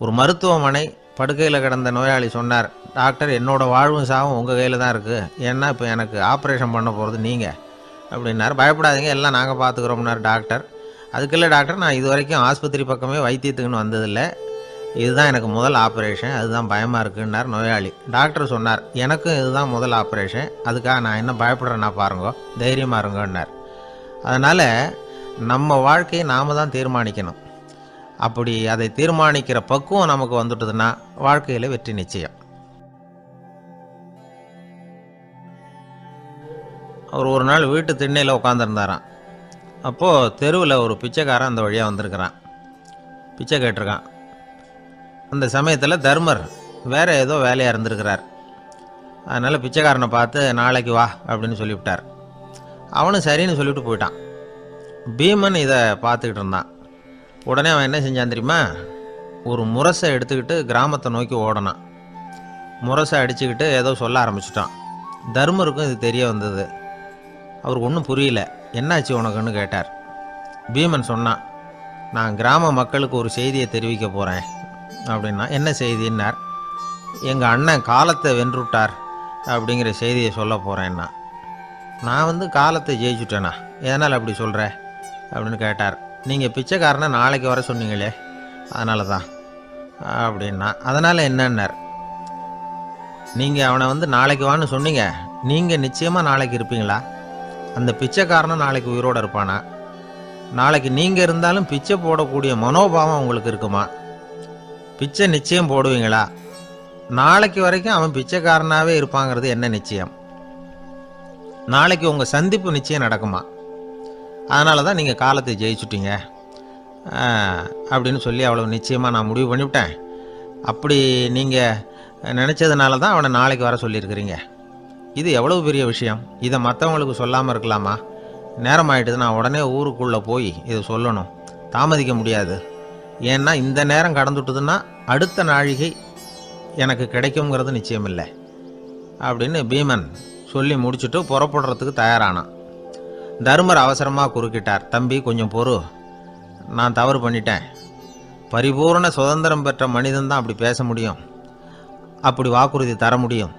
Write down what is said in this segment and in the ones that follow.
ஒரு மருத்துவமனை படுக்கையில் கிடந்த நோயாளி சொன்னார், டாக்டர் என்னோடய வாழ்வும் சாவும் உங்கள் கையில் தான் இருக்குது, ஏன்னா இப்போ எனக்கு ஆப்ரேஷன் பண்ண போகிறது நீங்கள் அப்படின்னார். பயப்படாதீங்க, எல்லாம் நாங்கள் பார்த்துக்குறோம்னார் டாக்டர். அதுக்கில்லை டாக்டர், நான் இது வரைக்கும் ஆஸ்பத்திரி பக்கமே வைத்தியத்துக்குன்னு வந்ததில்லை, இதுதான் எனக்கு முதல் ஆப்ரேஷன், அதுதான் பயமாக இருக்குன்னார் நோயாளி. டாக்டர் சொன்னார், எனக்கும் இதுதான் முதல் ஆப்ரேஷன், அதுக்காக நான் என்ன பயப்படுறேன்னா பாருங்க, தைரியமாக இருங்கன்னார். அதனால் நம்ம வாழ்க்கையை நாம் தான் தீர்மானிக்கணும். அப்படி அதை தீர்மானிக்கிற பக்குவம் நமக்கு வந்துட்டதுன்னா வாழ்க்கையில் வெற்றி நிச்சயம். அவர் ஒரு நாள் வீட்டு திண்ணையில் உட்காந்துருந்தாராம். அப்போது தெருவில் ஒரு பிச்சைக்காரன் அந்த வழியாக வந்திருக்கிறான், பிச்சை கேட்டிருக்கான். அந்த சமயத்தில் தர்மர் வேறு ஏதோ வேலையாக இருந்திருக்கிறார். அதனால் பிச்சைக்காரனை பார்த்து நாளைக்கு வா அப்படின்னு சொல்லிவிட்டார். அவனும் சரின்னு சொல்லிவிட்டு போயிட்டான். பீமன் இதை பார்த்துக்கிட்டு இருந்தான். உடனே அவன் என்ன செஞ்சான் தெரியுமா, ஒரு முரசை எடுத்துக்கிட்டு கிராமத்தை நோக்கி ஓடனான். முரசை அடிச்சுக்கிட்டு ஏதோ சொல்ல ஆரம்பிச்சிட்டான். தர்மருக்கும் இது தெரிய வந்தது. அவருக்கு ஒன்றும் புரியல. என்னாச்சு உனக்குன்னு கேட்டார். பீமன் சொன்னான், நான் கிராம மக்களுக்கு ஒரு செய்தியை தெரிவிக்க போகிறேன் அப்படின்னா. என்ன செய்தின்னார். எங்கள் அண்ணன் காலத்தை வென்றுட்டார் அப்படிங்கிற செய்தியை சொல்ல போகிறேன்னா. நான் காலத்தை ஜெயிச்சுட்டேனா, எதனால் அப்படி சொல்கிற அப்படின்னு கேட்டார். நீங்கள் பிச்சைக்காரனை நாளைக்கு வர சொன்னீங்களே, அதனால தான் அப்படின்னா. அதனால் என்னன்னார். நீங்கள் அவனை நாளைக்கு வான்னு சொன்னீங்க, நீங்கள் நிச்சயமாக நாளைக்கு இருப்பீங்களா? அந்த பிச்சைக்காரனும் நாளைக்கு உயிரோடு இருப்பானா? நாளைக்கு நீங்கள் இருந்தாலும் பிச்சை போடக்கூடிய மனோபாவம் உங்களுக்கு இருக்குமா? பிச்சை நிச்சயம் போடுவீங்களா? நாளைக்கு வரைக்கும் அவன் பிச்சைக்காரனாகவே இருப்பாங்கிறது என்ன நிச்சயம்? நாளைக்கு உங்கள் சந்திப்பு நிச்சயம் நடக்குமா? அதனால தான் நீங்கள் காலத்தை ஜெயிச்சுட்டீங்க அப்படின்னு சொல்லி அவ்வளோ நிச்சயமாக நான் முடிவு பண்ணிவிட்டேன். அப்படி நீங்கள் நினச்சதுனால தான் அவனை நாளைக்கு வர சொல்லியிருக்கிறீங்க. இது எவ்வளோ பெரிய விஷயம், இதை மற்றவங்களுக்கு சொல்லாமல் இருக்கலாமா? நேரம் ஆகிட்டுது, நான் உடனே ஊருக்குள்ளே போய் இதை சொல்லணும், தாமதிக்க முடியாது. ஏன்னா இந்த நேரம் கடந்துட்டுதுன்னா அடுத்த நாழிகை எனக்கு கிடைக்குங்கிறது நிச்சயம் இல்லை அப்படின்னு பீமன் சொல்லி முடிச்சுட்டு புறப்படுறதுக்கு தயாரானான். தர்மர் அவசரமாக குறுக்கிட்டார். தம்பி கொஞ்சம் பொறு, நான் தவறு பண்ணிட்டேன். பரிபூர்ண சுதந்திரம் பெற்ற மனிதன் தான் அப்படி பேச முடியும், அப்படி வாக்குறுதி தர முடியும்.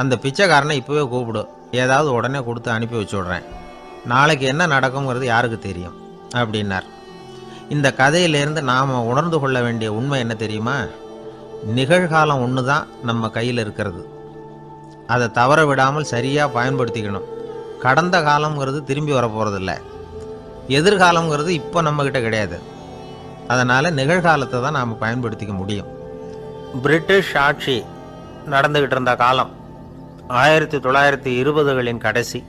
அந்த பிச்சைக்காரனை இப்போவே கூப்பிடு, ஏதாவது உடனே கொடுத்து அனுப்பி வச்சு விட்றேன். நாளைக்கு என்ன நடக்குங்கிறது யாருக்கு தெரியும் அப்படின்னார். இந்த கதையிலேருந்து நாம் உணர்ந்து கொள்ள வேண்டிய உண்மை என்ன தெரியுமா? நிகழ்காலம் ஒன்று தான் நம்ம கையில் இருக்கிறது, அதை தவற விடாமல் சரியாக பயன்படுத்திக்கணும். கடந்த காலங்கிறது திரும்பி வர போகிறதில்ல, எதிர்காலங்கிறது இப்போ நம்மக்கிட்ட கிடையாது. அதனால் நிகழ்காலத்தை தான் நாம் பயன்படுத்திக்க முடியும். பிரிட்டிஷ் ஆட்சி நடந்துக்கிட்டு இருந்த காலம் 1920களின் கடைசி.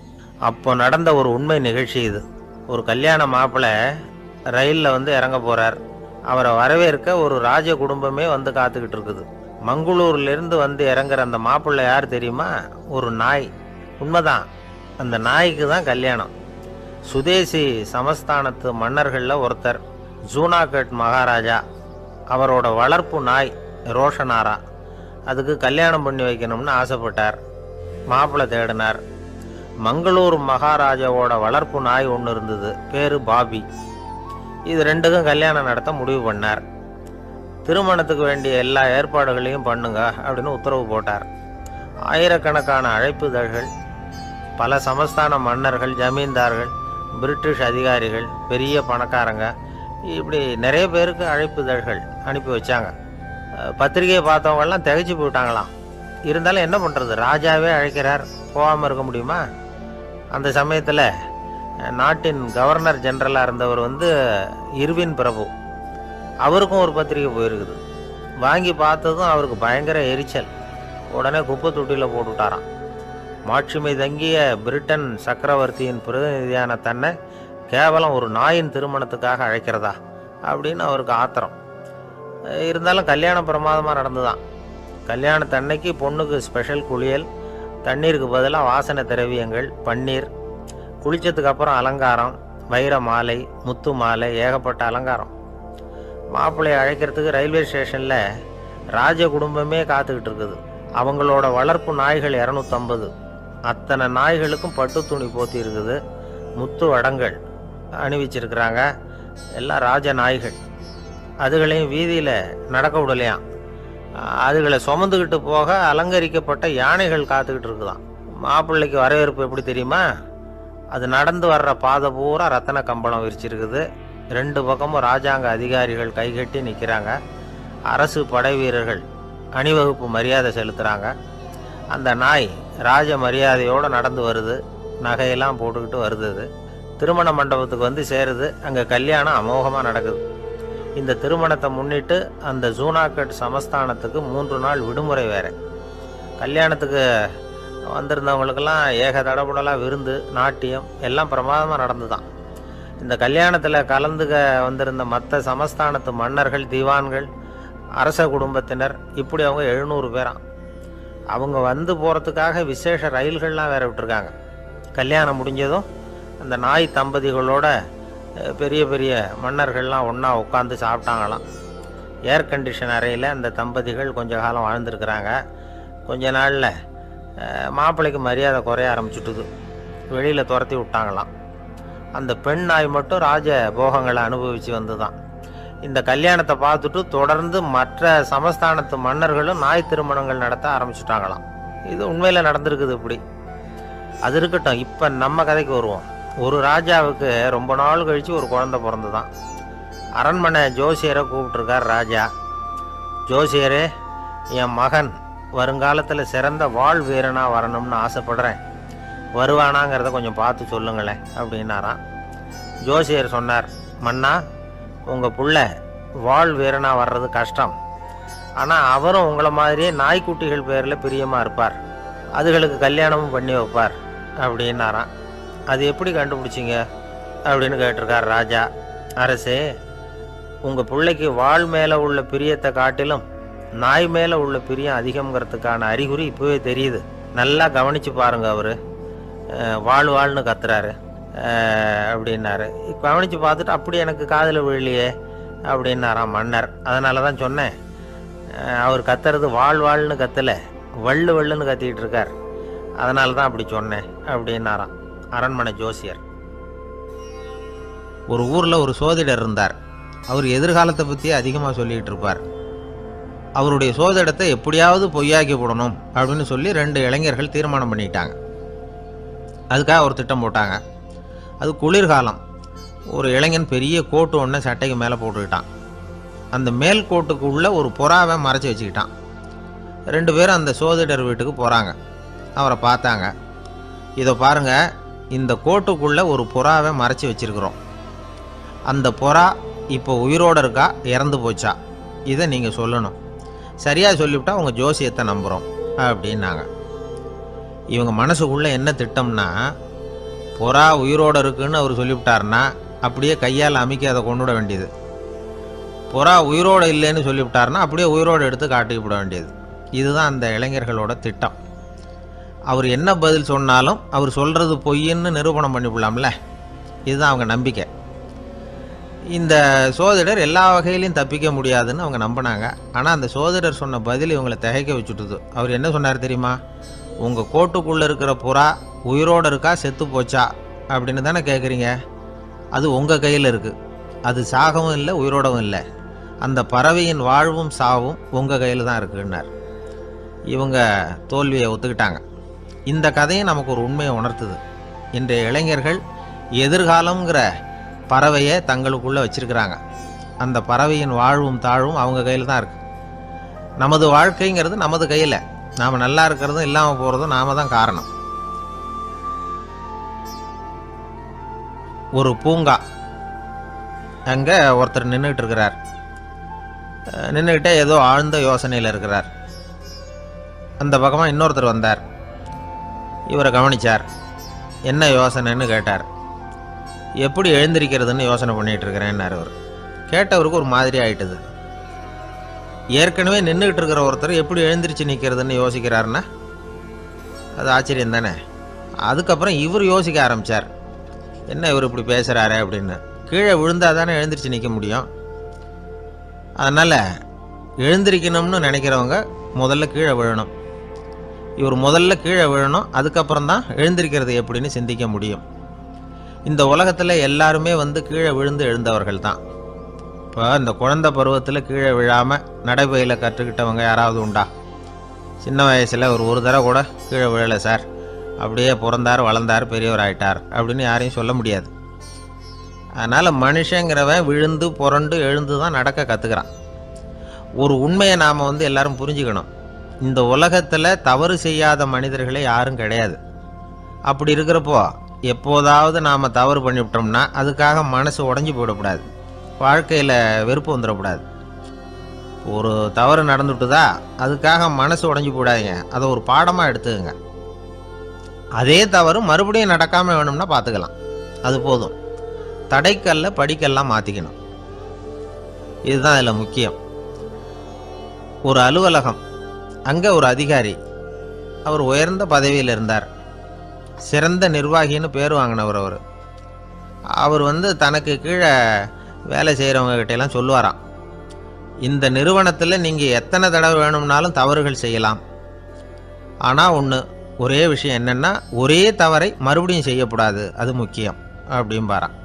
அப்போ நடந்த ஒரு உண்மை நிகழ்ச்சி இது. ஒரு கல்யாண மாப்பிள்ளை ரயிலில் இறங்க போகிறார். அவரை வரவேற்க ஒரு ராஜ குடும்பமே காத்துக்கிட்டு இருக்குது. மங்களூர்லேருந்து இறங்குற அந்த மாப்பிள்ளை யார் தெரியுமா? ஒரு நாய். உண்மைதான், அந்த நாய்க்கு தான் கல்யாணம். சுதேசி சமஸ்தானத்து மன்னர்களில் ஒருத்தர் ஜூனாகட் மகாராஜா, அவரோட வளர்ப்பு நாய் ரோஷனாரா, அதுக்கு கல்யாணம் பண்ணி வைக்கணும்னு ஆசைப்பட்டார். மாப்பிள்ளை தேடினார். மங்களூர் மகாராஜாவோட வளர்ப்பு நாய் ஒன்று இருந்தது, பேர் பாபி. இது ரெண்டுக்கும் கல்யாணம் நடத்த முடிவு பண்ணார். திருமணத்துக்கு வேண்டிய எல்லா ஏற்பாடுகளையும் பண்ணுங்க அப்படின்னு உத்தரவு போட்டார். ஆயிரக்கணக்கான அழைப்புதழ்கள், பல சமஸ்தான மன்னர்கள், ஜமீன்தார்கள், பிரிட்டிஷ் அதிகாரிகள், பெரிய பணக்காரங்க, இப்படி நிறைய பேருக்கு அழைப்புதழ்கள் அனுப்பி வச்சாங்க. பத்திரிகையை பார்த்தவங்கெல்லாம் திகைச்சு போயிட்டாங்களாம். இருந்தாலும் என்ன பண்ணுறது, ராஜாவே அழைக்கிறார், போகாமல் இருக்க முடியுமா? அந்த சமயத்தில் நாட்டின் கவர்னர் ஜெனரலாக இருந்தவர் இர்வின் பிரபு, அவருக்கும் ஒரு பத்திரிகை போயிருக்குது. வாங்கி பார்த்ததும் அவருக்கு பயங்கர எரிச்சல். உடனே குப்பை தொட்டியில் போட்டுவிட்டாராம். மாட்சிமை தங்கிய பிரிட்டன் சக்கரவர்த்தியின் பிரதிநிதியான தன்னை கேவலம் ஒரு நாயின் திருமணத்துக்காக அழைக்கிறதா அப்படின்னு அவருக்கு ஆத்திரம். இருந்தாலும் கல்யாணம் பிரமாதமாக நடந்துதான். கல்யாணத்தன்னைக்கு பொண்ணுக்கு ஸ்பெஷல் குளியல், தண்ணீருக்கு பதிலாக வாசனை திரவியங்கள், பன்னீர், குளித்ததுக்கு அப்புறம் அலங்காரம், வைர மாலை, முத்து மாலை, ஏகப்பட்ட அலங்காரம். மாப்பிள்ளையை அழைக்கிறதுக்கு ரயில்வே ஸ்டேஷனில் ராஜ குடும்பமே காத்துக்கிட்டு இருக்குது. அவங்களோட வளர்ப்பு நாய்கள் 250. அத்தனை நாய்களுக்கும் பட்டு துணி போத்தி இருக்குது, முத்து வடங்கள் அணிவிச்சிருக்கிறாங்க, எல்லாம் ராஜ நாய்கள். அதுகளையும் வீதியில் நடக்க விடலையாம். அதுகளை சுமந்துக்கிட்டு போக அலங்கரிக்கப்பட்ட யானைகள் காத்துக்கிட்டு இருக்குதாம். மாப்பிள்ளைக்கு வரவேற்பு எப்படி தெரியுமா? அது நடந்து வர்ற பாதை பூரா ரத்தன கம்பளம் விரிச்சிருக்குது. 2 பக்கமும் ராஜாங்க அதிகாரிகள் கைகட்டி நிற்கிறாங்க. அரசு படை வீரர்கள் அணிவகுப்பு மரியாதை செலுத்துகிறாங்க. அந்த நாய் ராஜ மரியாதையோடு நடந்து வருது. நகையெல்லாம் போட்டுக்கிட்டு வருது. அது திருமண மண்டபத்துக்கு வந்து சேருது. அங்கே கல்யாணம் அமோகமாக நடக்குது. இந்த திருமணத்தை முன்னிட்டு அந்த ஜூனாகட் சமஸ்தானத்துக்கு 3 நாள் விடுமுறை வேறு. கல்யாணத்துக்கு வந்திருந்தவங்களுக்கெல்லாம் ஏக தடபுடலாக விருந்து, நாட்டியம் எல்லாம் பிரமாதமாக நடந்து தான். இந்த கல்யாணத்தில் கலந்துக்க வந்திருந்த மற்ற சமஸ்தானத்து மன்னர்கள், திவான்கள், அரச குடும்பத்தினர், இப்படி அவங்க 700 பேராம். அவங்க வந்து போகிறதுக்காக விசேஷ ரயில்கள்லாம் வேற விட்டுருக்காங்க. கல்யாணம் முடிஞ்சதும் அந்த நாய் தம்பதிகளோட பெரிய பெரிய மன்னர்கள்லாம் ஒன்றா உட்காந்து சாப்பிட்டாங்களாம். ஏர் கண்டிஷன் அறையில் அந்த தம்பதிகள் கொஞ்ச காலம் வாழ்ந்துருக்குறாங்க. கொஞ்ச நாளில் மாப்பிள்ளைக்கு மரியாதை குறைய ஆரம்பிச்சுட்டுது. வெளியில் துரத்தி விட்டாங்களாம். அந்த பெண் நாய் மட்டும் ராஜ போகங்களை அனுபவித்து வந்து தான். இந்த கல்யாணத்தை பார்த்துட்டு தொடர்ந்து மற்ற சமஸ்தானத்து மன்னர்களும் நாய் திருமணங்கள் நடத்த ஆரம்பிச்சுட்டாங்களாம். இது உண்மையில் நடந்திருக்குது. இப்படி அது இருக்கட்டும். இப்போ நம்ம கதைக்கு வருவோம். ஒரு ராஜாவுக்கு ரொம்ப நாள் கழித்து ஒரு குழந்தை பிறந்து தான். அரண்மனை ஜோசியரை கூப்பிட்டுருக்கார் ராஜா. ஜோசியரே, என் மகன் வருங்காலத்தில் சிறந்த வாழ் வீரனாக வரணும்னு ஆசைப்படுறேன். வருவானாங்கிறத கொஞ்சம் பார்த்து சொல்லுங்களேன் அப்படின்னாராம். ஜோசியர் சொன்னார், மன்னா, உங்கள் புள்ள வாழ் வீரனாக வர்றது கஷ்டம். ஆனால் அவரும் உங்களை மாதிரியே நாய்க்குட்டிகள் பேரில் பிரியமாக இருப்பார். அதுகளுக்கு கல்யாணமும் பண்ணி வைப்பார் அப்படின்னாராம். அது எப்படி கண்டுபிடிச்சிங்க அப்படின்னு கேட்டிருக்கார் ராஜா. அரசே, உங்கள் பிள்ளைக்கு வாழ் மேலே உள்ள பிரியத்தை காட்டிலும் நாய் மேலே உள்ள பிரியம் அதிகங்கிறதுக்கான அறிகுறி இப்போவே தெரியுது. நல்லா கவனித்து பாருங்கள். அவர் வாழ்ன்னு கத்துறாரு அப்படின்னாரு. கவனித்து பார்த்துட்டு அப்படி எனக்கு காதில் விழலையே அப்படின்னாராம் மன்னர். அதனால தான் சொன்னேன், அவர் கத்துறது வாழ்ன்னு கத்தலை, வள்ளுன்னு கத்திக்கிட்டு இருக்கார். அதனால தான் அப்படி சொன்னேன் அப்படின்னாராம் அரண்மனை ஜோசியர். ஒரு ஊரில் ஒரு சோதிடர் இருந்தார். அவர் எதிர்காலத்தை பற்றி அதிகமாக சொல்லிகிட்டு இருப்பார். அவருடைய சோதிடத்தை எப்படியாவது பொய்யாக்கி போடணும் அப்படின்னு சொல்லி 2 இளைஞர்கள் தீர்மானம் பண்ணிட்டாங்க. அதுக்காக ஒரு திட்டம் போட்டாங்க. அது குளிர்காலம். ஒரு இளைஞன் பெரிய கோட்டு ஒன்று சட்டைக்கு மேலே போட்டுக்கிட்டான். அந்த மேல் கோட்டுக்கு உள்ள ஒரு புறாவை மறைச்சி வச்சுக்கிட்டான். 2 பேரும் அந்த சோதிடர் வீட்டுக்கு போகிறாங்க. அவரை பார்த்தாங்க. இதை பாருங்கள், இந்த கோட்டுக்குள்ளே ஒரு புறாவை மறைச்சி வச்சுருக்குறோம். அந்த புறா இப்போ உயிரோடு இருக்கா, இறந்து போச்சா, இதை நீங்கள் சொல்லணும். சரியாக சொல்லிவிட்டா உங்கள் ஜோசியத்தை நம்புகிறோம் அப்படின்னாங்க. இவங்க மனசுக்குள்ளே என்ன திட்டம்னா, புறா உயிரோடு இருக்குன்னு அவர் சொல்லிவிட்டார்னா அப்படியே கையால் அமைக்க அதை கொண்டு விட வேண்டியது. புறா உயிரோடு இல்லைன்னு சொல்லிவிட்டார்னா அப்படியே உயிரோடு எடுத்து காட்டிக்க விட வேண்டியது. இதுதான் அந்த இளைஞர்களோட திட்டம். அவர் என்ன பதில் சொன்னாலும் அவர் சொல்கிறது பொய்ன்னு நிரூபணம் பண்ணிவிடலாம்ல. இதுதான் அவங்க நம்பிக்கை. இந்த சோதிடர் எல்லா வகையிலையும் தப்பிக்க முடியாதுன்னு அவங்க நம்பினாங்க. ஆனால் அந்த சோதிடர் சொன்ன பதில் இவங்களை திகைக்க வச்சுட்டுது. அவர் என்ன சொன்னார் தெரியுமா? உங்கள் கோட்டுக்குள்ளே இருக்கிற புறா உயிரோடு இருக்கா, செத்து போச்சா அப்படின்னு தானே கேட்குறீங்க. அது உங்கள் கையில் இருக்குது. அது சாகவும் இல்லை, உயிரோடவும் இல்லை. அந்த பறவையின் வாழ்வும் சாவும் உங்கள் கையில் தான் இருக்குன்னார். இவங்க தோல்வியை ஒத்துக்கிட்டாங்க. இந்த கதையும் நமக்கு ஒரு உண்மையை உணர்த்துது. இன்றைய இளைஞர்கள் எதிர்காலங்கிற பறவையை தங்களுக்குள்ளே வச்சிருக்கிறாங்க. அந்த பறவையின் வாழ்வும் தாழ்வும் அவங்க கையில் தான் இருக்குது. நமது வாழ்க்கைங்கிறது நமது கையில். நாம் நல்லா இருக்கிறதும் இல்லாமல் போகிறதும் நாம தான் காரணம். ஒரு பூங்கா. அங்கே ஒருத்தர் நின்றுக்கிட்டு இருக்கிறார். நின்றுக்கிட்டே ஏதோ ஆழ்ந்த யோசனையில் இருக்கிறார். அந்த பக்கமாக இன்னொருத்தர் வந்தார். இவரை கவனித்தார். என்ன யோசனைன்னு கேட்டார். எப்படி எழுந்திருக்கிறதுன்னு யோசனை பண்ணிகிட்டு இருக்கிறேன்னார். அவர் கேட்டவருக்கு ஒரு மாதிரி ஆகிட்டுது. ஏற்கனவே நின்றுக்கிட்டு இருக்கிற ஒருத்தர் எப்படி எழுந்திரிச்சு நிற்கிறதுன்னு யோசிக்கிறாருன்னா அது ஆச்சரியம் தானே. அதுக்கப்புறம் இவர் யோசிக்க ஆரம்பித்தார். என்ன இவர் இப்படி பேசுகிறாரு அப்படின்னு. கீழே விழுந்தால் தானே எழுந்திரிச்சு நிற்க முடியும். அதனால் எழுந்திரிக்கணும்னு நினைக்கிறவங்க முதல்ல கீழே விழணும். இவர் முதல்ல கீழே விழணும், அதுக்கப்புறம் தான் எழுந்திருக்கிறது எப்படின்னு சிந்திக்க முடியும். இந்த உலகத்தில் எல்லாருமே கீழே விழுந்து எழுந்தவர்கள் தான். இப்போ இந்த குழந்தை பருவத்தில் கீழே விழாமல் நடைபயில கற்றுக்கிட்டவங்க யாராவது உண்டா? சின்ன வயசில் ஒரு தடவை கூட கீழே விழலை சார், அப்படியே பிறந்தார் வளர்ந்தார் பெரியவர் ஆயிட்டார் அப்படின்னு யாரையும் சொல்ல முடியாது. அதனால் மனுஷங்கிறவன் விழுந்து புரண்டு எழுந்து தான் நடக்க கற்றுக்கிறான். ஒரு உண்மையை நாம் எல்லாரும் புரிஞ்சுக்கணும். இந்த உலகத்தில் தவறு செய்யாத மனிதர்களே யாரும் கிடையாது. அப்படி இருக்கிறப்போ எப்போதாவது நாம் தவறு பண்ணிவிட்டோம்னா அதுக்காக மனசு உடஞ்சி போயிடக்கூடாது, வாழ்க்கையில் வெறுப்பு வந்துடக்கூடாது. ஒரு தவறு நடந்துட்டுதா அதுக்காக மனசு உடஞ்சி போடாதீங்க, அதை ஒரு பாடமாக எடுத்துக்கங்க. அதே தவறு மறுபடியும் நடக்காமல் வேணும்னா பார்த்துக்கலாம், அது போதும். தடைக்கல்ல படிக்கெல்லாம் மாற்றிக்கணும், இதுதான் இதில் முக்கியம். ஒரு அலுவலகம், அங்கே ஒரு அதிகாரி, அவர் உயர்ந்த பதவியில் இருந்தார், சிறந்த நிர்வாகின்னு பேர் வாங்கினவர். அவர் தனக்கு கீழே வேலை செய்கிறவங்க கிட்டெல்லாம் சொல்லுவாராம், இந்த நிறுவனத்தில் நீங்கள் எத்தனை தடவை வேணும்னாலும் தவறுகள் செய்யலாம், ஆனால் ஒரே விஷயம் என்னென்னா ஒரே தவறை மறுபடியும் செய்யக்கூடாது, அது முக்கியம் அப்படின்பாராம்.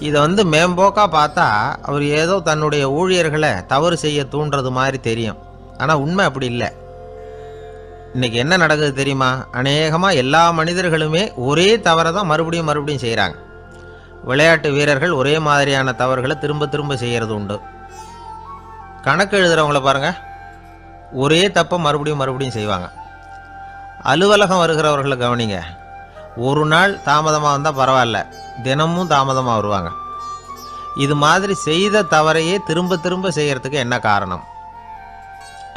இதை மேம்போக்காக பார்த்தா அவர் ஏதோ தன்னுடைய ஊழியர்களை தவறு செய்ய தூண்டுறது மாதிரி தெரியும். ஆனால் உண்மை அப்படி இல்லை. இன்னைக்கு என்ன நடக்குது தெரியுமா? அநேகமாக எல்லா மனிதர்களுமே ஒரே தவறை தான் மறுபடியும் செய்கிறாங்க. விளையாட்டு வீரர்கள் ஒரே மாதிரியான தவறுகளை திரும்ப திரும்ப செய்கிறது உண்டு. கணக்கு எழுதுகிறவங்கள பாருங்கள், ஒரே தப்பை மறுபடியும் செய்வாங்க. அலுவலகம் வருகிறவர்களை கவனிங்க, ஒரு நாள் தாமதமாக வந்தால் பரவாயில்ல, தினமும் தாமதமாக வருவாங்க. இது மாதிரி செய்த தவறையே திரும்ப திரும்ப செய்கிறதுக்கு என்ன காரணம்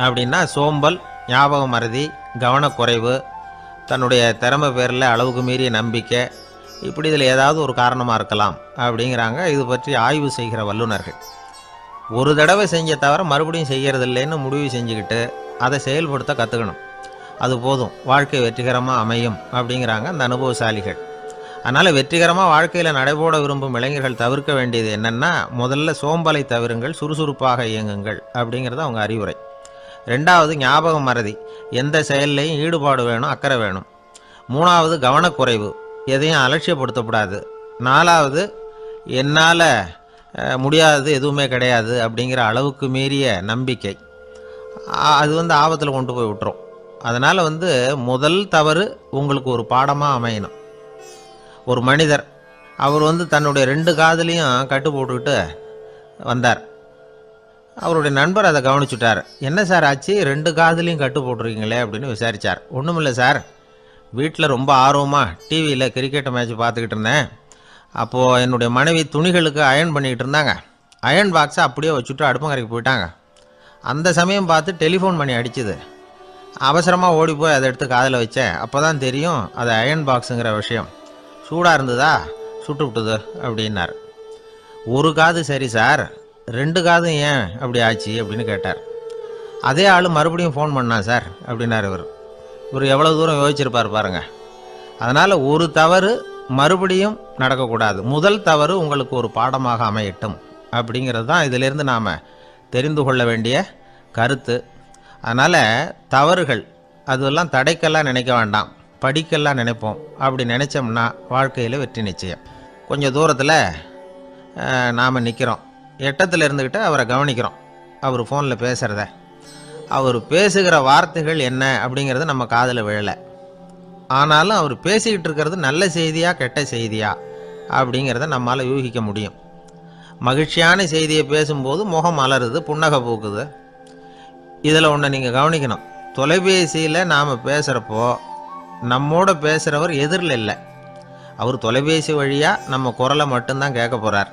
அப்படின்னா சோம்பல், ஞாபக மறதி, கவனக்குறைவு, தன்னுடைய திறமை பேரில் அளவுக்கு மீறிய நம்பிக்கை, இப்படி இதில் ஏதாவது ஒரு காரணமாக இருக்கலாம் அப்படிங்கிறாங்க இது பற்றி ஆய்வு செய்கிற வல்லுநர்கள். ஒரு தடவை செஞ்ச தவிர மறுபடியும் செய்கிறது இல்லைன்னு முடிவு செஞ்சுக்கிட்டு அதை செயல்படுத்த கற்றுக்கணும், அது போதும், வாழ்க்கை வெற்றிகரமாக அமையும் அப்படிங்கிறாங்க அந்த அனுபவசாலிகள். அதனால் வெற்றிகரமாக வாழ்க்கையில் நடைபோட விரும்பும் இளைஞர்கள் தவிர்க்க வேண்டியது என்னென்னா, முதல்ல சோம்பலை தவிருங்கள், சுறுசுறுப்பாக இயங்குங்கள் அப்படிங்கிறது அவங்க அறிவுரை. ரெண்டாவது ஞாபக மறதி, எந்த செயல்லையும் ஈடுபாடு வேணும், அக்கறை வேணும். மூணாவது கவனக்குறைவு, எதையும் அலட்சியப்படுத்தக்கூடாது. நாலாவது என்னால் முடியாதது எதுவுமே கிடையாது அப்படிங்கிற அளவுக்கு மீறிய நம்பிக்கை, அது ஆபத்தில் கொண்டு போய் விட்டுரும். அதனால் முதல் தவறு உங்களுக்கு ஒரு பாடமாக அமையணும். ஒரு மனிதர், அவர் தன்னுடைய 2 காதுலையும் கட்டு போட்டுக்கிட்டு வந்தார். அவருடைய நண்பர் அதை கவனிச்சுட்டார். என்ன சார் ஆச்சு, 2 காதுலையும் கட்டு போட்டிருக்கீங்களே அப்படின்னு விசாரித்தார். ஒன்றுமில்லை சார், வீட்டில் ரொம்ப ஆர்வமாக டிவியில் கிரிக்கெட் மேட்ச் பார்த்துக்கிட்டு இருந்தேன். அப்போது என்னுடைய மனைவி துணிகளுக்கு அயர்ன் பண்ணிக்கிட்டு இருந்தாங்க. அயர்ன் பாக்ஸை அப்படியே வச்சுட்டு அடுப்பங்கரைக்கு போயிட்டாங்க. அந்த சமயம் பார்த்து டெலிஃபோன் பண்ணி அடிச்சுது. அவசரமாக ஓடி போய் அதை எடுத்து காதில் வச்சேன். அப்போ தான் தெரியும் அது அயர்ன் பாக்ஸுங்கிற விஷயம். சூடாக இருந்ததா, சுட்டு விட்டுது அப்படின்னார். ஒரு காது சரி சார், 2 காதும் ஏன் அப்படி ஆச்சு அப்படின்னு கேட்டார். அதே ஆள் மறுபடியும் ஃபோன் பண்ணான் சார் அப்படின்னார் இவர் எவ்வளோ தூரம் யோசிச்சிருப்பார் பாருங்கள். அதனால் ஒரு தவறு மறுபடியும் நடக்கக்கூடாது, முதல் தவறு உங்களுக்கு ஒரு பாடமாக அமையட்டும் அப்படிங்கிறது தான் இதிலிருந்து நாம் தெரிந்து கொள்ள வேண்டிய கருத்து. அதனால் தவறுகள் அதெல்லாம் தடைக்கெல்லாம் நினைக்க வேண்டாம், படிக்கெல்லாம் நினைப்போம். அப்படி நினச்சோம்னா வாழ்க்கையில் வெற்றி நிச்சயம். கொஞ்சம் தூரத்தில் நாம் நிற்கிறோம், எட்டத்தில் இருந்துக்கிட்டு அவரை கவனிக்கிறோம். அவர் ஃபோனில் பேசுகிறத, அவர் பேசுகிற வார்த்தைகள் என்ன அப்படிங்கிறது நம்ம காதில் விழலை. ஆனாலும் அவர் பேசிக்கிட்டு இருக்கிறது நல்ல செய்தியா கெட்ட செய்தியா அப்படிங்கிறத நம்மளால் யூகிக்க முடியும். மகிழ்ச்சியான செய்தியை பேசும்போது முகம் மலருது, புன்னகை பூக்குது. இதில் ஒன்று நீங்கள் கவனிக்கணும், தொலைபேசியில் நாம் பேசுகிறப்போ நம்மோட பேசுகிறவர் எதிரில் இல்லை. அவர் தொலைபேசி வழியாக நம்ம குரலை மட்டும்தான் கேட்க போகிறார்,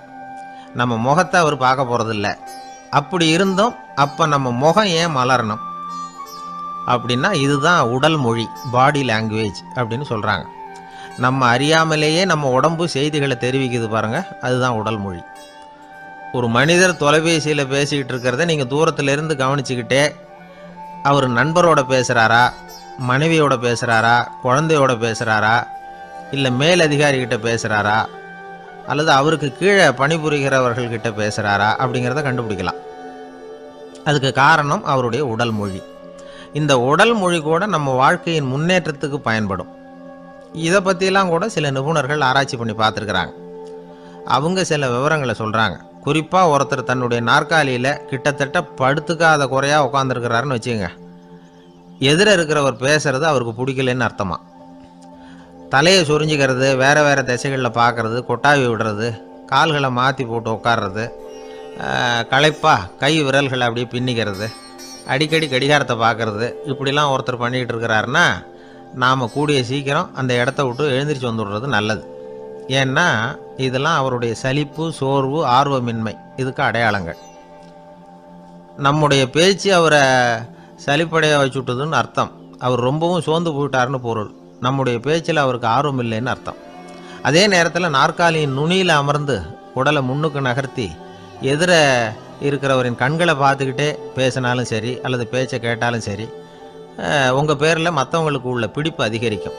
நம்ம முகத்தை அவர் பார்க்க போகிறதில்ல. அப்படி இருந்தும் அப்போ நம்ம முகம் ஏன் மலரணும் அப்படின்னா இதுதான் உடல் மொழி, பாடி லாங்குவேஜ் அப்படின்னு சொல்கிறாங்க. நம்ம அறியாமலேயே நம்ம உடம்பு செய்திகளை தெரிவிக்குது பாருங்கள், அதுதான் உடல் மொழி. ஒரு மனிதர் தொலைபேசியில் பேசிக்கிட்டு இருக்கிறத நீங்கள் தூரத்திலிருந்து கவனிச்சுக்கிட்டே அவர் நண்பரோட பேசுகிறாரா, மனைவியோட பேசுகிறாரா, குழந்தையோட பேசுகிறாரா, இல்லை மேலதிகாரிகிட்ட பேசுகிறாரா, அல்லது அவருக்கு கீழே பணிபுரிகிறவர்கள்கிட்ட பேசுகிறாரா அப்படிங்கிறத கண்டுபிடிக்கலாம். அதுக்கு காரணம் அவருடைய உடல் மொழி. இந்த உடல் மொழி கூட நம்ம வாழ்க்கையின் முன்னேற்றத்துக்கு பயன்படும். இதை பற்றிலாம் கூட சில நிபுணர்கள் ஆராய்ச்சி பண்ணி பார்த்துருக்குறாங்க. அவங்க சில விவரங்களை சொல்கிறாங்க. குறிப்பாக ஒருத்தர் தன்னுடைய நாற்காலியில் கிட்டத்தட்ட படுத்துக்காத குறையாக உட்காந்துருக்கிறாருன்னு வச்சுக்கோங்க. எதிர இருக்கிறவர் பேசுறது அவருக்கு பிடிக்கலன்னு அர்த்தமா. தலையை சொரிஞ்சிக்கிறது, வேறு வேறு திசைகளில் பார்க்குறது, கொட்டாவி விடுறது, கால்களை மாற்றி போட்டு உட்கார்றது, களைப்பாக கை விரல்களை அப்படியே பின்னிக்கிறது, அடிக்கடி கடிகாரத்தை பார்க்குறது, இப்படிலாம் ஒருத்தர் பண்ணிக்கிட்டு இருக்கிறாருன்னா நாம் கூடிய சீக்கிரம் அந்த இடத்த விட்டு எழுந்திரிச்சு வந்துடுறது நல்லது. ஏன்னா இதெல்லாம் அவருடைய சலிப்பு, சோர்வு, ஆர்வமின்மை இதுக்கு அடையாளங்கள். நம்முடைய பேச்சு அவரை சலிப்படைய வச்சுவிட்டதுன்னு அர்த்தம். அவர் ரொம்பவும் சோர்ந்து போயிட்டாருன்னு பொருள். நம்முடைய பேச்சில் அவருக்கு ஆர்வம் இல்லைன்னு அர்த்தம். அதே நேரத்தில் நாற்காலியின் நுனியில் அமர்ந்து உடலை முன்னுக்கு நகர்த்தி எதிர இருக்கிறவரின் கண்களை பார்த்துக்கிட்டே பேசினாலும் சரி அல்லது பேச்சை கேட்டாலும் சரி, உங்கள் பேரில் மற்றவங்களுக்கு உள்ள பிடிப்பு அதிகரிக்கும்.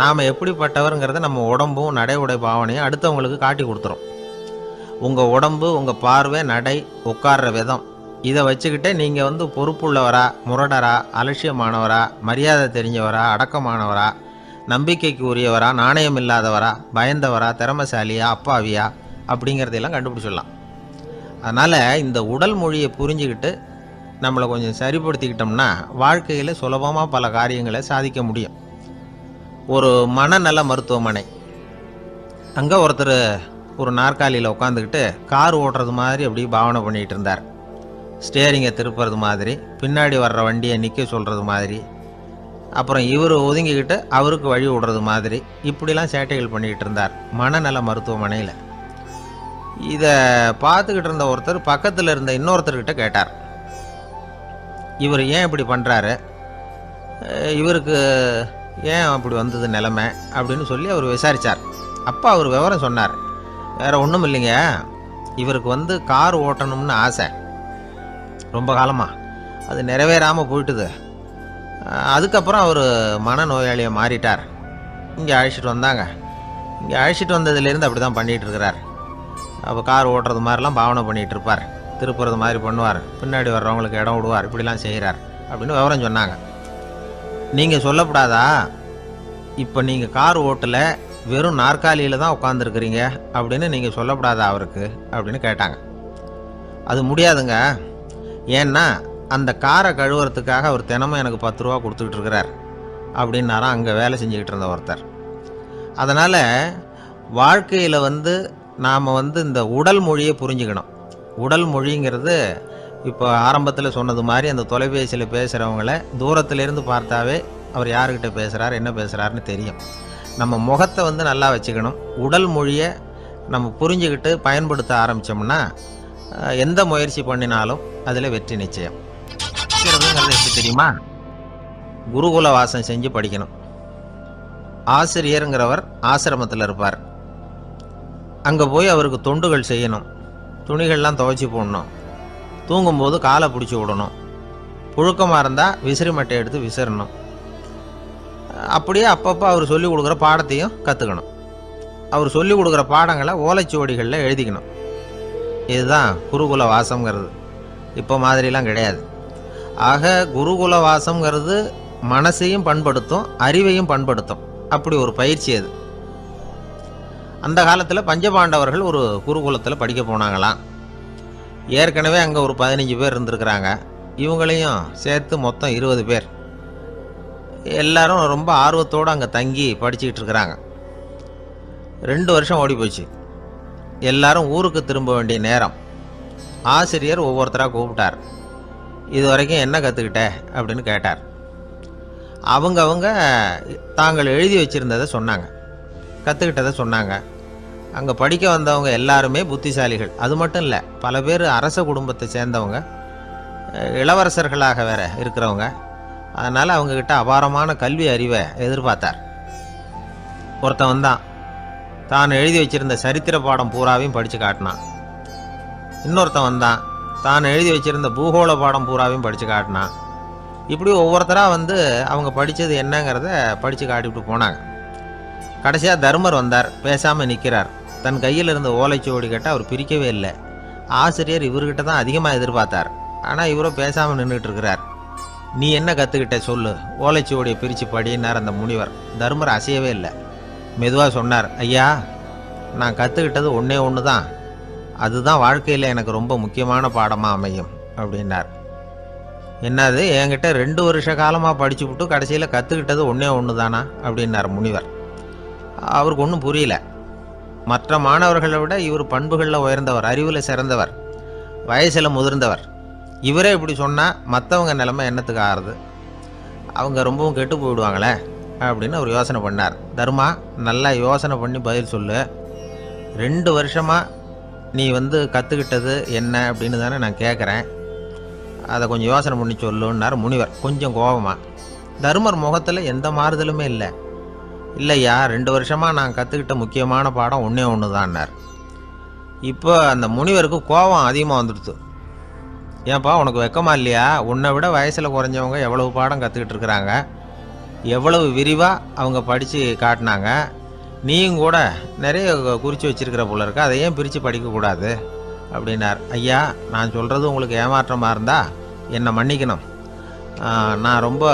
நாம் எப்படிப்பட்டவருங்கிறத நம்ம உடம்பும் நடை உடை பாவனையும் அடுத்தவங்களுக்கு காட்டி கொடுத்துரும். உங்கள் உடம்பு, உங்கள் பார்வை, நடை, உட்கார்ற விதம் இதை வச்சுக்கிட்டே நீங்கள் பொறுப்புள்ளவரா, முரடரா, அலட்சியமானவரா, மரியாதை தெரிஞ்சவரா, அடக்கமானவரா, நம்பிக்கைக்கு உரியவரா, நாணயம் இல்லாதவரா, பயந்தவரா, திறமைசாலியா, அப்பாவியா அப்படிங்கிறதையெல்லாம் கண்டுபிடிச்சிடலாம். அதனால் இந்த உடல் மொழியை புரிஞ்சுக்கிட்டு நம்மளை கொஞ்சம் சரிப்படுத்திக்கிட்டோம்னா வாழ்க்கையில் சுலபமாக பல காரியங்களை சாதிக்க முடியும். ஒரு மனநல மருத்துவமனை, அங்கே ஒருத்தர் ஒரு நாற்காலியில் உட்காந்துக்கிட்டு கார் ஓட்டுறது மாதிரி அப்படி பாவனை பண்ணிகிட்டு இருந்தார். ஸ்டேரிங்கை திருப்புறது மாதிரி, பின்னாடி வர்ற வண்டியை நிற்க சொல்கிறது மாதிரி, அப்புறம் இவர் ஒதுங்கிக்கிட்டு அவருக்கு வழி விடுறது மாதிரி, இப்படிலாம் சேட்டைகள் பண்ணிக்கிட்டு இருந்தார் மனநல மருத்துவமனையில். இதை பார்த்துக்கிட்டு இருந்த ஒருத்தர் பக்கத்தில் இருந்த இன்னொருத்தர்கிட்ட கேட்டார், இவர் ஏன் இப்படி பண்ணுறாரு, இவருக்கு ஏன் அப்படி வந்தது நிலைமை அப்படின்னு சொல்லி அவர் விசாரித்தார். அப்போ அவர் விவரம் சொன்னார். வேறு ஒன்றும் இல்லைங்க, இவருக்கு கார் ஓட்டணும்னு ஆசை ரொம்ப காலமாக, அது நிறைவேறாமல் போயிட்டுது. அதுக்கப்புறம் அவர் மனநோயாளியை மாறிட்டார். இங்கே அழைச்சிட்டு வந்தாங்க. இங்கே அழைச்சிட்டு வந்ததுலேருந்து அப்படி தான் பண்ணிகிட்டு இருக்கிறார். அப்போ கார் ஓட்டுறது மாதிரிலாம் பாவனை பண்ணிகிட்டு இருப்பார், திருப்புறது மாதிரி பண்ணுவார், பின்னாடி வர்றவங்களுக்கு இடம் விடுவார், இப்படிலாம் செய்கிறார் அப்படின்னு விவரம் சொன்னாங்க. நீங்கள் சொல்லப்படாதா, இப்போ நீங்கள் கார் ஓட்டல, வெறும் நாற்காலியில் தான் உட்காந்துருக்குறீங்க அப்படின்னு நீங்கள் சொல்லப்படாதா அவருக்கு அப்படின்னு கேட்டாங்க. அது முடியாதுங்க, ஏன்னா அந்த காரை கழுவுறதுக்காக அவர் தினமும் எனக்கு 10 ரூபா கொடுத்துக்கிட்டு இருக்கிறார் அப்படின்னாராம் அங்கே வேலை செஞ்சுக்கிட்டு இருந்த ஒருத்தர். அதனால் வாழ்க்கையில் நாம் இந்த உடல் மொழியை புரிஞ்சுக்கணும். உடல் மொழிங்கிறது இப்போ ஆரம்பத்தில் சொன்னது மாதிரி அந்த தொலைபேசியில் பேசுகிறவங்கள தூரத்திலேருந்து பார்த்தாவே அவர் யாருக்கிட்ட பேசுகிறார், என்ன பேசுகிறாருன்னு தெரியும். நம்ம முகத்தை நல்லா வச்சுக்கணும். உடல் மொழியை நம்ம புரிஞ்சுக்கிட்டு பயன்படுத்த ஆரம்பித்தோம்னா எந்த முயற்சி பண்ணினாலும் அதில் வெற்றி நிச்சயம். எப்படி தெரியுமா? குருகுல வாசம் செஞ்சு படிக்கணும். ஆசிரியருங்கிறவர் ஆசிரமத்தில் இருப்பார். அங்கே போய் அவருக்கு தொண்டுகள் செய்யணும். துணிகள்லாம் துவைச்சி போடணும். தூங்கும்போது காலை பிடிச்சி விடணும். புழுக்கமாக இருந்தால் விசிறி மட்டை எடுத்து விசிறணும். அப்படியே அப்பப்போ அவர் சொல்லிக் கொடுக்குற பாடத்தையும் கற்றுக்கணும். அவர் சொல்லிக் கொடுக்குற பாடங்களை ஓலைச்சுவடிகளில் எழுதிக்கணும். இதுதான் குருகுல வாசம்ங்கிறது. இப்போ மாதிரிலாம் கிடையாது. ஆக குருகுல வாசம்ங்கிறது மனசையும் பண்படுத்தும், அறிவையும் பண்படுத்தும். அப்படி ஒரு பயிற்சி அது. அந்த காலத்தில் பஞ்சபாண்டவர்கள் ஒரு குருகுலத்தில் படிக்க போனாங்களாம். ஏற்கனவே அங்கே ஒரு 15 பேர் இருந்திருக்கிறாங்க. இவங்களையும் சேர்த்து மொத்தம் 20 பேர். எல்லாரும் ரொம்ப ஆர்வத்தோடு அங்கே தங்கி படிச்சுக்கிட்டு இருக்கிறாங்க. 2 வருஷம் ஓடி போச்சு. எல்லாரும் ஊருக்கு திரும்ப வேண்டிய நேரம். ஆசிரியர் ஒவ்வொருத்தராக கூப்பிட்டார். இது வரைக்கும் என்ன கற்றுக்கிட்ட அப்படின்னு கேட்டார். அவங்க தாங்கள் எழுதி வச்சுருந்ததை சொன்னாங்க, கற்றுக்கிட்டதை சொன்னாங்க. அங்கே படிக்க வந்தவங்க எல்லாருமே புத்திசாலிகள். அது மட்டும் இல்லை, பல பேர் அரச குடும்பத்தை சேர்ந்தவங்க, இளவரசர்களாக வேற இருக்கிறவங்க. அதனால் அவங்கக்கிட்ட அபாரமான கல்வி அறிவை எதிர்பார்த்தார். ஒருத்தன் தான் எழுதி வச்சிருந்த சரித்திர பாடம் பூராவையும் படித்து காட்டினான். இன்னொருத்தன் தான் எழுதி வச்சிருந்த பூகோள பாடம் பூராவையும் படித்து காட்டினான். இப்படி ஒவ்வொருத்தராக அவங்க படித்தது என்னங்கிறத படித்து காட்டிவிட்டு போனாங்க. கடைசியாக தர்மர் வந்தார். பேசாமல் நிற்கிறார். தன் கையில் இருந்த ஓலைச்சுவடி கேட்ட அவர் பிரிக்கவே இல்லை. ஆசிரியர் இவர்கிட்ட தான் அதிகமாக எதிர்பார்த்தார். ஆனால் இவரோ பேசாமல் நின்றுட்டு இருக்கிறார். நீ என்ன கற்றுக்கிட்ட சொல்லு, ஓலைச்சுவடியை பிரித்து படினார் அந்த முனிவர். தர்மர் அசையவே இல்லை. மெதுவாக சொன்னார், ஐயா, நான் கற்றுக்கிட்டது ஒன்றே ஒன்று தான். அதுதான் வாழ்க்கையில் எனக்கு ரொம்ப முக்கியமான பாடமாக அமையும் அப்படின்னார். என்னது, என்கிட்ட 2 வருஷ காலமாக படிச்சு விட்டு கடைசியில் கற்றுக்கிட்டது ஒன்றே ஒன்று தானா அப்படின்னார் முனிவர். அவருக்கு ஒன்றும் புரியல. மற்ற மாணவர்களை விட இவர் பண்புகளில் உயர்ந்தவர், அறிவில் சிறந்தவர், வயசில் முதிர்ந்தவர். இவரே இப்படி சொன்னால் மற்றவங்க நிலைமை என்னத்துக்கு ஆறுது? அவங்க ரொம்பவும் கெட்டு போயிடுவாங்களே அப்படின்னு அவர் யோசனை பண்ணார். தர்மா, நல்லா யோசனை பண்ணி பதில் சொல்லு. 2 வருஷமாக நீ கற்றுக்கிட்டது என்ன அப்படின்னு தானே நான் கேட்குறேன். அதை கொஞ்சம் யோசனை பண்ணி சொல்லுன்னார் முனிவர் கொஞ்சம் கோபமாக. தர்மர் முகத்தில் எந்த மாறுதலுமே இல்லை. இல்லையா, 2 வருஷமாக நான் கற்றுக்கிட்ட முக்கியமான பாடம் ஒன்றே ஒன்று தான்னார். இப்போ அந்த முனிவருக்கு கோபம் அதிகமாக வந்துடுது. ஏன்பா, உனக்கு வெக்கமா இல்லையா? உன்னை விட வயசில் குறைஞ்சவங்க எவ்வளவு பாடம் கற்றுக்கிட்டு இருக்கிறாங்க, எவ்வளவு விரிவாக அவங்க படித்து காட்டினாங்க. நீயும் கூட நிறைய குறித்து வச்சிருக்கிற போல இருக்க, அதை ஏன் பிரித்து படிக்கக்கூடாது அப்படின்னார். ஐயா, நான் சொல்கிறது உங்களுக்கு ஏமாற்றமாக இருந்தால் என்னை மன்னிக்கணும். நான் ரொம்ப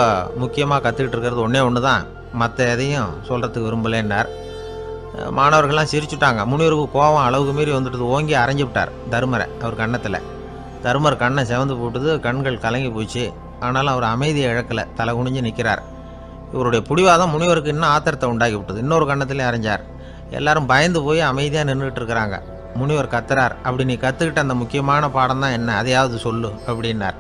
முக்கியமாக கற்றுக்கிட்டு இருக்கிறது ஒன்றே ஒன்று தான், மற்ற எதையும் சொல்கிறதுக்கு விரும்பலைன்னார். மாணவர்கள்லாம் சிரிச்சுட்டாங்க. முனிவருக்கு கோபம் அளவுக்கு மீறி வந்துட்டு ஓங்கி அரைஞ்சு விட்டார் தருமரை அவர் கன்னத்தில். தருமர் கண்ணை செவந்து போட்டுது, கண்கள் கலங்கி போச்சு. ஆனாலும் அவர் அமைதியை இழக்கலை, தலை குனிஞ்சு நிற்கிறார். இவருடைய பிடிவாதம் முனிவருக்கு இன்னும் ஆத்திரத்தை உண்டாக்கி விட்டது. இன்னொரு கண்ணத்திலே அரைஞ்சார். எல்லாரும் பயந்து போய் அமைதியாக நின்றுட்டு இருக்கிறாங்க. முனிவர் கத்துறார், அப்படி நீ கற்றுக்கிட்ட அந்த முக்கியமான பாடம் தான் என்ன, அதையாவது சொல்லு அப்படின்னார்.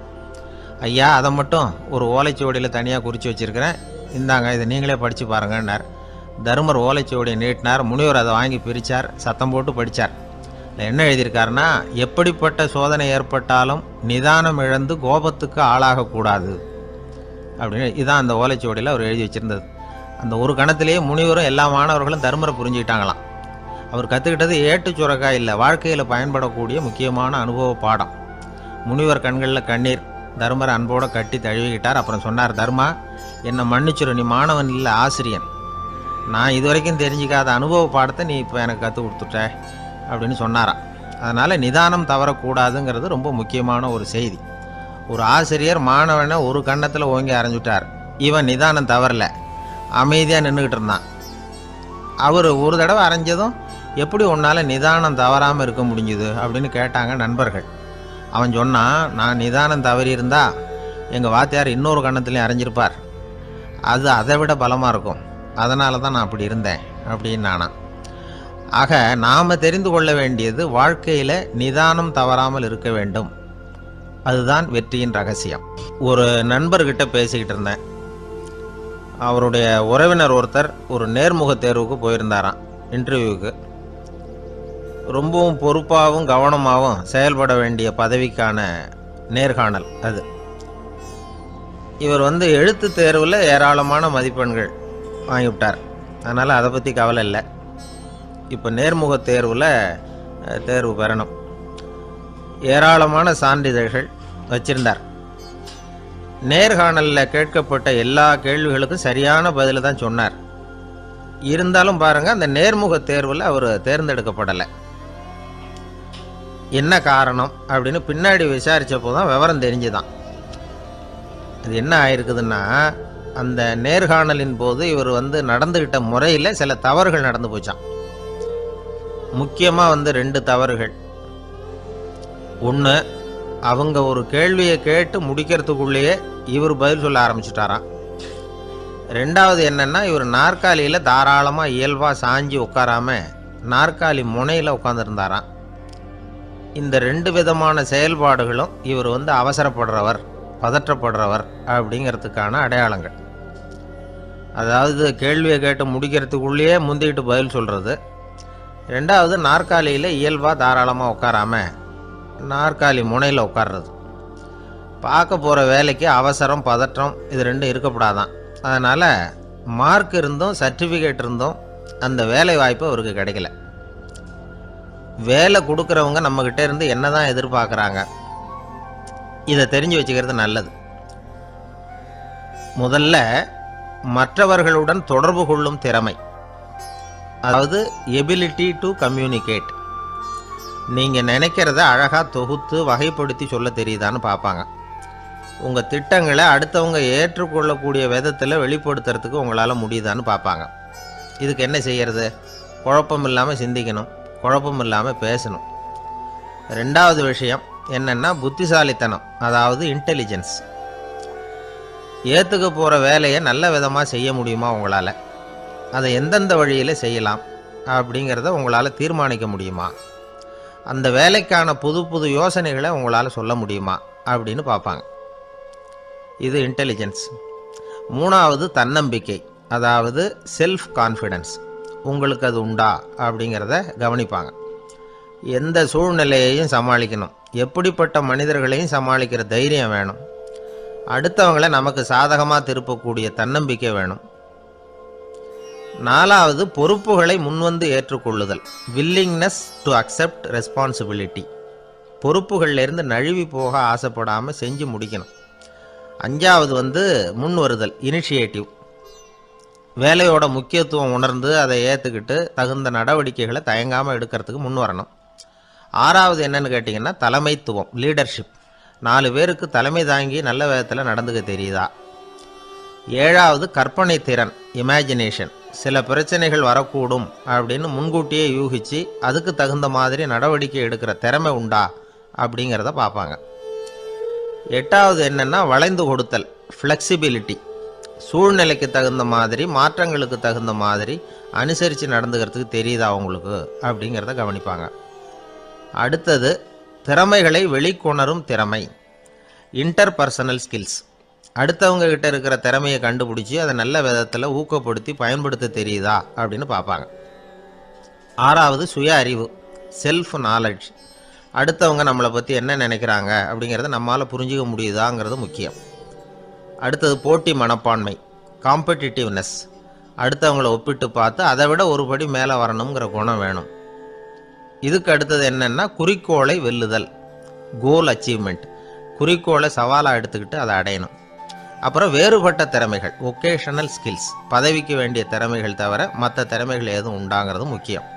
ஐயா, அதை மட்டும் ஒரு ஓலைச்சுவடியில் தனியாக குறித்து வச்சுருக்கிறேன், இந்தாங்க, இதை நீங்களே படித்து பாருங்கன்னார். தருமர் ஓலைச்சுவடியை நீட்டினார். முனிவர் அதை வாங்கி பிரித்தார், சத்தம் போட்டு படித்தார். என்ன எழுதியிருக்காருன்னா, எப்படிப்பட்ட சோதனை ஏற்பட்டாலும் நிதானம் இழந்து கோபத்துக்கு ஆளாகக்கூடாது அப்படின்னு. இதான் அந்த ஓலைச்சுவடியில் அவர் எழுதி வச்சுருந்தது. அந்த ஒரு கணத்திலேயே முனிவரும் எல்லா மாணவர்களும் தர்மரை புரிஞ்சுக்கிட்டாங்களாம். அவர் கற்றுக்கிட்டது ஏட்டு சுரக்காய் இல்லை, வாழ்க்கையில் பயன்படக்கூடிய முக்கியமான அனுபவ பாடம். முனிவர் கண்களில் கண்ணீர். தர்மரை அன்போடு கட்டி தழுவிக்கிட்டார். அப்புறம் சொன்னார், தர்மா, என்னை மன்னிச்சிரு, நீ மாணவன் இல்லை, ஆசிரியன். நான் இதுவரைக்கும் தெரிஞ்சிக்காத அனுபவ பாடத்தை நீ இப்போ எனக்கு கற்றுக் கொடுத்துட்ட அப்படின்னு சொன்னாராம். அதனால் நிதானம் தவறக்கூடாதுங்கிறது ரொம்ப முக்கியமான ஒரு செய்தி. ஒரு ஆசிரியர் மாணவனை ஒரு கன்னத்தில் ஓங்கி அரைஞ்சுட்டார். இவன் நிதானம் தவறல, அமைதியாக நின்றுக்கிட்டு இருந்தான். அவர் ஒரு தடவை அரைஞ்சதும் எப்படி உன்னால் நிதானம் தவறாமல் இருக்க முடிஞ்சுது அப்படின்னு கேட்டாங்க நண்பர்கள். அவன் சொன்னான், நான் நிதானம் தவறி இருந்தா எங்கள் வாத்தியார் இன்னொரு கன்னத்துலேயும் அரைஞ்சிருப்பார், அது அதை விட பலமாக இருக்கும், அதனால தான் நான் அப்படி இருந்தேன் அப்படின்னு நானான். ஆக நாம் தெரிந்து கொள்ள வேண்டியது, வாழ்க்கையில் நிதானம் தவறாமல் இருக்க வேண்டும். அதுதான் வெற்றியின் ரகசியம். ஒரு நண்பர்கிட்ட பேசிக்கிட்டு இருந்தேன். அவருடைய உறவினர் ஒருத்தர் ஒரு நேர்முக தேர்வுக்கு போயிருந்தாராம், இன்டர்வியூவுக்கு. ரொம்பவும் பொறுப்பாகவும் கவனமாகவும் செயல்பட வேண்டிய பதவிக்கான நேர்காணல் அது. இவர் எழுத்து தேர்வில் ஏராளமான மதிப்பெண்கள் வாங்கிவிட்டார். அதனால் அதை பற்றி கவலை இல்லை. இப்போ நேர்முக தேர்வில் தேர்வு பெறணும். ஏராளமான சான்றிதழ்கள் வச்சிருந்தார். நேர்காணலில் கேட்கப்பட்ட எல்லா கேள்விகளுக்கும் சரியான பதில் தான் சொன்னார். இருந்தாலும் பாருங்கள், அந்த நேர்முக தேர்வில் அவர் தேர்ந்தெடுக்கப்படலை. என்ன காரணம் அப்படின்னு பின்னாடி விசாரித்தப்போ தான் விவரம் தெரிஞ்சுதான். அது என்ன ஆயிருக்குதுன்னா, அந்த நேர்காணலின் போது இவர் நடந்துக்கிட்ட முறையில் சில தவறுகள் நடந்து போச்சான். முக்கியமாக 2 தவறுகள். ஒன்று, அவங்க ஒரு கேள்வியை கேட்டு முடிக்கிறதுக்குள்ளேயே இவர் பதில் சொல்ல ஆரம்பிச்சுட்டாராம். 2வது என்னென்னா, இவர் நாற்காலியில் தாராளமாக இயல்பாக சாஞ்சி உட்காராம நாற்காலி முனையில் உட்காந்துருந்தாராம். இந்த 2 விதமான செயல்பாடுகளும் இவர் அவசரப்படுறவர், பதற்றப்படுறவர் அப்படிங்கிறதுக்கான அடையாளங்கள். அதாவது கேள்வியை கேட்டு முடிக்கிறதுக்குள்ளேயே முந்திக்கிட்டு பதில் சொல்கிறது. 2வது, நாற்காலியில் இயல்பாக தாராளமாக உட்காராம நாற்காலி முனையில் உட்கார்றது. பார்க்க போகிற வேலைக்கு அவசரம், பதற்றம் இது 2 இருக்கக்கூடாதான். அதனால் மார்க் இருந்தும் சர்டிஃபிகேட் இருந்தும் அந்த வேலை வாய்ப்பு அவருக்கு கிடைக்கல. வேலை கொடுக்குறவங்க நம்மக்கிட்ட இருந்து என்ன தான் எதிர்பார்க்குறாங்க, இதை தெரிஞ்சு வச்சுக்கிறது நல்லது. முதல்ல, மற்றவர்களுடன் தொடர்பு கொள்ளும் திறமை, அதாவது எபிலிட்டி டு கம்யூனிகேட். நீங்கள் நினைக்கிறத அழகாக தொகுத்து வகைப்படுத்தி சொல்ல தெரியுதான்னு பார்ப்பாங்க. உங்கள் திட்டங்களை அடுத்தவங்க ஏற்றுக்கொள்ளக்கூடிய விதத்தில் வெளிப்படுத்துறதுக்கு உங்களால் முடியுதான்னு பார்ப்பாங்க. இதுக்கு என்ன செய்கிறது? குழப்பம் இல்லாமல் சிந்திக்கணும், குழப்பம் இல்லாமல் பேசணும். ரெண்டாவது விஷயம் என்னன்னா புத்திசாலித்தனம், அதாவது இன்டெலிஜென்ஸ். ஏற்றுக்க போகிற வேலையை நல்ல விதமாக செய்ய முடியுமா உங்களால், அதை எந்தெந்த வழியில் செய்யலாம் அப்படிங்கிறத உங்களால் தீர்மானிக்க முடியுமா, அந்த வேலைக்கான புது புது யோசனைகளை உங்களால் சொல்ல முடியுமா அப்படின்னு பார்ப்பாங்க. இது இன்டெலிஜென்ஸ். மூணாவது தன்னம்பிக்கை, அதாவது செல்ஃப் கான்ஃபிடென்ஸ். உங்களுக்கு அது உண்டா அப்படிங்கிறத கவனிப்பாங்க. எந்த சூழ்நிலையையும் சமாளிக்கணும், எப்படிப்பட்ட மனிதர்களையும் சமாளிக்கிற தைரியம் வேணும், அடுத்தவங்களை நமக்கு சாதகமாக திருப்பக்கூடிய தன்னம்பிக்கை வேணும். நாலாவது பொறுப்புகளை முன்வந்து ஏற்றுக்கொள்ளுதல், வில்லிங்னஸ் டு அக்செப்ட் ரெஸ்பான்சிபிலிட்டி. பொறுப்புகள்லேருந்து நழுவி போக ஆசைப்படாமல் செஞ்சு முடிக்கணும். அஞ்சாவது முன் வருதல், இனிஷியேட்டிவ். வேலையோட முக்கியத்துவம் உணர்ந்து அதை ஏற்றுக்கிட்டு தகுந்த நடவடிக்கைகளை தயங்காமல் எடுக்கிறதுக்கு முன் வரணும். ஆறாவது என்னன்னு கேட்டிங்கன்னா தலைமைத்துவம், லீடர்ஷிப். 4 பேருக்கு தலைமை தாங்கி நல்ல விதத்தில் நடந்துக்க தெரியுதா. ஏழாவது கற்பனை திறன், இமேஜினேஷன். சில பிரச்சனைகள் வரக்கூடும் அப்படின்னு முன்கூட்டியே யூகிச்சு அதுக்கு தகுந்த மாதிரி நடவடிக்கை எடுக்கிற திறமை உண்டா அப்படிங்கிறத பார்ப்பாங்க. எட்டாவது என்னென்னா வளைந்து கொடுத்தல், ஃப்ளெக்சிபிலிட்டி. சூழ்நிலைக்கு தகுந்த மாதிரி, மாற்றங்களுக்கு தகுந்த மாதிரி அனுசரித்து நடந்துக்கிறதுக்கு தெரியுதா அவங்களுக்கு அப்படிங்கிறத கவனிப்பாங்க. அடுத்தது திறமைகளை வெளிக்கொணரும் திறமை, இன்டர்பர்சனல் ஸ்கில்ஸ். அடுத்தவங்க கிட்ட இருக்கிற திறமையை கண்டுபிடிச்சி அதை நல்ல விதத்தில் ஊக்கப்படுத்தி பயன்படுத்த தெரியுதா அப்படின்னு பார்ப்பாங்க. ஆறாவது சுய அறிவு, செல்ஃப் நாலெட்ஜ். அடுத்தவங்க நம்மளை பற்றி என்ன நினைக்கிறாங்க அப்படிங்கிறத நம்மளால் புரிஞ்சிக்க முடியுதாங்கிறது முக்கியம். அடுத்தது போட்டி மனப்பான்மை, காம்படிட்டிவ்னஸ். அடுத்தவங்களை ஒப்பிட்டு பார்த்து அதை விட ஒரு படி மேலே வரணுங்கிற குணம் வேணும். இதுக்கு அடுத்தது என்னென்னா குறிக்கோளை வெல்லுதல், கோல் அச்சீவ்மெண்ட். குறிக்கோளை சவாலாக எடுத்துக்கிட்டு அதை அடையணும். அப்புறம் வேறுபட்ட திறமைகள், ஒகேஷனல் ஸ்கில்ஸ். பதவிக்கு வேண்டிய திறமைகள் தவிர மற்ற திறமைகள் எதுவும் உண்டாங்கிறது முக்கியம்.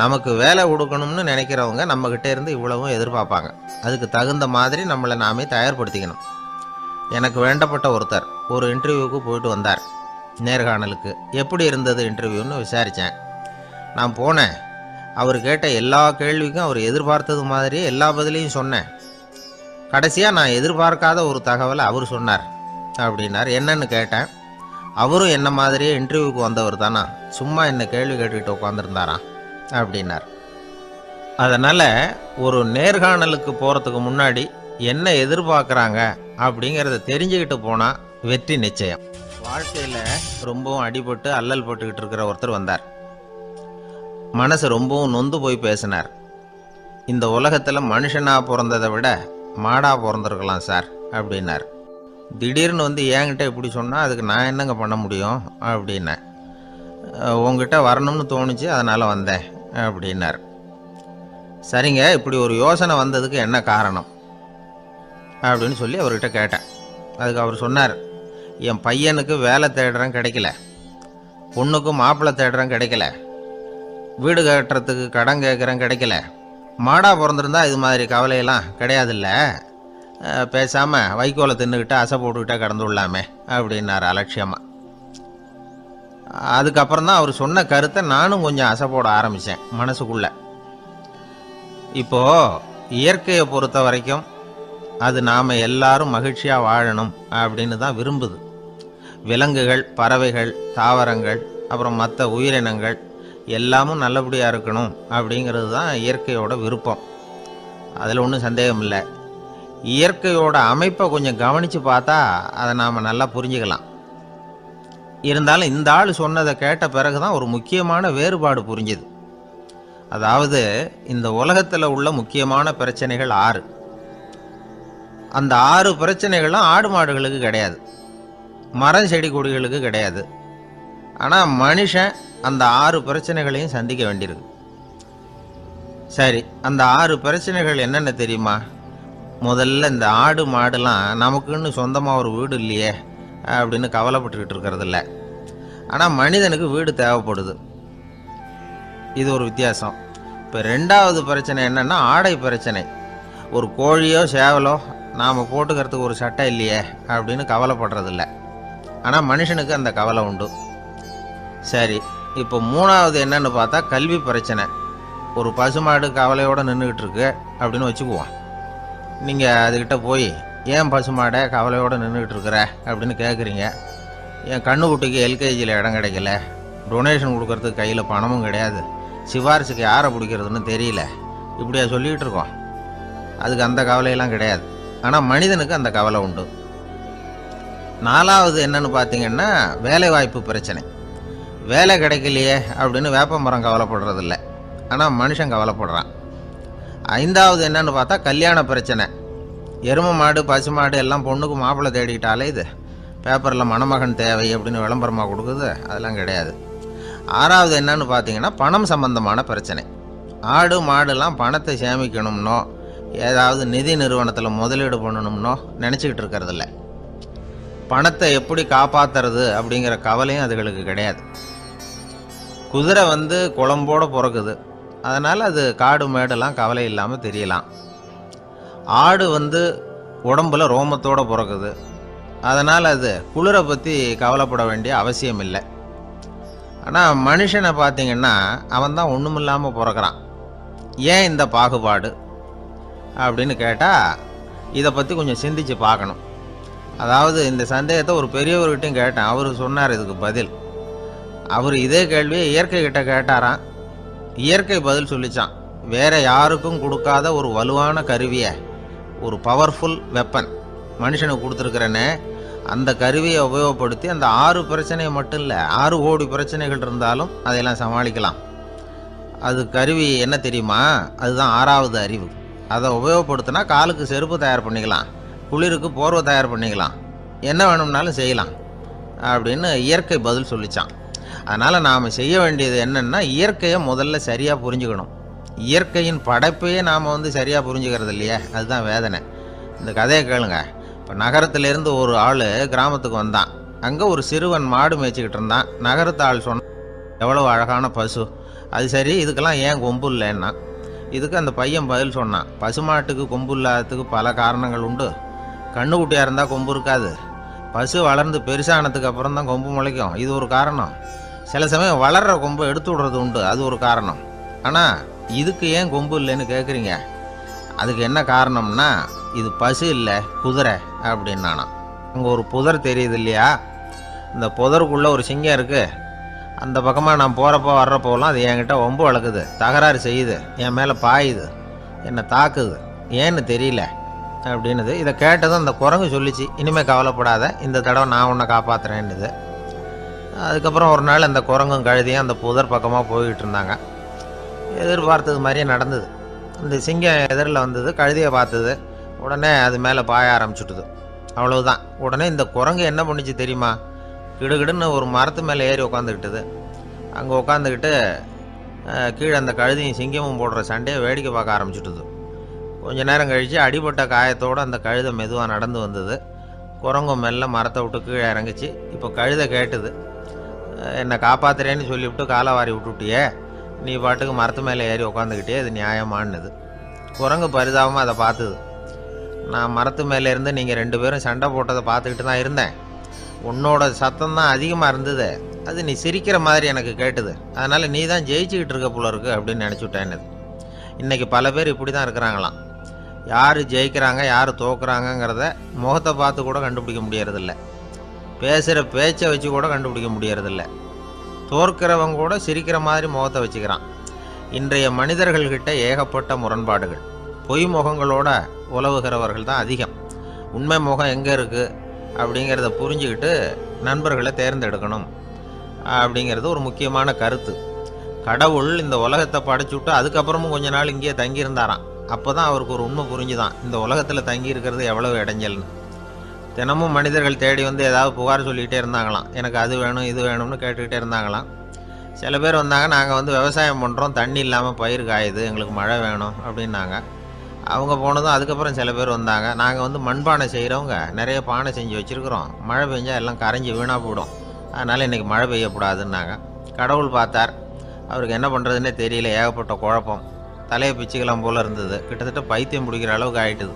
நமக்கு வேலை கொடுக்கணும்னு நினைக்கிறவங்க நம்மக்கிட்ட இருந்து இவ்வளவும் எதிர்பார்ப்பாங்க. அதுக்கு தகுந்த மாதிரி நம்மளை நாமே தயார்படுத்திக்கணும். எனக்கு வேண்டப்பட்ட ஒருத்தர் ஒரு இன்டர்வியூவுக்கு போயிட்டு வந்தார், நேர்காணலுக்கு. எப்படி இருந்தது இன்டர்வியூன்னு விசாரித்தேன். நான் போனேன். அவர் கேட்ட எல்லா கேள்விக்கும் அவர் எதிர்பார்த்தது மாதிரியே எல்லா பதிலையும் சொன்னேன். கடைசியாக நான் எதிர்பார்க்காத ஒரு தகவலை அவர் சொன்னார் அப்படின்னார். என்னன்னு கேட்டேன். அவரும் என்ன மாதிரியே இன்டர்வியூக்கு வந்தவர் தானா, சும்மா என்ன கேள்வி கேட்டுக்கிட்டு உட்காந்துருந்தாராம் அப்படின்னார். அதனால் ஒரு நேர்காணலுக்கு போகிறதுக்கு முன்னாடி என்ன எதிர்பார்க்குறாங்க அப்படிங்கிறத தெரிஞ்சுக்கிட்டு போனால் வெற்றி நிச்சயம். வாழ்க்கையில் ரொம்பவும் அடிபட்டு அல்லல் போட்டுக்கிட்டு இருக்கிற ஒருத்தர் வந்தார். மனசு ரொம்பவும் நொந்து போய் பேசினார். இந்த உலகத்தில் மனுஷனாக பிறந்ததை விட மாடாக பிறந்திருக்கலாம் சார் அப்படின்னார். திடீர்னு என்கிட்ட இப்படி சொன்னால் அதுக்கு நான் என்னங்க பண்ண முடியும் அப்படின்னேன். உங்ககிட்ட வரணும்னு தோணுச்சு, அதனால் வந்தேன் அப்படின்னார். சரிங்க, இப்படி ஒரு யோசனை வந்ததுக்கு என்ன காரணம் அப்படின்னு சொல்லி அவர்கிட்ட கேட்டேன். அதுக்கு அவர் சொன்னார், என் பையனுக்கு வேலை தேடுறேன் கிடைக்கல, பொண்ணுக்கு மாப்பிள்ளை தேடுறேன் கிடைக்கல, வீடு கட்டுறதுக்கு கடன் கேட்குறேன் கிடைக்கல. மாடாக பிறந்திருந்தா இது மாதிரி கவலையெல்லாம் கிடையாதுல்ல, பேசாமல் வைக்கோலை தின்னுக்கிட்டு அசை போட்டுக்கிட்டே கடந்து விடலாமே அப்படின்னார் அலட்சியமாக. அதுக்கப்புறம் தான் அவர் சொன்ன கருத்தை நானும் கொஞ்சம் அசை போட ஆரம்பித்தேன் மனசுக்குள்ளே. இப்போது இயற்கையை பொறுத்த வரைக்கும் அது நாம் எல்லாரும் மகிழ்ச்சியாக வாழணும் அப்படின்னு தான் விரும்புது. விலங்குகள், பறவைகள், தாவரங்கள், அப்புறம் மற்ற உயிரினங்கள் எல்லாமும் நல்லபடியாக இருக்கணும் அப்படிங்கிறது தான் இயற்கையோட விருப்பம். அதில் ஒன்றும் சந்தேகம் இல்லை. இயற்கையோட அமைப்பை கொஞ்சம் கவனித்து பார்த்தா அதை நாம் நல்லா புரிஞ்சுக்கலாம். இருந்தாலும் இந்த ஆள் சொன்னதை கேட்ட பிறகு தான் ஒரு முக்கியமான வேறுபாடு புரிஞ்சுது. அதாவது இந்த உலகத்தில் உள்ள முக்கியமான பிரச்சனைகள் 6. அந்த 6 பிரச்சனைகளும் ஆடு மாடுகளுக்கு கிடையாது, மரம் செடி கொடிகளுக்கு கிடையாது. ஆனால் மனுஷன் அந்த 6 பிரச்சனைகளையும் சந்திக்க வேண்டியிருக்கு. சரி, அந்த 6 பிரச்சனைகள் என்னென்ன தெரியுமா? முதல்ல இந்த ஆடு மாடுலாம் நமக்குன்னு சொந்தமாக ஒரு வீடு இல்லையே அப்படின்னு கவலைப்பட்டுக்கிட்டு இருக்கிறதில்ல. ஆனால் மனிதனுக்கு வீடு தேவைப்படுது. இது ஒரு வித்தியாசம். இப்போ 2வது பிரச்சனை என்னென்னா ஆடை பிரச்சனை. ஒரு கோழியோ சேவலோ நாம் போட்டுக்கிறதுக்கு ஒரு சட்டை இல்லையே அப்படின்னு கவலைப்படுறதில்ல. ஆனால் மனுஷனுக்கு அந்த கவலை உண்டு. சரி, இப்போ 3வது என்னன்னு பார்த்தா கல்வி பிரச்சனை. ஒரு பசுமாடு கவலையோடு நின்றுக்கிட்டு இருக்கு அப்படின்னு வச்சுக்குவோம். நீங்கள் அதுக்கிட்ட போய் ஏன் பசுமாடை கவலையோடு நின்றுக்கிட்டு இருக்கிற அப்படின்னு கேட்குறீங்க. என் கண்ணுக்குட்டிக்கு எல்கேஜியில் இடம் கிடைக்கல, டொனேஷன் கொடுக்கறதுக்கு கையில் பணமும் கிடையாது, சிபாரிசுக்கு யாரை பிடிக்கிறதுன்னு தெரியல, இப்படியா சொல்லிக்கிட்டு இருக்கோம். அதுக்கு அந்த கவலையெல்லாம் கிடையாது. ஆனால் மனிதனுக்கு அந்த கவலை உண்டு. 4வது என்னன்னு பார்த்தீங்கன்னா வேலை வாய்ப்பு பிரச்சனை. வேலை கிடைக்கலையே அப்படின்னு வேப்ப மரம் கவலைப்படுறதில்ல, ஆனால் மனுஷன் கவலைப்படுறான். 5வது என்னன்னு பார்த்தா கல்யாண பிரச்சனை. எருமை மாடு பசு மாடு எல்லாம் பொண்ணுக்கு மாப்பிள்ளை தேடிக்கிட்டாலே இது பேப்பரில் மணமகன் தேவை அப்படின்னு விளம்பரமாக கொடுக்குது, அதெல்லாம் கிடையாது. 6வது என்னன்னு பார்த்தீங்கன்னா பணம் சம்பந்தமான பிரச்சனை. ஆடு மாடுலாம் பணத்தை சேமிக்கணும்னோ ஏதாவது நிதி நிறுவனத்தில் முதலீடு பண்ணணும்னோ நினச்சிக்கிட்டு இருக்கிறதில்ல. பணத்தை எப்படி காப்பாற்றுறது அப்படிங்கிற கவலையும் அதுகளுக்கு கிடையாது. குதிரை குளம்போடு பிறக்குது, அதனால் அது காடு மேடெல்லாம் கவலை இல்லாமல் தெரியலாம். ஆடு உடம்புல ரோமத்தோடு பிறக்குது, அதனால் அது குளிரை பற்றி கவலைப்பட வேண்டிய அவசியம் இல்லை. ஆனால் மனுஷனை பார்த்திங்கன்னா அவன் தான் ஒன்றுமில்லாமல் பிறக்கிறான். ஏன் இந்த பாகுபாடு அப்படின்னு கேட்டால் இதை பற்றி கொஞ்சம் சிந்திச்சு பார்க்கணும். அதாவது இந்த சந்தேகத்தை ஒரு பெரியவர்கிட்டையும் கேட்டேன், அவர் சொன்னார் இதுக்கு பதில். அவர் இதே கேள்வியை இயற்கை கிட்ட கேட்டாராம். இயற்கை பதில் சொல்லிச்சான், வேற யாருக்கும் கொடுக்காத ஒரு வலுவான கருவியை, ஒரு பவர்ஃபுல் வெப்பன் மனுஷனுக்கு கொடுத்துருக்கிறேன்னு, அந்த கருவியை உபயோகப்படுத்தி அந்த 6 பிரச்சனையை மட்டும் இல்லை 6 கோடி பிரச்சனைகள் இருந்தாலும் அதையெல்லாம் சமாளிக்கலாம். அது கருவி என்ன தெரியுமா? அதுதான் 6வது அறிவு. அதை உபயோகப்படுத்தினா காலுக்கு செருப்பு தயார் பண்ணிக்கலாம், குளிருக்கு போர்வை தயார் பண்ணிக்கலாம், என்ன வேணும்னாலும் செய்யலாம் அப்படின்னு இயற்கை பதில் சொல்லிச்சான். அதனால் நாம் செய்ய வேண்டியது என்னென்னா இயற்கையை முதல்ல சரியாக புரிஞ்சுக்கணும். இயற்கையின் படைப்பையே நாம் சரியாக புரிஞ்சுக்கிறது இல்லையே, அதுதான் வேதனை. இந்த கதையை கேளுங்க. இப்போ நகரத்திலேருந்து ஒரு ஆள் கிராமத்துக்கு வந்தான். அங்கே ஒரு சிறுவன் மாடு மேய்ச்சிக்கிட்டு இருந்தான். நகரத்து ஆள் சொன்ன, எவ்வளோ அழகான பசு, அது சரி இதுக்கெல்லாம் ஏன் கொம்பு இல்லைன்னா. இதுக்கு அந்த பையன் பதில் சொன்னான், பசுமாட்டுக்கு கொம்பு இல்லாததுக்கு பல காரணங்கள் உண்டு. கண்ணுக்குட்டியாக இருந்தால் கொம்பு இருக்காது, பசு வளர்ந்து பெருசானதுக்கு அப்புறம் தான் கொம்பு முளைக்கும், இது ஒரு காரணம். சில சமயம் வளர்கிற கொம்பை எடுத்து விடுறது உண்டு, அது ஒரு காரணம். ஆனால் இதுக்கு ஏன் கொம்பு இல்லைன்னு கேட்குறீங்க. அதுக்கு என்ன காரணம்னா இது பசு இல்லை குதிரை அப்படின்னானா. அங்கே ஒரு புதர் தெரியுது இல்லையா, இந்த புதருக்குள்ளே ஒரு சிங்கம் இருக்குது. அந்த பக்கமாக நான் போகிறப்போ வர்றப்போலாம் அது என்கிட்ட ஒம்பு வளர்க்குது, தகராறு செய்யுது, என் மேலே பாயுது, என்னை தாக்குது, ஏன்னு தெரியல அப்படின்னுது. இதை கேட்டதும் அந்த குரங்கு சொல்லிச்சு, இனிமேல் கவலைப்படாத, இந்த தடவை நான் உன்னை காப்பாற்றுறேன்னுது. அதுக்கப்புறம் ஒரு நாள் அந்த குரங்கும் கழுதியும் அந்த புதர் பக்கமாக போய்கிட்டு இருந்தாங்க. எதிர்பார்த்தது மாதிரியே நடந்தது. இந்த சிங்கம் எதிரில் வந்தது, கழுதியை பார்த்தது, உடனே அது மேலே பாய ஆரம்பிச்சுட்டுது. அவ்வளவுதான். உடனே இந்த குரங்கு என்ன பண்ணிச்சு தெரியுமா? கிடுகிடுன்னு ஒரு மரத்து மேலே ஏறி உட்காந்துக்கிட்டுது. அங்கே உட்காந்துக்கிட்டு கீழே அந்த கழுதியும் சிங்கமும் போடுற சண்டையை வேடிக்கை பார்க்க ஆரம்பிச்சுட்டுது. கொஞ்ச நேரம் கழித்து அடிபட்ட காயத்தோடு அந்த கழுதை மெதுவாக நடந்து வந்தது. குரங்கும் மெல்ல மரத்தை விட்டு கீழே இறங்குச்சு. இப்போ கழுதை கேட்டுது, என்னை காப்பாற்றுறேன்னு சொல்லிவிட்டு காலை வாரி விட்டுட்டியே, நீ பாட்டுக்கு மரத்து மேலே ஏறி உட்காந்துக்கிட்டே, அது நியாயமானது. குரங்கு பரிதாபமாக அதை பார்த்துது. நான் மரத்து மேலே இருந்து நீங்கள் 2 பேரும் சண்டை போட்டதை பார்த்துக்கிட்டு தான் இருந்தேன். உன்னோட சத்தம் தான் அதிகமாக இருந்தது, அது நீ சிரிக்கிற மாதிரி எனக்கு கேட்டுது, அதனால் நீ தான் ஜெயிச்சுக்கிட்டு இருக்க போல இருக்கு அப்படின்னு நினச்சிவிட்டேன்னு. இன்றைக்கி பல பேர் இப்படி தான் இருக்கிறாங்களாம். யார் ஜெயிக்கிறாங்க யார் தோக்குறாங்கங்கிறத முகத்தை பார்த்து கூட கண்டுபிடிக்க முடியறதில்ல, பேசுகிற பேச்சை வச்சு கூட கண்டுபிடிக்க முடியறதில்ல. தோற்கிறவங்க கூட சிரிக்கிற மாதிரி முகத்தை வச்சுக்கிறான். இன்றைய மனிதர்கள்கிட்ட ஏகப்பட்ட முரண்பாடுகள். பொய் முகங்களோட உலவுகிறவர்கள் தான் அதிகம். உண்மை முகம் எங்கே இருக்குது அப்படிங்கிறத புரிஞ்சுக்கிட்டு நண்பர்களை தேர்ந்தெடுக்கணும் அப்படிங்கிறது ஒரு முக்கியமான கருத்து. கடவுள் இந்த உலகத்தை படைச்சுவிட்டு அதுக்கப்புறமும் கொஞ்ச நாள் இங்கேயே தங்கியிருந்தாராம். அப்போ தான் அவருக்கு ஒரு உண்மை புரிஞ்சுதான், இந்த உலகத்தில் தங்கி இருக்கிறது எவ்வளவு இடைஞ்சல்னு. தினமும் மனிதர்கள் தேடி ஏதாவது புகார் சொல்லிக்கிட்டே இருந்தாங்களாம், எனக்கு அது வேணும் இது வேணும்னு கேட்டுக்கிட்டே இருந்தாங்களாம். சில பேர் வந்தாங்க, நாங்கள் விவசாயம் பண்ணுறோம், தண்ணி இல்லாமல் பயிர் காயுது, எங்களுக்கு மழை வேணும் அப்படின்னாங்க. அவங்க போனதும் அதுக்கப்புறம் சில பேர் வந்தாங்க, நாங்கள் மண்பானை செய்கிறவங்க நிறைய பானை செஞ்சு வச்சுருக்குறோம், மழை பெஞ்சால் எல்லாம் கரைஞ்சி வீணாக போயிடும், அதனால் இன்றைக்கி மழை பெய்யக்கூடாதுன்னாங்க. கடவுள் பார்த்தார், அவருக்கு என்ன பண்ணுறதுன்னே தெரியல, ஏகப்பட்ட குழப்பம், தலையை பிச்சுக்கலாம் போல் இருந்தது, கிட்டத்தட்ட பைத்தியம் பிடிக்கிற அளவுக்கு ஆகிட்டுது.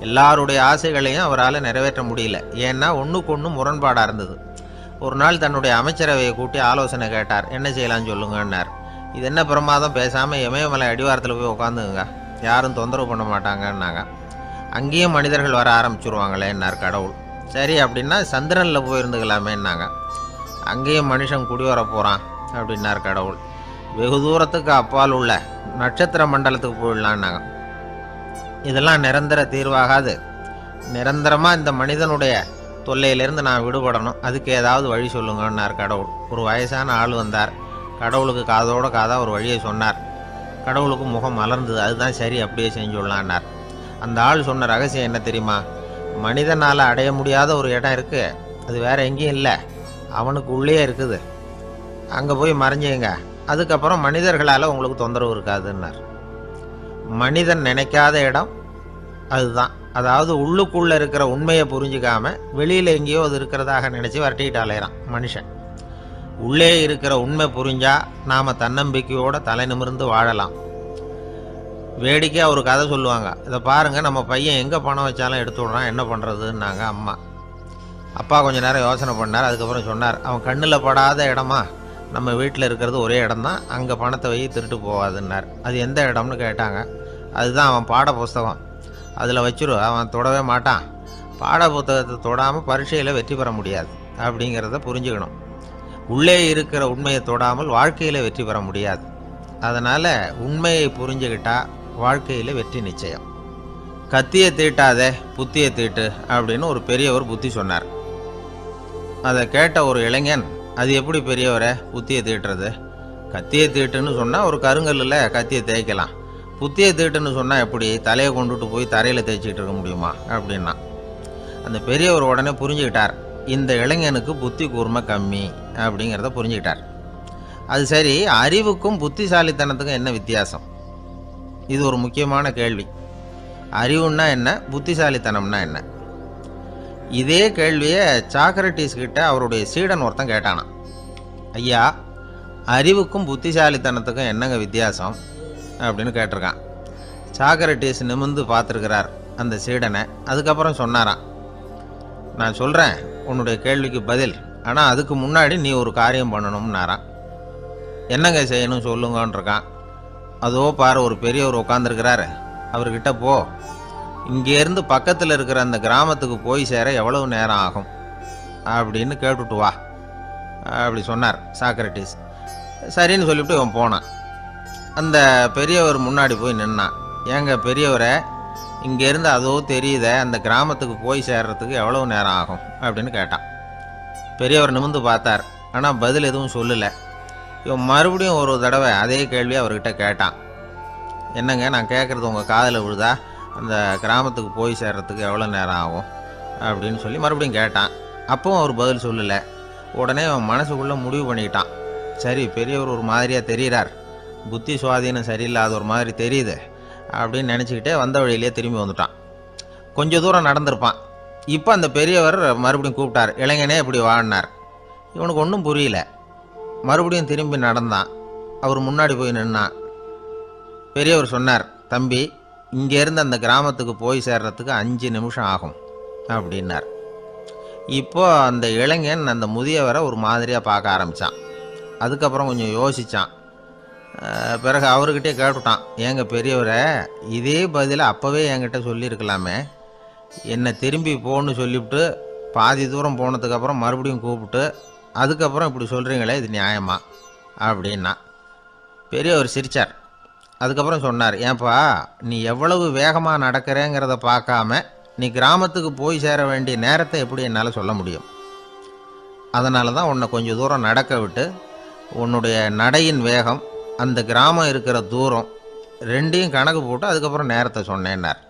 எல்லாருடைய ஆசைகளையும் அவரால் நிறைவேற்ற முடியல, ஏன்னா ஒன்றுக்கு ஒன்று முரண்பாடாக இருந்தது. ஒரு நாள் தன்னுடைய அமைச்சரவையை கூட்டி ஆலோசனை கேட்டார், என்ன செய்யலாம்னு சொல்லுங்கன்னார். இது என்ன பிரமாதம், பேசாமல் இமயமலை அடிவாரத்தில் போய் உட்காந்துங்க, யாரும் தொந்தரவு பண்ண மாட்டாங்கன்னாங்க. அங்கேயும் மனிதர்கள் வர ஆரம்பிச்சுருவாங்களேன்னார் கடவுள். சரி அப்படின்னா சந்திரனில் போயிருந்துக்கலாமேன்னாங்க. அங்கேயும் மனுஷன் குடி வர போகிறான் அப்படின்னார் கடவுள். வெகு தூரத்துக்கு அப்பால் உள்ள நட்சத்திர மண்டலத்துக்கு போயிடலான்னாங்க. இதெல்லாம் நிரந்தர தீர்வாகாது, நிரந்தரமாக இந்த மனிதனுடைய தொல்லையிலேருந்து நான் விடுபடணும், அதுக்கு ஏதாவது வழி சொல்லுங்கன்னார் கடவுள். ஒரு வயசான ஆள் வந்தார். கடவுளுக்கு காதோட காதாக ஒரு வழியை சொன்னார். கடவுளுக்கு முகம் மலர்ந்தது. அதுதான் சரி, அப்படியே செஞ்சுடலான்னார். அந்த ஆள் சொன்ன ரகசியம் என்ன தெரியுமா? மனிதனால் அடைய முடியாத ஒரு இடம் இருக்குது, அது வேற எங்கேயும் இல்லை, அவனுக்கு உள்ளே இருக்குது. அங்கே போய் மறைஞ்சிங்க, அதுக்கப்புறம் மனிதர்களால் உங்களுக்கு தொந்தரவு இருக்காதுன்னார். மனிதன் நினைக்காத இடம் அதுதான். அதாவது உள்ளுக்குள்ளே இருக்கிற உண்மையை புரிஞ்சிக்காம வெளியில் எங்கேயோ அது இருக்கிறதாக நினச்சி வரட்டிக்கிட்டு அலையிறான் மனுஷன். உள்ளே இருக்கிற உண்மை புரிஞ்சா நாம் தன்னம்பிக்கையோடு தலை நிமிர்ந்து வாழலாம். வேடிக்கையாக ஒரு கதை சொல்லுவாங்க. இதை பாருங்கள், நம்ம பையன் எங்கே பணம் வச்சாலும் எடுத்து விட்றான், என்ன பண்ணுறதுன்னாங்க அம்மா. அப்பா கொஞ்சம் நேரம் யோசனை பண்ணார். அதுக்கப்புறம் சொன்னார், அவன் கண்ணில் படாத இடமா நம்ம வீட்டில் இருக்கிறது ஒரே இடம்தான், அங்கே பணத்தை வை திருட்டு போகாதுன்னார். அது எந்த இடம்னு கேட்டாங்க. அதுதான் அவன் பாட புஸ்தகம், அதில் வச்சிரு, அவன் தொடவே மாட்டான். பாட புத்தகத்தை தொடாமல் பரீட்சையில் வெற்றி பெற முடியாது அப்படிங்கிறத புரிஞ்சுக்கணும். உள்ளே இருக்கிற உண்மையை தொடாமல் வாழ்க்கையில் வெற்றி பெற முடியாது. அதனால் உண்மையை புரிஞ்சுக்கிட்டால் வாழ்க்கையில் வெற்றி நிச்சயம். கத்தியை தீட்டாதே புத்தியை தீட்டு அப்படின்னு ஒரு பெரியவர் புத்தி சொன்னார். அதை கேட்ட ஒரு இளைஞன், அது எப்படி பெரியவரை புத்தியை தீட்டுறது? கத்தியை தீட்டுன்னு சொன்னால் ஒரு கருங்கல்லில் கத்தியை தேய்க்கலாம், புத்தியை தீட்டுன்னு சொன்னால் எப்படி தலையை கொண்டுட்டு போய் தரையில் தேய்ச்சிக்கிட்டு இருக்க முடியுமா அப்படின்னா. அந்த பெரியவர் உடனே புரிஞ்சுக்கிட்டார், இந்த இளைஞனுக்கு புத்தி கூர்மை கம்மி அப்படிங்கிறத புரிஞ்சுக்கிட்டார். அது சரி, அறிவுக்கும் புத்திசாலித்தனத்துக்கும் என்ன வித்தியாசம்? இது ஒரு முக்கியமான கேள்வி. அறிவுன்னா என்ன, புத்திசாலித்தனம்னா என்ன? இதே கேள்வியை சாக்ரட்டிஸ் கிட்ட அவருடைய சீடன் ஒருத்தன் கேட்டானான். ஐயா, அறிவுக்கும் புத்திசாலித்தனத்துக்கும் என்னங்க வித்தியாசம் அப்படின்னு கேட்டிருக்கான். சாக்ரட்டிஸ் நிமிர்ந்து பார்த்துருக்கிறார் அந்த சீடனை. அதுக்கப்புறம் சொன்னாராம், நான் சொல்கிறேன் உன்னுடைய கேள்விக்கு பதில், ஆனால் அதுக்கு முன்னாடி நீ ஒரு காரியம் பண்ணணும்னாரான். என்னங்க செய்யணும் சொல்லுங்கன்றிருக்கான். அதோ பாரு, ஒரு பெரியவர் உட்காந்துருக்கிறாரு, அவர்கிட்ட போ, இங்கேருந்து பக்கத்தில் இருக்கிற அந்த கிராமத்துக்கு போய் சேர எவ்வளவு நேரம் ஆகும் அப்படின்னு கேட்டுட்டு வா அப்படி சொன்னார் சாக்ரட்டிஸ். சரின்னு சொல்லிவிட்டு இவன் போனான். அந்த பெரியவர் முன்னாடி போய் நின்னான். ஏங்க பெரியவரை, இங்கேருந்து அதோ தெரியுத அந்த கிராமத்துக்கு போய் சேர்றதுக்கு எவ்வளவு நேரம் ஆகும் அப்படின்னு கேட்டான். பெரியவர் நிமிர்ந்து பார்த்தார், ஆனால் பதில் எதுவும் சொல்லலை. இவன் மறுபடியும் ஒரு தடவை அதே கேள்வியை அவர்கிட்ட கேட்டான். என்னங்க, நான் கேட்குறது உங்கள் காதில் விழுதா? அந்த கிராமத்துக்கு போய் சேர்றதுக்கு எவ்வளோ நேரம் ஆகும் அப்படின்னு சொல்லி மறுபடியும் கேட்டான். அப்பவும் அவர் பதில் சொல்லலை. உடனே அவன் மனசுக்குள்ளே முடிவு பண்ணிக்கிட்டான், சரி பெரியவர் ஒரு மாதிரியாக தெரிகிறார், புத்தி சுவாதீனம் சரியில்லாத ஒரு மாதிரி தெரியுது அப்படின்னு நினச்சிக்கிட்டே வந்த வழியிலே திரும்பி வந்துட்டான். கொஞ்சம் தூரம் நடந்திருப்பான். இப்போ அந்த பெரியவர் மறுபடியும் கூப்பிட்டார், இளைஞனே இப்படி வாழ்னார். இவனுக்கு ஒன்றும் புரியல. மறுபடியும் திரும்பி நடந்தான். அவர் முன்னாடி போய் நின்னான். பெரியவர் சொன்னார், தம்பி, இங்கேருந்து அந்த கிராமத்துக்கு போய் சேர்றதுக்கு 5 நிமிஷம் ஆகும் அப்படின்னார். இப்போ அந்த இளைஞன் அந்த முதியவரை ஒரு மாதிரியாக பார்க்க ஆரம்பித்தான். அதுக்கப்புறம் கொஞ்சம் யோசித்தான். பிறகு அவர்கிட்டே கேட்டுட்டான், ஏங்க பெரியவரை, இதே பதிலை அப்போவே என்கிட்ட சொல்லியிருக்கலாமே, என்னை திரும்பி போன்னு சொல்லிவிட்டு பாதி தூரம் போனதுக்கப்புறம் மறுபடியும் கூப்பிட்டு அதுக்கப்புறம் இப்படி சொல்கிறீங்களே, இது நியாயமா அப்படின்னா. பெரியவர் சிரித்தார். அதுக்கப்புறம் சொன்னார், ஏன்பா, நீ எவ்வளவு வேகமாக நடக்கிறேங்கிறத பார்க்காம நீ கிராமத்துக்கு போய் சேர வேண்டிய நேரத்தை எப்படி என்னால் சொல்ல முடியும்? அதனால தான் உன்னை கொஞ்சம் தூரம் நடக்க விட்டு உன்னுடைய நடையின் வேகம், அந்த கிராமம் இருக்கிற தூரம் ரெண்டையும் கணக்கு போட்டு அதுக்கப்புறம் நேரத்தை சொன்னேன்னார்.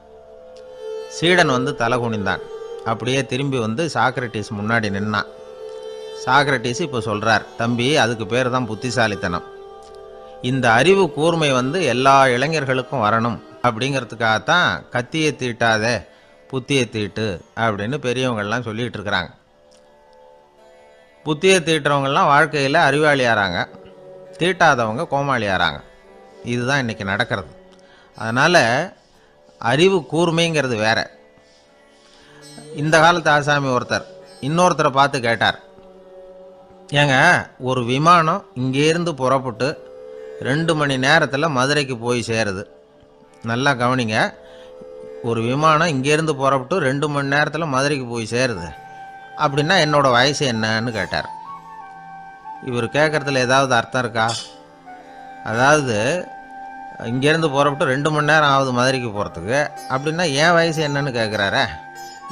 சீடன் வந்து தலை குனிந்தான். அப்படியே திரும்பி வந்து சாக்ரட்டிஸ் முன்னாடி நின்னான். சாக்ரட்டிஸ் இப்போ சொல்கிறார், தம்பி, அதுக்கு பேர் தான் புத்திசாலித்தனம். இந்த அறிவு கூர்மை வந்து எல்லா இளைஞர்களுக்கும் வரணும் அப்படிங்கிறதுக்காகத்தான் கத்தியை தீட்டாத புத்தியை தீட்டு அப்படின்னு பெரியவங்கள்லாம் சொல்லிகிட்டு இருக்கிறாங்க. புத்தியை தீட்டுறவங்கெல்லாம் வாழ்க்கையில் அறிவாளியாகிறாங்க, தீட்டாதவங்க கோமாளியாகிறாங்க. இதுதான் இன்றைக்கி நடக்கிறது. அதனால் அறிவு கூர்மைங்கிறது வேற. இந்த காலத்து ஆசாமி ஒருத்தர் இன்னொருத்தரை பார்த்து கேட்டார், ஏங்க, ஒரு விமானம் இங்கேருந்து புறப்பட்டு 2 மணி நேரத்தில் மதுரைக்கு போய் சேருது. நல்லா கவனிங்க, ஒரு விமானம் இங்கேருந்து புறப்பட்டு 2 மணி நேரத்தில் மதுரைக்கு போய் சேருது அப்படின்னா என்னோடய வயசு என்னன்னு கேட்டார். இவர் கேட்குறதுல ஏதாவது அர்த்தம் இருக்கா? அதாவது இங்கேருந்து புறப்பட்டு 2 மணி நேரம் ஆகுது மதுரைக்கு போகிறதுக்கு, அப்படின்னா என் வயசு என்னன்னு கேட்குறாரே.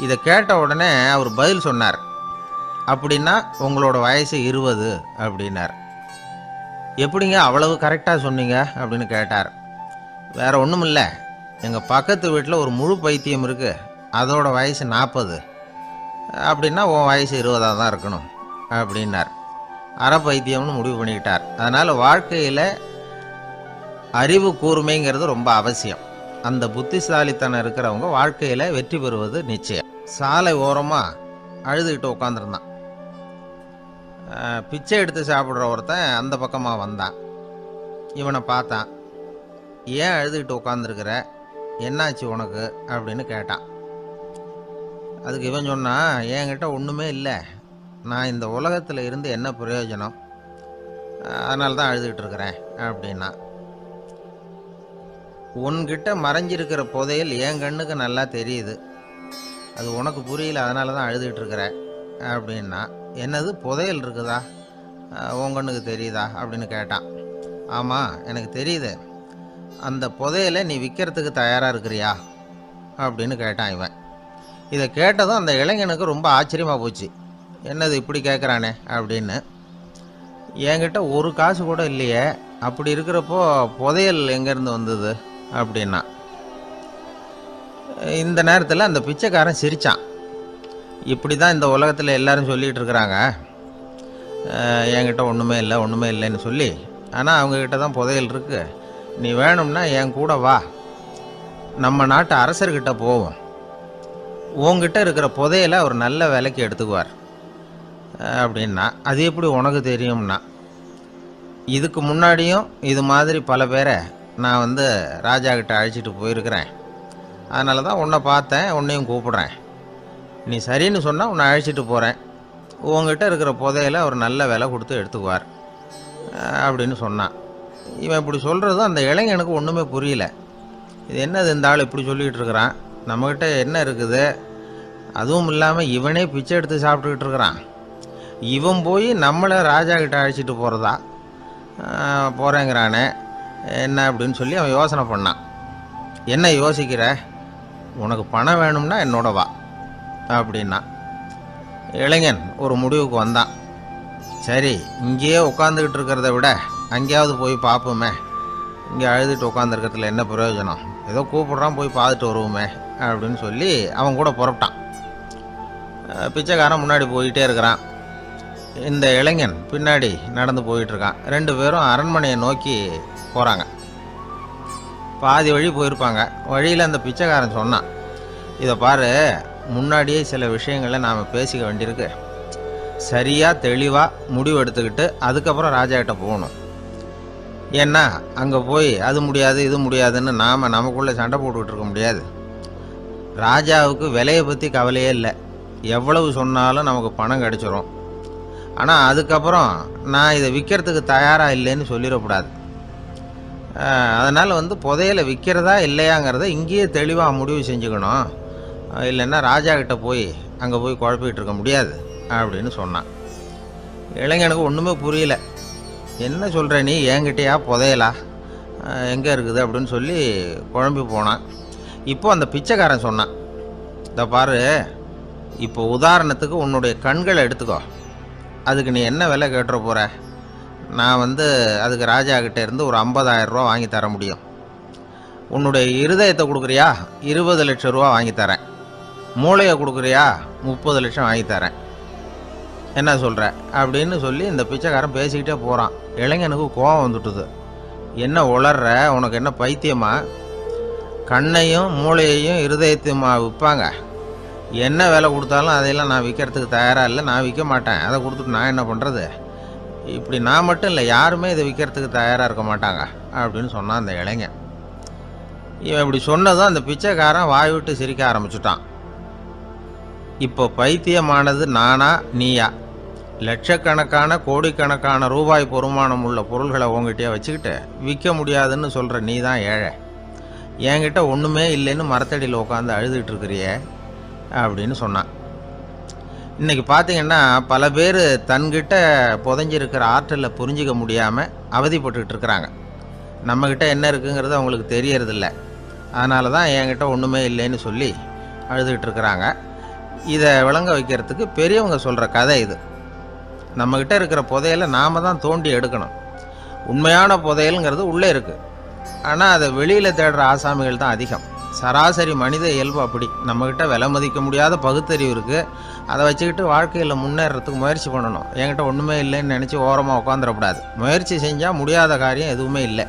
இதை கேட்ட உடனே அவர் பதில் சொன்னார், அப்படின்னா உங்களோட வயசு 20 அப்படின்னார். எப்படிங்க அவ்வளவு கரெக்டாக சொன்னீங்க அப்படின்னு கேட்டார். வேறு ஒன்றும் இல்லை, எங்கள் பக்கத்து வீட்டில் ஒரு முழு பைத்தியம் இருக்குது, அதோட வயசு 40, அப்படின்னா உன் வயசு 20 தான் இருக்கணும் அப்படின்னார். அரை பைத்தியம்னு முடிவு பண்ணிக்கிட்டார். அதனால் வாழ்க்கையில் அறிவு கூர்மைங்கிறது ரொம்ப அவசியம். அந்த புத்திசாலித்தனம் இருக்கிறவங்க வாழ்க்கையில் வெற்றி பெறுவது நிச்சயம். சாலை ஓரமாக அழுதுகிட்டு உட்காந்துருந்தான். பிச்சை எடுத்து சாப்பிட்ற ஒருத்தன் அந்த பக்கமாக வந்தான். இவனை பார்த்தான். ஏன் அழுதுகிட்டு உட்காந்துருக்கிற, என்னாச்சு உனக்கு அப்படின்னு கேட்டான். அதுக்கு இவன் சொன்னான், என்கிட்ட ஒன்றுமே இல்லை, நான் இந்த உலகத்தில் இருந்து என்ன பிரயோஜனம், அதனால தான் அழுதுகிட்டு இருக்கிறேன் அப்படின்னா. உன்கிட்ட மறைஞ்சிருக்கிற புதையல் என் கண்ணுக்கு நல்லா தெரியுது, அது உனக்கு புரியல, அதனால தான் அழுதுகிட்டு இருக்கிற அப்படின்னா. என்னது புதையல் இருக்குதா, உன் கண்ணுக்கு தெரியுதா அப்படின்னு கேட்டான். ஆமாம் எனக்கு தெரியுது, அந்த புதையலை நீ விற்கிறதுக்கு தயாராக இருக்கிறியா அப்படின்னு கேட்டான் இவன். இதை கேட்டதும் அந்த இளைஞனுக்கு ரொம்ப ஆச்சரியமாக போச்சு. என்னது இப்படி கேட்குறானே அப்படின்னு. என்கிட்ட ஒரு காசு கூட இல்லையே, அப்படி இருக்கிறப்போ புதையல் எங்கேருந்து வந்தது அப்படின்னா. இந்த நேரத்தில் அந்த பிச்சைக்காரன் சிரித்தான். இப்படி தான் இந்த உலகத்தில் எல்லாரும் சொல்லிகிட்டு இருக்கிறாங்க, என்கிட்ட ஒன்றுமே இல்லை ஒன்றுமே இல்லைன்னு சொல்லி. ஆனால் அவங்கக்கிட்ட தான் புதையல் இருக்குது, நீ வேணும்னா என் கூட வா, நம்ம நாட்டு அரசர்கிட்ட போவோம், உங்ககிட்ட இருக்கிற புதையலை அவர் நல்ல விலைக்கு எடுத்துக்குவார் அப்படின்னா. அது எப்படி உனக்கு தெரியும்னா, இதுக்கு முன்னாடியும் இது மாதிரி பல பேரை நான் ராஜா கிட்ட அழைச்சிட்டு போயிருக்கிறேன், அதனால தான் உன்னை பார்த்தேன், உன்னையும் கூப்பிடுறேன், நீ சரின்னு சொன்னால் உன்னை அழைச்சிட்டு போகிறேன், உங்ககிட்ட இருக்கிற புதையலை அவர் நல்ல விலை கொடுத்து எடுத்துக்குவார் அப்படின்னு சொன்னான். இவன் இப்படி சொல்கிறதும் அந்த இளைஞனுக்கு ஒன்றுமே புரியல. இது என்னது இந்த ஆள் இப்படி சொல்லிகிட்டு இருக்கிறான், நம்மக்கிட்ட என்ன இருக்குது, அதுவும் இல்லாமல் இவனே பிச்சை எடுத்து சாப்பிட்டுக்கிட்டு இருக்கிறான், இவன் போய் நம்மளை ராஜா கிட்ட அழைச்சிட்டு போகிறதா போகிறேங்கிறானே என்ன அப்படின்னு சொல்லி அவன் யோசனை பண்ணான். என்ன யோசிக்கிற, உனக்கு பணம் வேணும்னா என்னோட வா அப்படின்னா. இளைஞன் ஒரு முடிவுக்கு வந்தான். சரி, இங்கேயே உட்காந்துக்கிட்டு இருக்கிறத விட அங்கேயாவது போய் பார்ப்போமே, இங்கே அழுதுட்டு உட்காந்துருக்கிறதுல என்ன பிரயோஜனம், ஏதோ கூப்பிட்றான் போய் பார்த்துட்டு வருவோமே அப்படின்னு சொல்லி அவன் கூட புறப்பட்டான். பிச்சைக்காரன் முன்னாடி போயிட்டே இருக்கிறான், இந்த இளைஞன் பின்னாடி நடந்து போயிட்டுருக்கான். 2 பேரும் அரண்மனையை நோக்கி போகிறாங்க. பாதி வழி போயிருப்பாங்க. வழியில் அந்த பிச்சைக்காரன் சொன்னான், இதை பாரு, முன்னாடியே சில விஷயங்களை நாம் பேசிக்க வேண்டியிருக்கு, சரியாக தெளிவாக முடிவு எடுத்துக்கிட்டு அதுக்கப்புறம் ராஜா கிட்ட போகணும். ஏன்னா அங்கே போய் அது முடியாது இது முடியாதுன்னு நாம் நமக்குள்ளே சண்டை போட்டுக்கிட்டு இருக்க முடியாது. ராஜாவுக்கு விலையை பற்றி கவலையே இல்லை, எவ்வளவு சொன்னாலும் நமக்கு பணம் கிடச்சிரும். ஆனால் அதுக்கப்புறம் நான் இதை விற்கிறதுக்கு தயாராக இல்லைன்னு சொல்லிடக்கூடாது. அதனால் புதையலை விற்கிறதா இல்லையாங்கிறத இங்கேயே தெளிவாக முடிவு செஞ்சுக்கணும், இல்லைன்னா ராஜா கிட்ட போய் அங்கே போய் குழப்பிக்கிட்டு இருக்க முடியாது அப்படின்னு சொன்னான். இளைஞனுக்கு ஒன்றுமே புரியல. என்ன சொல்கிற நீ, என்கிட்டயா புதையலா, எங்கே இருக்குது அப்படின்னு சொல்லி குழம்பி போனான். இப்போ அந்த பிச்சைக்காரன் சொன்னான், இதை பாரு, இப்போ உதாரணத்துக்கு உன்னுடைய கண்களை எடுத்துக்கோ, அதுக்கு நீ என்ன விலை கேட்டுற போகிற, நான் அதுக்கு ராஜா கிட்டே இருந்து ஒரு 50,000 ரூபா வாங்கி தர முடியும். உன்னுடைய இருதயத்தை கொடுக்குறியா, 20 லட்சம் ரூபா வாங்கி தரேன். மூளையை கொடுக்குறியா, 30 லட்சம் வாங்கி தரேன். என்ன சொல்கிற அப்படின்னு சொல்லி இந்த பிச்சைக்காரன் பேசிக்கிட்டே போகிறான். இளைஞனுக்கு கோபம் வந்துட்டுது. என்ன உளர்ற, உனக்கு என்ன பைத்தியமா, கண்ணையும் மூளையையும் இருதயத்தையுமா விற்பாங்க, என்ன விலை கொடுத்தாலும் அதையெல்லாம் நான் விற்கிறதுக்கு தயாராக இல்லை, நான் விற்க மாட்டேன், அதை கொடுத்துட்டு நான் என்ன பண்ணுறது, இப்படி நான் மட்டும் இல்லை யாருமே இதை விற்கிறதுக்கு தயாராக இருக்க மாட்டாங்க அப்படின்னு சொன்னான் அந்த இளைஞன். இவன் இப்படி சொன்னதும் அந்த பிச்சைக்காரன் வாய் விட்டு சிரிக்க ஆரம்பிச்சுட்டான். இப்போ பைத்தியமானது நானா நீயா, லட்சக்கணக்கான கோடிக்கணக்கான ரூபாய் பொறுமானம் உள்ள பொருள்களை உங்ககிட்டயே வச்சுக்கிட்டு விற்க முடியாதுன்னு சொல்கிற நீ தான் ஏழை. என்கிட்ட ஒன்றுமே இல்லைன்னு மரத்தடியில் உட்காந்து அழுதுகிட்டு இருக்கிறியே அப்படின்னு சொன்னான். இன்றைக்கி பார்த்தீங்கன்னா பல பேர் தன்கிட்ட புதைஞ்சிருக்கிற ஆற்றலை புரிஞ்சிக்க முடியாமல் அவதிப்பட்டுக்கிட்டு இருக்கிறாங்க. நம்மக்கிட்ட என்ன இருக்குங்கிறது அவங்களுக்கு தெரியறதில்ல. அதனால தான் என்கிட்ட ஒன்றுமே இல்லைன்னு சொல்லி அழுதுகிட்டு இருக்கிறாங்க. இதை விளங்க வைக்கிறதுக்கு பெரியவங்க சொல்கிற கதை இது. நம்மக்கிட்ட இருக்கிற புதையலை நாம் தான் தோண்டி எடுக்கணும். உண்மையான புதையலுங்கிறது உள்ளே இருக்குது. ஆனால் அதை வெளியில் தேடுற ஆசாமிகள் தான் அதிகம். சராசரி மனித இயல்பு அப்படி. நம்மக்கிட்ட விலை மதிக்க முடியாத பகுத்தறிவு இருக்குது. அதை வச்சுக்கிட்டு வாழ்க்கையில் முன்னேறத்துக்கு முயற்சி பண்ணணும். என்கிட்ட ஒன்றுமே இல்லைன்னு நினச்சி ஓரமாக உட்காந்துடக்கூடாது. முயற்சி செஞ்சால் முடியாத காரியம் எதுவுமே இல்லை.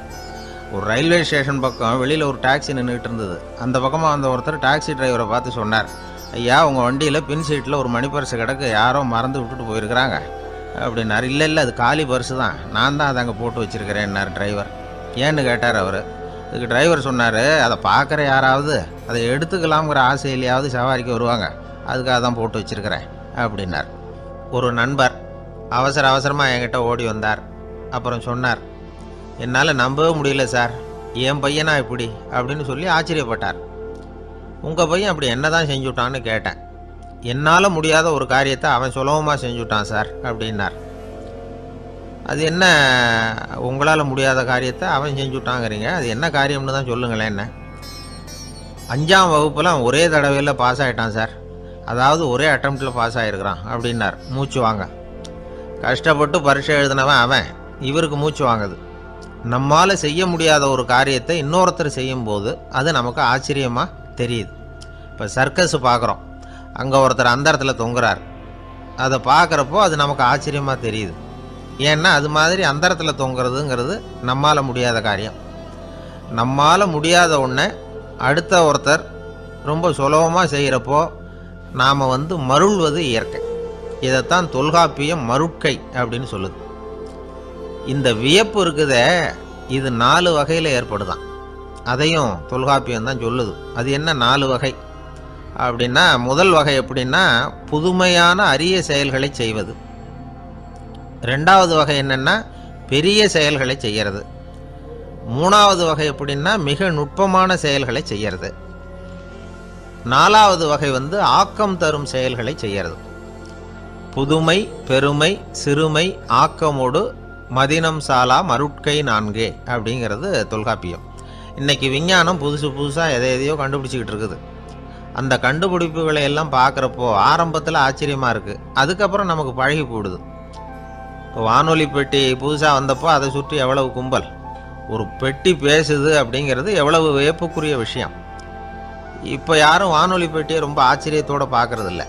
ஒரு ரயில்வே ஸ்டேஷன் பக்கம் வெளியில் ஒரு டாக்ஸி நின்றுட்டு இருந்தது. அந்த பக்கமாக வந்த ஒருத்தர் டாக்ஸி டிரைவரை பார்த்து சொன்னார், ஐயா, உங்கள் வண்டியில் பின் சீட்டில் ஒரு மணி பர்ஸு கிடக்கு, யாரோ மறந்து விட்டுட்டு போயிருக்கிறாங்க அப்படின்னார். இல்லை அது காலி பர்ஸு தான், நான் தான் அதை அங்கே போட்டு வச்சுருக்கிறேன்னார் டிரைவர். ஏன்னு கேட்டார் அவர். இதுக்கு டிரைவர் சொன்னார், அதை பார்க்குற யாராவது அதை எடுத்துக்கலாம்ங்கிற ஆசையிலையாவது சவாரிக்கு வருவாங்க, அதுக்காக தான் போட்டு வச்சுருக்கிறேன் அப்படின்னார். ஒரு நண்பர் அவசரமாக என்கிட்ட ஓடி வந்தார். அப்புறம் சொன்னார், என்னால் நம்பவே முடியல சார், என் பையனா இப்படி அப்படின்னு சொல்லி ஆச்சரியப்பட்டார். உங்கள் பையன் அப்படி என்ன தான் செஞ்சுட்டான்னு கேட்டேன். என்னால் முடியாத ஒரு காரியத்தை அவன் சுலபமாக செஞ்சுட்டான் சார் அப்படின்னார். அது என்ன, உங்களால் முடியாத காரியத்தை அவன் செஞ்சுட்டாங்கிறீங்க, அது என்ன காரியம்னு தான் சொல்லுங்களேன். என்ன 5ஆம் வகுப்பில் அவன் ஒரே தடவையில் பாஸ் ஆகிட்டான் சார், அதாவது ஒரே அட்டம்ப்டில் பாஸ் ஆகிருக்கிறான் அப்படின்னார். மூச்சு வாங்க. கஷ்டப்பட்டு பரீட்சை எழுதினவன் அவன், இவருக்கு மூச்சு வாங்குது. நம்மால் செய்ய முடியாத ஒரு காரியத்தை இன்னொருத்தர் செய்யும்போது அது நமக்கு ஆச்சரியமாக தெரியுது. இப்போ சர்க்கஸ் பார்க்குறோம், அங்கே ஒருத்தர் அந்த இடத்துல தொங்குறார். அதை பார்க்குறப்போ அது நமக்கு ஆச்சரியமாக தெரியுது. ஏன்னா அது மாதிரி அந்த இடத்துல தொங்குறதுங்கிறது நம்மால் முடியாத காரியம். நம்மால் முடியாத ஒன்றை அடுத்த ஒருத்தர் ரொம்ப சுலபமாக செய்கிறப்போ நாம் மருள்வது இயற்கை. இதைத்தான் தொல்காப்பியம் மருட்கை அப்படின்னு சொல்லுது. இந்த வியப்பு இருக்குதே, இது 4 வகையில் ஏற்படுதான். அதையும் தொல்காப்பியம் தான் சொல்லுது. அது என்ன 4 வகை அப்படின்னா, முதல் வகை எப்படின்னா புதுமையான அரிய செயல்களை செய்வது. 2வது வகை என்னென்னா பெரிய செயல்களை செய்கிறது. 3வது வகை எப்படின்னா மிக நுட்பமான செயல்களை செய்கிறது. 4வது வகை ஆக்கம் தரும் செயல்களை செய்கிறது. புதுமை, பெருமை, சிறுமை, ஆக்கமோடு மதினம் சாலா மருட்கை 4 அப்படிங்கிறது தொல்காப்பியம். இன்றைக்கி விஞ்ஞானம் புதுசாக எதையோ கண்டுபிடிச்சிக்கிட்டு இருக்குது. அந்த கண்டுபிடிப்புகளை எல்லாம் பார்க்குறப்போ ஆரம்பத்தில் ஆச்சரியமாக இருக்குது, அதுக்கப்புறம் நமக்கு பழகி போடுது. வானொலி பெட்டி புதுசாக வந்தப்போ அதை சுற்றி எவ்வளவு கும்பல், ஒரு பெட்டி பேசுது அப்படிங்கிறது எவ்வளவு வியப்புக்குரிய விஷயம். இப்போ யாரும் வானொலி பெட்டியை ரொம்ப ஆச்சரியத்தோடு பார்க்குறதில்ல.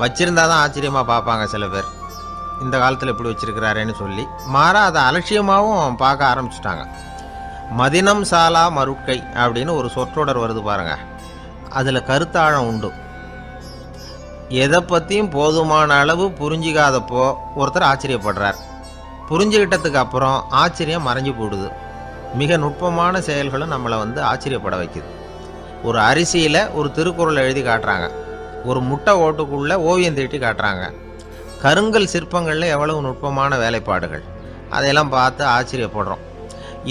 வச்சிருந்தா தான் ஆச்சரியமாக பார்ப்பாங்க சில பேர். இந்த காலத்தில் இப்படி வச்சிருக்கிறாரேன்னு சொல்லி மாறா அதை அலட்சியமாகவும் பார்க்க ஆரம்பிச்சிட்டாங்க. மதினம் சாலா மருட்கை அப்படின்னு ஒரு சொற்றொடர் வருது பாருங்க, அதில் கருத்தாழம் உண்டு. எதை பற்றியும் போதுமான அளவு புரிஞ்சிக்காதப்போ ஒருத்தர் ஆச்சரியப்படுறார். புரிஞ்சுக்கிட்டதுக்கு அப்புறம் ஆச்சரியம் மறைஞ்சு போடுது. மிக நுட்பமான செயல்களும் நம்மளை ஆச்சரியப்பட வைக்குது. ஒரு அரிசியில் ஒரு திருக்குறள் எழுதி காட்டுறாங்க, ஒரு முட்டை ஓட்டுக்குள்ளே ஓவியம் தீட்டி காட்டுறாங்க. கருங்கல் சிற்பங்களில் எவ்வளவு நுட்பமான வேலைப்பாடுகள், அதையெல்லாம் பார்த்து ஆச்சரியப்படுறோம்.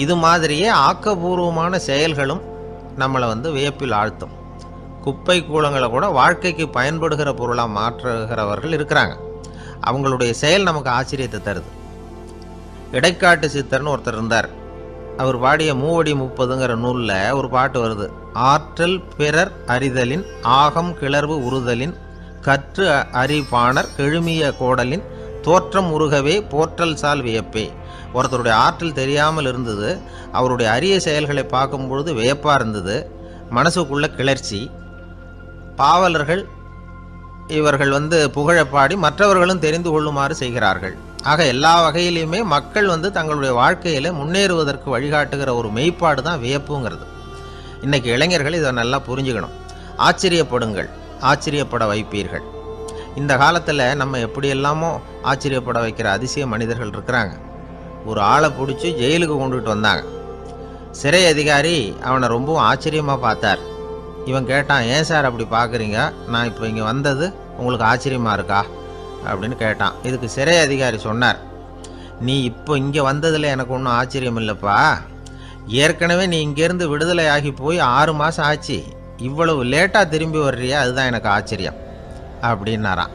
இது மாதிரியே ஆக்கப்பூர்வமான செயல்களும் நம்மளை வியப்பில் ஆழ்த்தும். குப்பை கூலங்களை கூட வாழ்க்கைக்கு பயன்படுகிற பொருளாக மாற்றுகிறவர்கள் இருக்கிறாங்க. அவங்களுடைய செயல் நமக்கு ஆச்சரியத்தை தருது. இடைக்காட்டு சித்தர்னு ஒருத்தர் இருந்தார். அவர் பாடிய 30 நூலில் ஒரு பாட்டு வருது. ஆற்றல் பிறர் அறிதலின் ஆகம் கிளர்வு உறுதலின் கற்று அறிபாணர் கெழுமிய கோடலின் தோற்றம் உருகவே போற்றல் சால் வியப்பே. ஒருத்தருடைய ஆற்றல் தெரியாமல் இருந்தது, அவருடைய அரிய செயல்களை பார்க்கும்பொழுது வியப்பாக இருந்தது, மனசுக்குள்ள கிளர்ச்சி. பாவலர்கள் இவர்கள் புகழப்பாடி மற்றவர்களும் தெரிந்து கொள்ளுமாறு செய்கிறார்கள். ஆக எல்லா வகையிலையுமே மக்கள் தங்களுடைய வாழ்க்கையில் முன்னேறுவதற்கு வழிகாட்டுகிற ஒரு மெய்ப்பாடு தான் வியப்புங்கிறது. இன்றைக்கி இளைஞர்கள் இதை நல்லா புரிஞ்சுக்கணும். ஆச்சரியப்படுங்கள், ஆச்சரியப்பட வைப்பீர்கள். இந்த காலத்தில் நம்ம எப்படியெல்லாமோ ஆச்சரியப்பட வைக்கிற அதிசய மனிதர்கள் இருக்கிறாங்க. ஒரு ஆளை பிடிச்சி ஜெயிலுக்கு கொண்டுகிட்டு வந்தாங்க. சிறை அதிகாரி அவனை ரொம்பவும் ஆச்சரியமாக பார்த்தார். இவன் கேட்டான், ஏன் சார் அப்படி பார்க்குறீங்க, நான் இப்போ இங்கே வந்தது உங்களுக்கு ஆச்சரியமாக இருக்கா அப்படின்னு கேட்டான். இதுக்கு சிறை அதிகாரி சொன்னார், நீ இப்போ இங்கே வந்ததில் எனக்கு ஒன்றும் ஆச்சரியம் இல்லைப்பா. ஏற்கனவே நீ இங்கேருந்து விடுதலை ஆகி போய் 6 மாதம் ஆச்சு. இவ்வளவு லேட்டாக திரும்பி வர்றியா, அதுதான் எனக்கு ஆச்சரியம் அப்படின்னாரான்.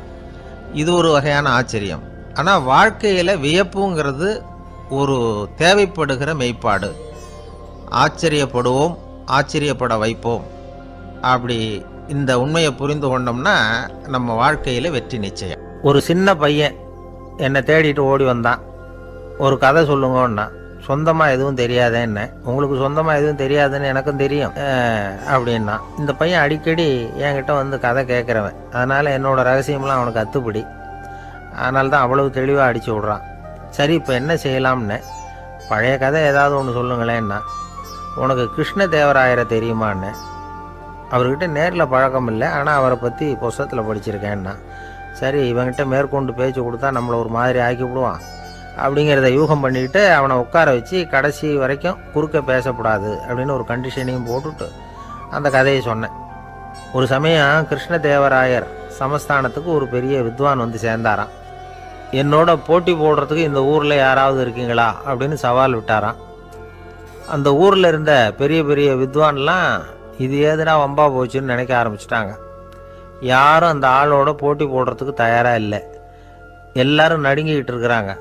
இது ஒரு வகையான ஆச்சரியம். ஆனால் வாழ்க்கையில் வியப்புங்கிறது ஒரு தேவைப்படுகிற மெய்ப்பாடு. ஆச்சரியப்படுவோம், ஆச்சரியப்பட வைப்போம். அப்படி இந்த உண்மையை புரிந்து கொண்டோம்னா நம்ம வாழ்க்கையில் வெற்றி நிச்சயம். ஒரு சின்ன பையன் என்னை தேடிட்டு ஓடி வந்தான். ஒரு கதை சொல்லுங்கன்னா, சொந்தமாக எதுவும் தெரியாதேன்னு. உங்களுக்கு சொந்தமாக எதுவும் தெரியாதுன்னு எனக்கும் தெரியும் அப்படின்னா. இந்த பையன் அடிக்கடி என்கிட்ட வந்து கதை கேட்குறவன், அதனால் என்னோடய ரகசியம்லாம் அவனுக்கு அத்துப்படி. அதனால தான் அவ்வளவு தெளிவாக அடித்து விட்றான். சரி, இப்போ என்ன செய்யலாம்னு. பழைய கதை ஏதாவது ஒன்று சொல்லுங்களேன்னா. உனக்கு கிருஷ்ணதேவராயரை தெரியுமான்னு. அவர்கிட்ட நேரில் பழக்கம் இல்லை, ஆனால் அவரை பற்றி புஸ்தகத்தில் படிச்சிருக்கேன்னா. சரி, இவங்கிட்ட மேற்கொண்டு பேச்சு கொடுத்தா நம்மளை ஒரு மாதிரி ஆக்கி விடுவான் அப்படிங்கிறத யூகம் பண்ணிக்கிட்டு அவனை உட்கார வச்சு கடைசி வரைக்கும் குறுக்க பேசக்கூடாது அப்படின்னு ஒரு கண்டிஷனையும் போட்டுட்டு அந்த கதையை சொன்னேன். ஒரு சமயம் கிருஷ்ணதேவராயர் சமஸ்தானத்துக்கு ஒரு பெரிய வித்வான் வந்து சேர்ந்தாராம். என்னோட போட்டி போடுறதுக்கு இந்த ஊரில் யாராவது இருக்கீங்களா அப்படின்னு சவால் விட்டாராம். அந்த ஊரில் இருந்த பெரிய பெரிய வித்வான்லாம் இது ஏதுனா வம்பா போச்சுன்னு நினைக்க ஆரம்பிச்சிட்டாங்க. யாரும் அந்த ஆளோட போட்டி போடுறதுக்கு தயாராக இல்லை. எல்லாரும் நடுங்கிக்கிட்டு இருக்கிறாங்க.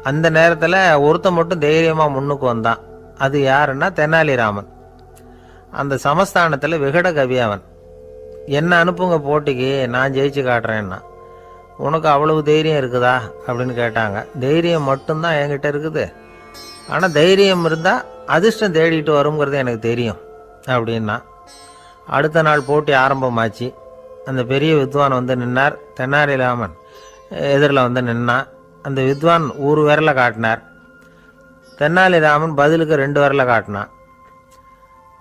அந்த நேரத்தில் ஒருத்தன் மட்டும் தைரியமாக முன்னுக்கு வந்தான். அது யாருன்னா தெனாலிராமன். அந்த சமஸ்தானத்தில் விகட கவி அவன். என்ன அனுப்புங்க போட்டிக்கு, நான் ஜெயிச்சு காட்டுறேன்னா. உனக்கு அவ்வளவு தைரியம் இருக்குதா அப்படின்னு கேட்டாங்க. தைரியம் மட்டும்தான் என்கிட்ட இருக்குது, ஆனால் தைரியம் இருந்தால் அதிர்ஷ்டம் தேடிட்டு வருங்கிறது எனக்கு தெரியும் அப்படின்னா. அடுத்த நாள் போட்டி ஆரம்பமாச்சு. அந்த பெரிய வித்வான் வந்து நின்னார். தெனாலிராமன் எதிரில் வந்து நின்னான். அந்த வித்வான் ஒரு விரலை காட்டினார். தெனாலிராமன் பதிலுக்கு 2 விரலை காட்டினான்.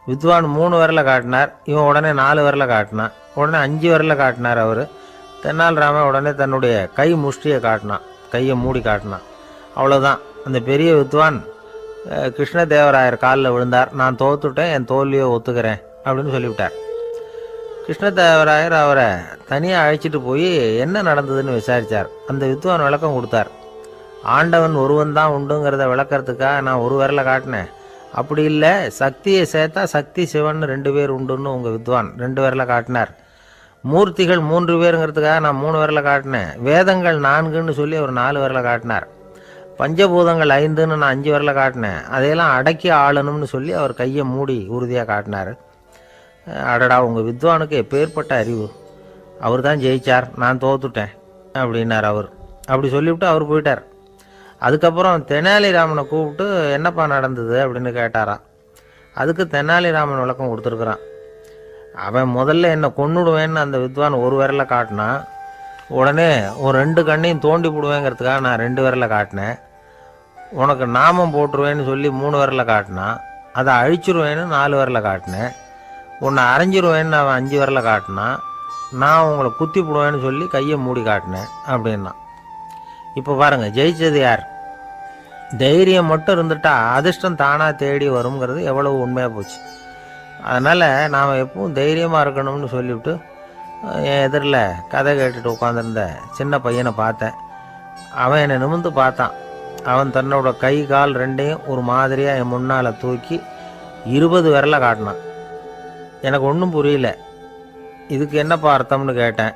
வித்வான் 3 விரலை காட்டினார். இவன் உடனே 4 விரலை காட்டினான். உடனே 5 விரலை காட்டினார் அவர். தெனாலிராமன் உடனே தன்னுடைய கை முஷ்டியை காட்டினான், கையை மூடி காட்டினான். அவ்வளோதான். அந்த பெரிய வித்வான் கிருஷ்ணதேவராயர் காலில் விழுந்தார். நான் தோத்துட்டேன், என் தோல்வியை ஒத்துக்கிறேன் அப்படின்னு சொல்லிவிட்டார். கிருஷ்ணதேவராயர் அவரை தனியாக அழைச்சிட்டு போய் என்ன நடந்ததுன்னு விசாரித்தார். அந்த வித்வான் விளக்கம் கொடுத்தார். ஆண்டவன் ஒருவன் தான் உண்டுங்கிறத விளக்கிறதுக்காக நான் ஒரு விரலை காட்டினேன். அப்படி இல்லை, சக்தியை சேர்த்தா சக்தி சிவன் 2 பேர் உண்டுன்னு உங்கள் வித்வான் 2 விரலை காட்டினார். மூர்த்திகள் 3 பேருங்கிறதுக்காக நான் 3 விரலை காட்டினேன். வேதங்கள் 4ன்னு சொல்லி அவர் 4 விரலை காட்டினார். பஞ்சபூதங்கள் 5ன்னு நான் 5 விரலை காட்டினேன். அதையெல்லாம் அடக்கி ஆளணும்னு சொல்லி அவர் கையை மூடி உறுதியாக காட்டினார். அடடா, உங்கள் வித்வானுக்கு எப்பேற்பட்ட அறிவு! அவர் தான் ஜெயிச்சார், நான் தோத்துட்டேன் அப்படின்னார் அவர். அப்படி சொல்லிவிட்டு அவர் போயிட்டார். அதுக்கப்புறம் தெனாலிராமனை கூப்பிட்டு என்னப்பா நடந்தது அப்படின்னு கேட்டாராம். அதுக்கு தெனாலிராமன் விளக்கம் கொடுத்துருக்குறான். அவன் முதல்ல என்னை கொன்னுடுவேன்னு அந்த வித்வான் ஒரு விரலை காட்டினான். உடனே ஒரு 2 கண்ணையும் தோண்டி போடுவேங்கிறதுக்காக நான் 2 விரலை காட்டினேன். உனக்கு நாமம் போட்டுருவேன்னு சொல்லி 3 விரலை காட்டினான். அதை அழிச்சிருவேன்னு 4 விரலை காட்டினேன். உன்னை அரைஞ்சிருவேன்னு அவன் 5 விரலை காட்டினான். நான் உங்களை குத்தி போடுவேன்னு சொல்லி கையை மூடி காட்டினேன் அப்படின்னா. இப்போ பாருங்கள், ஜெயிச்சது யார்? தைரியம் மட்டும் இருந்துட்டா அதிர்ஷ்டம் தானாக தேடி வருங்கிறது எவ்வளவு உண்மையாக போச்சு. அதனால் நாம் எப்பவும் தைரியமாக இருக்கணும்னு சொல்லிவிட்டு என் எதிரில் கதை கேட்டுட்டு உட்காந்துருந்த சின்ன பையனை பார்த்தேன். அவன் என்னை நிமிர்ந்து பார்த்தான். அவன் தன்னோட கை கால் 2ஐயும் ஒரு மாதிரியாக என் முன்னால் தூக்கி 20 விரலை காட்டினான். எனக்கு ஒன்றும் புரியல. இதுக்கு என்னப்பா அர்த்தம்னு கேட்டேன்.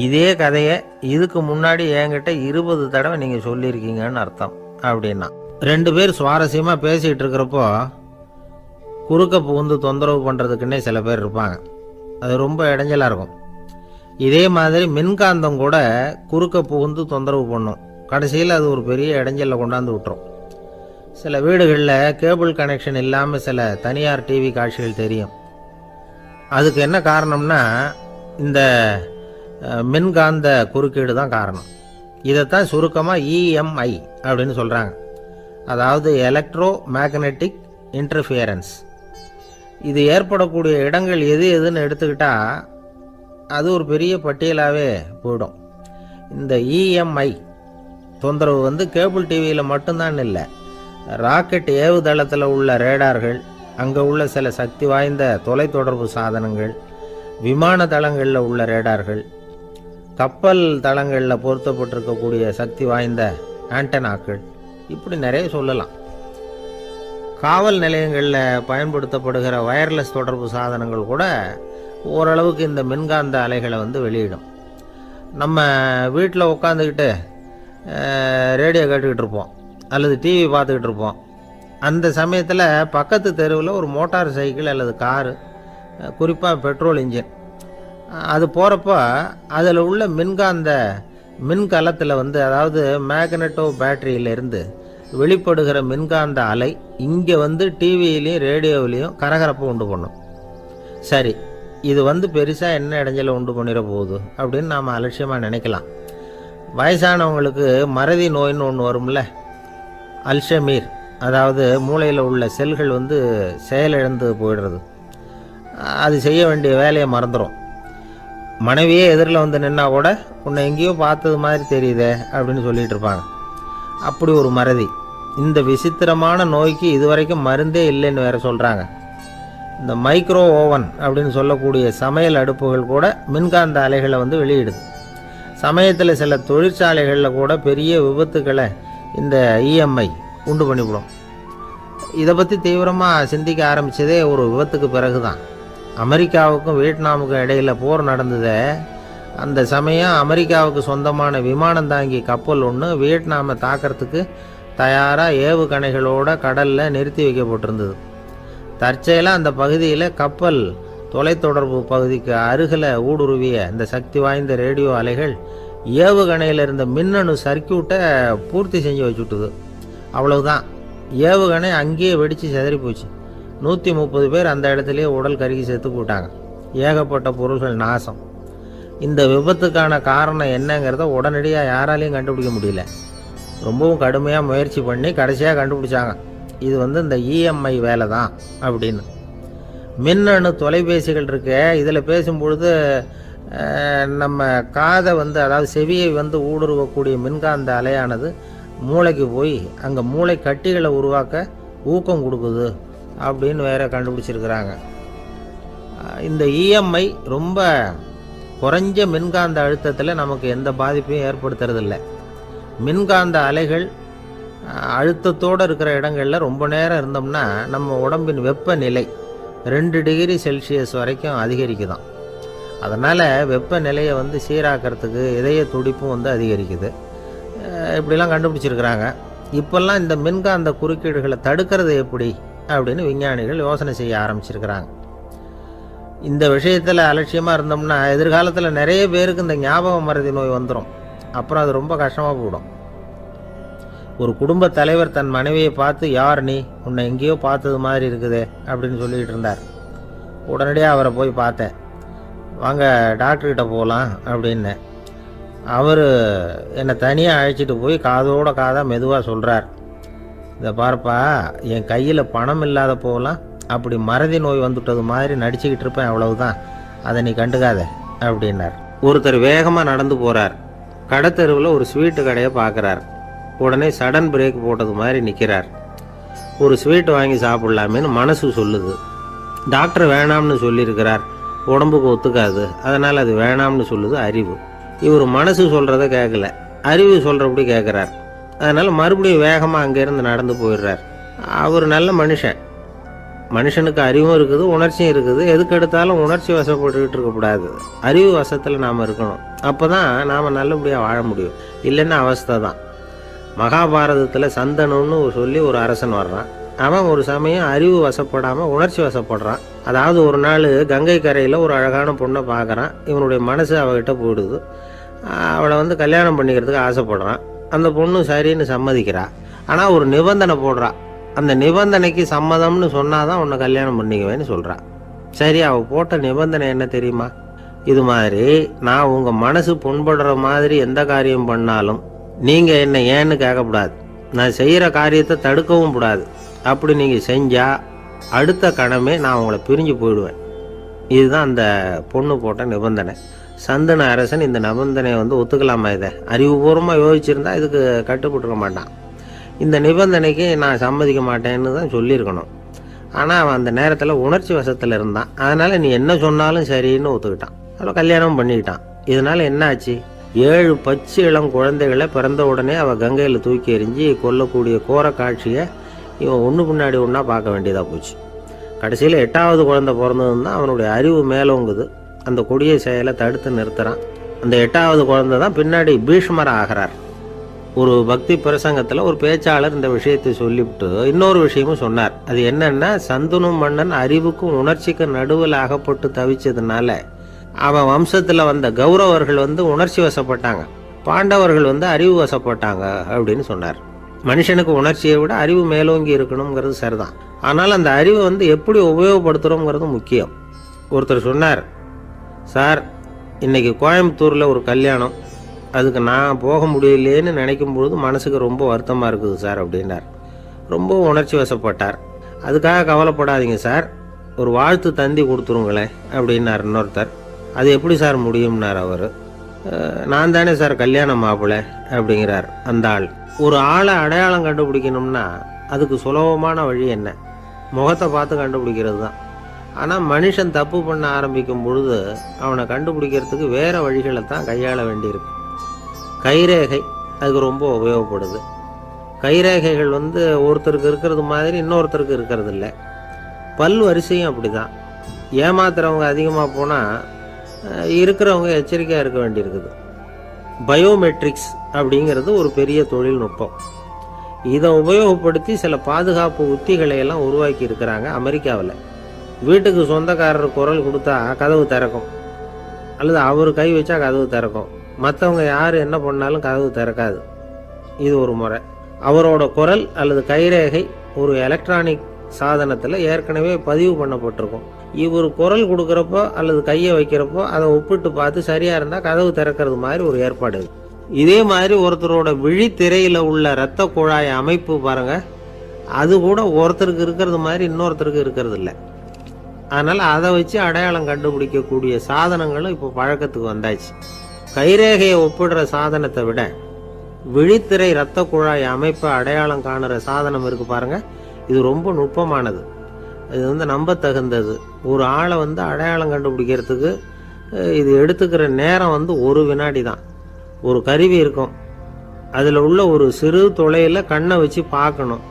இதே கதையை இதுக்கு முன்னாடி என்கிட்ட 20 தடவை நீங்கள் சொல்லியிருக்கீங்கன்னு அர்த்தம் அப்படின்னா. 2 பேர் சுவாரஸ்யமாக பேசிகிட்டு இருக்கிறப்போ குறுக்க புகுந்து தொந்தரவு பண்ணுறதுக்குன்னே சில பேர் இருப்பாங்க. அது ரொம்ப இடைஞ்சலாக இருக்கும். இதே மாதிரி மின்காந்தம் கூட குறுக்க புகுந்து தொந்தரவு பண்ணும். கடைசியில் அது ஒரு பெரிய இடைஞ்சலில் கொண்டாந்து விட்டுரும். சில வீடுகளில் கேபிள் கனெக்ஷன் இல்லாமல் சில தனியார் டிவி காட்சிகள் தெரியும். அதுக்கு என்ன காரணம்னா இந்த மின்காந்த குறுக்கீடு தான் காரணம். இதைத்தான் சுருக்கமாக EMI அப்படின்னு சொல்கிறாங்க. அதாவது எலக்ட்ரோ மேக்னெட்டிக் இன்டர்ஃபியரன்ஸ். இது ஏற்படக்கூடிய இடங்கள் எது எதுன்னு எடுத்துக்கிட்டால் அது ஒரு பெரிய பட்டியலாகவே போயிடும். இந்த EMI தொந்தரவு வந்து கேபிள் டிவியில் மட்டும்தான் இல்லை, ராக்கெட் ஏவுதளத்தில் உள்ள ரேடார்கள், அங்கே உள்ள சில சக்தி வாய்ந்த தொலைத்தொடர்பு சாதனங்கள், விமான தளங்களில் உள்ள ரேடார்கள், கப்பல் தளங்களில் பொருத்தப்பட்டிருக்கக்கூடிய சக்தி வாய்ந்த ஆண்டனாக்கள், இப்படி நிறைய சொல்லலாம். காவல் நிலையங்களில் பயன்படுத்தப்படுகிற வயர்லெஸ் தொடர்பு சாதனங்கள் கூட ஓரளவுக்கு இந்த மின்காந்த அலைகளை வெளியிடும். நம்ம வீட்டில் உட்காந்துக்கிட்டு ரேடியோ கேட்டுக்கிட்டு இருப்போம் அல்லது டிவி பார்த்துக்கிட்டு இருப்போம். அந்த சமயத்தில் பக்கத்து தெருவில் ஒரு மோட்டார் சைக்கிள் அல்லது காரு, குறிப்பாக பெட்ரோல் இன்ஜின், அது போகிறப்போ அதில் உள்ள மின்கலத்தில் அதாவது மேக்னெட்டோ பேட்டரியிலேருந்து வெளிப்படுகிற மின்காந்த அலை இங்கே டிவியிலையும் ரேடியோவிலையும் கரகரப்பை உண்டு பண்ணும். சரி, இது பெருசாக என்ன இடைஞ்சலை உண்டு பண்ணிட போகுது அப்படின்னு நாம் அலட்சியமாக நினைக்கலாம். வயசானவங்களுக்கு மறதி நோயின்னு ஒன்று வரும்ல, அல்ஷமீர், அதாவது மூளையில் உள்ள செல்கள் செயலிழந்து போயிடுறது. அது செய்ய வேண்டிய வேலையை மறந்துடும். மனைவியே எதிரில் நின்னா கூட உன்னை எங்கேயோ பார்த்தது மாதிரி தெரியுதே அப்படின்னு சொல்லிட்டு இருப்பாங்க. அப்படி ஒரு மறதி. இந்த விசித்திரமான நோய்க்கு இதுவரைக்கும் மருந்தே இல்லைன்னு வேற சொல்கிறாங்க. இந்த மைக்ரோ ஓவன் அப்படின்னு சொல்லக்கூடிய சமையல் அடுப்புகள் கூட மின்காந்த அலைகளை வெளியிடுது. சமயத்தில் சில தொழிற்சாலைகளில் கூட பெரிய விபத்துக்களை இந்த இஎம்ஐ உண்டு பண்ணிவிடும். இதை பற்றி தீவிரமாக சிந்திக்க ஆரம்பித்ததே ஒரு விபத்துக்கு பிறகு தான். அமெரிக்காவுக்கும் வியட்நாமுக்கும் இடையில் போர் நடந்ததே. அந்த சமயம் அமெரிக்காவுக்கு சொந்தமான விமானம் தாங்கி கப்பல் ஒன்று வியட்நாமை தாக்கிறதுக்கு தயாராக ஏவுகணைகளோட கடலில் நிறுத்தி வைக்கப்பட்டிருந்தது. தற்செயலாக அந்த பகுதியில் கப்பல் தொலைத்தொடர்பு பகுதிக்கு அருகில் ஊடுருவிய இந்த சக்தி வாய்ந்த ரேடியோ அலைகள் ஏவுகணையில் இருந்த மின்னணு சர்க்கியூட்டை பூர்த்தி செஞ்சு வச்சுட்டுது. அவ்வளவுதான், ஏவுகணை அங்கேயே வெடித்து சிதறி போச்சு. 130 பேர் அந்த இடத்துலையே உடல் கருகி செத்து போட்டாங்க. ஏகப்பட்ட பொருள்கள் நாசம். இந்த விபத்துக்கான காரணம் என்னங்கிறத உடனடியாக யாராலையும் கண்டுபிடிக்க முடியல. ரொம்பவும் கடுமையாக முயற்சி பண்ணி கடைசியாக கண்டுபிடிச்சாங்க, இது இந்த இஎம்ஐ வேலை தான் அப்படின்னு. மின்னணு தொலைபேசிகள் இருக்கு, இதில் பேசும்பொழுது நம்ம காதை அதாவது செவியை ஊடுருவக்கூடிய மின்காந்த அலையானது மூளைக்கு போய் அங்கே மூளை கட்டிகளை உருவாக்க ஊக்கம் கொடுக்குது அப்படின்னு வேற கண்டுபிடிச்சிருக்கிறாங்க. இந்த இஎம்ஐ ரொம்ப குறைஞ்ச மின்காந்த அழுத்தத்தில் நமக்கு எந்த பாதிப்பையும் ஏற்படுத்துறதில்லை. மின்காந்த அலைகள் அழுத்தத்தோடு இருக்கிற இடங்களில் ரொம்ப நேரம் இருந்தோம்னா நம்ம உடம்பின் வெப்பநிலை 2 டிகிரி செல்சியஸ் வரைக்கும் அதிகரிக்குதான். அதனால் வெப்பநிலையை சீராக்கிறதுக்கு இதய துடிப்பும் அதிகரிக்குது. இப்படிலாம் கண்டுபிடிச்சிருக்கிறாங்க. இப்போல்லாம் இந்த மின்காந்த குறுக்கீடுகளை தடுக்கிறது எப்படி அப்படின்னு விஞ்ஞானிகள் யோசனை செய்ய ஆரம்பிச்சிருக்கிறாங்க. இந்த விஷயத்தில் அலட்சியமாக இருந்தோம்னா எதிர்காலத்தில் நிறைய பேருக்கு இந்த ஞாபக மறதி நோய் வந்துடும். அப்புறம் அது ரொம்ப கஷ்டமாக போயிடும். ஒரு குடும்ப தலைவர் தன் மனைவியை பார்த்து, யார் நீ, உன்னை எங்கேயோ பார்த்தது மாதிரி இருக்குதே அப்படின்னு சொல்லிகிட்டு இருந்தார். உடனடியாக அவரை போய் பார்த்தேன். வாங்க டாக்டர்கிட்ட போகலாம் அப்படின்னு. அவர் என்னை தனியாக அழைச்சிட்டு போய் காதோட காதாக மெதுவாக சொல்கிறார், இதை பார்ப்பா, என் கையில் பணம் இல்லாத போகலாம், அப்படி மறதி நோய் வந்துட்டது மாதிரி நடிச்சுக்கிட்டு இருப்பேன், அவ்வளவுதான், அதை நீ கண்டுக்காத அப்படின்னார். ஒருத்தர் வேகமாக நடந்து போகிறார். கடத்தெருவில் ஒரு ஸ்வீட்டு கடையை பார்க்குறார். உடனே சடன் பிரேக் போட்டது மாதிரி நிற்கிறார். ஒரு ஸ்வீட் வாங்கி சாப்பிட்லாமேன்னு மனசு சொல்லுது. டாக்டர் வேணாம்னு சொல்லியிருக்கிறார், உடம்புக்கு ஒத்துக்காது, அதனால் அது வேணாம்னு சொல்லுது அறிவு. இவர் மனசு சொல்கிறத கேட்கல, அறிவு சொல்கிறபடி கேட்குறார். அதனால் மறுபடியும் வேகமாக அங்கேருந்து நடந்து போயிடுறார். அவர் நல்ல மனுஷனுக்கு அறிவும் இருக்குது, உணர்ச்சியும் இருக்குது. எதுக்கு எடுத்தாலும் உணர்ச்சி வசப்பட்டுக்கிட்டு இருக்கக்கூடாது, அறிவு வசத்தில் நாம் இருக்கணும். அப்போ தான் நாம் நல்லபடியாக வாழ முடியும். இல்லைன்னா அவஸ்தை தான். மகாபாரதத்தில் சந்தனுன்னு சொல்லி ஒரு அரசன் வர்றான். அவன் ஒரு சமயம் அறிவு வசப்படாமல் உணர்ச்சி வசப்படுறான். அதாவது ஒரு நாள் கங்கை கரையில் ஒரு அழகான பொண்ணை பார்க்குறான். இவனுடைய மனசு அவகிட்ட போயிடுது. அவளை கல்யாணம் பண்ணிக்கிறதுக்கு ஆசைப்படுறான். அந்த பொண்ணு சரின்னு சம்மதிக்கிறா. ஆனால் ஒரு நிபந்தனை போடுறா. அந்த நிபந்தனைக்கு சம்மதம்னு சொன்னாதான் உன்னை கல்யாணம் பண்ணிக்குவேன்னு சொல்கிறா. சரி, அவள் போட்ட நிபந்தனை என்ன தெரியுமா? இது மாதிரி, நான் உங்கள் மனசு புண்படுற மாதிரி எந்த காரியம் பண்ணாலும் நீங்கள் என்ன ஏன்னு கேட்கக்கூடாது, நான் செய்கிற காரியத்தை தடுக்கவும் கூடாது. அப்படி நீங்கள் செஞ்சால் அடுத்த கணமே நான் உங்களை பிரிஞ்சு போயிடுவேன். இதுதான் அந்த பொண்ணு போட்ட நிபந்தனை. சந்தன அரசன் இந்த நிபந்தனையை ஒத்துக்கலாமா? இதை அறிவுபூர்வமாக யோசிச்சிருந்தா இதுக்கு கட்டுப்பட்டுருக்க மாட்டான். இந்த நிபந்தனைக்கு நான் சம்மதிக்க மாட்டேன்னு தான் சொல்லியிருக்கணும். ஆனால் அவன் அந்த நேரத்தில் உணர்ச்சி வசத்தில் இருந்தான். அதனால் நீ என்ன சொன்னாலும் சரின்னு ஒத்துக்கிட்டான். அவளை கல்யாணம் பண்ணிக்கிட்டான். இதனால் என்ன ஆச்சு? 7 பச்சை இளம் குழந்தைகளை பிறந்த உடனே அவள் கங்கையில் தூக்கி எறிஞ்சி கொல்லக்கூடிய கோர காட்சியை இவன் ஒன்று பின்னாடி ஒன்றா பார்க்க வேண்டியதாக போச்சு. கடைசியில் 8வது குழந்தை பிறந்ததுன்னு தான் அவனுடைய அறிவு மேலோங்குது. அந்த கொடிய செயலை தடுத்து நிறுத்துகிறான். அந்த 8வது குழந்தை தான் பின்னாடி பீஷ்மர் ஆகிறார். ஒரு பக்தி பிரசங்கத்தில் ஒரு பேச்சாளர் இந்த விஷயத்தை சொல்லிவிட்டு இன்னொரு விஷயமும் சொன்னார். அது என்னன்னா, சந்தனு மன்னன் அறிவுக்கும் உணர்ச்சிக்கும் நடுவில் அகப்பட்டு தவிச்சதுனால அவன் வம்சத்தில் வந்த கௌரவர்கள் உணர்ச்சி வசப்பட்டாங்க, பாண்டவர்கள் அறிவு வசப்பட்டாங்க அப்படின்னு சொன்னார். மனுஷனுக்கு உணர்ச்சியை விட அறிவு மேலோங்கி இருக்கணுங்கிறது சரிதான். ஆனால் அந்த அறிவை எப்படி உபயோகப்படுத்துகிறோங்கிறது முக்கியம். ஒருத்தர் சொன்னார், சார் இன்னைக்கு கோயம்புத்தூரில் ஒரு கல்யாணம், அதுக்கு நான் போக முடியலேன்னு நினைக்கும் பொழுது மனசுக்கு ரொம்ப வருத்தமாக இருக்குது சார் அப்படின்னார். ரொம்ப உணர்ச்சி வசப்பட்டார். அதுக்காக கவலைப்படாதீங்க சார், ஒரு வாழ்த்து தந்தி கொடுத்துருங்களேன் அப்படின்னார் இன்னொருத்தர். அது எப்படி சார் முடியும்னார் அவர். நான் தானே சார் கல்யாண மாப்பிள்ளை அப்படிங்கிறார் அந்த ஆள். ஒரு ஆளை அடையாளம் கண்டுபிடிக்கணும்னா அதுக்கு சுலபமான வழி என்ன? முகத்தை பார்த்து கண்டுபிடிக்கிறது தான். ஆனால் மனுஷன் தப்பு பண்ண ஆரம்பிக்கும் பொழுது அவனை கண்டுபிடிக்கிறதுக்கு வேறு வழிகளை தான் கையாள வேண்டியிருக்கு. கைரேகை அதுக்கு ரொம்ப உபயோகப்படுது. கைரேகைகள் ஒருத்தருக்கு இருக்கிறது மாதிரி இன்னொருத்தருக்கு இருக்கிறது இல்லை. பல் வரிசையும் அப்படி தான். ஏமாத்துறவங்க அதிகமாக போனால் இருக்கிறவங்க எச்சரிக்கையாக இருக்க வேண்டியிருக்குது. பயோமெட்ரிக்ஸ் அப்படிங்கிறது ஒரு பெரிய தொழில்நுட்பம். இதை உபயோகப்படுத்தி சில பாதுகாப்பு உத்திகளை எல்லாம் உருவாக்கி இருக்கிறாங்க அமெரிக்காவில். வீட்டுக்கு சொந்தக்காரர் குரல் கொடுத்தா கதவு திறக்கும், அல்லது அவர் கை வச்சா கதவு திறக்கும். மற்றவங்க யார் என்ன பண்ணாலும் கதவு திறக்காது. இது ஒரு முறை. அவரோட குரல் அல்லது கைரேகை ஒரு எலக்ட்ரானிக் சாதனத்தில் ஏற்கனவே பதிவு பண்ணப்பட்டிருக்கும். இவர் குரல் கொடுக்குறப்போ அல்லது கையை வைக்கிறப்போ அதை ஒப்பிட்டு பார்த்து சரியாக இருந்தால் கதவு திறக்கிறது மாதிரி ஒரு ஏற்பாடு. இதே மாதிரி ஒருத்தரோட விழித்திரையில் உள்ள இரத்த குழாய் அமைப்பு பாருங்கள், அது கூட ஒருத்தருக்கு இருக்கிறது மாதிரி இன்னொருத்தருக்கு இருக்கிறது இல்லை. அதனால் அதை வச்சு அடையாளம் கண்டுபிடிக்கக்கூடிய சாதனங்களும் இப்போ பழக்கத்துக்கு வந்தாச்சு. கைரேகையை ஒப்பிடுற சாதனத்தை விட விழித்திரை இரத்த குழாய் அமைப்பை அடையாளம் காணுற சாதனம் இருக்குது பாருங்கள், இது ரொம்ப நுட்பமானது. இது நம்பத்தகுந்தது. ஒரு ஆளை அடையாளம் கண்டுபிடிக்கிறதுக்கு இது எடுத்துக்கிற நேரம் 1 வினாடி தான். ஒரு கருவி இருக்கும், அதில் உள்ள ஒரு சிறு துளையில் கண்ணை வச்சு பார்க்கணும்.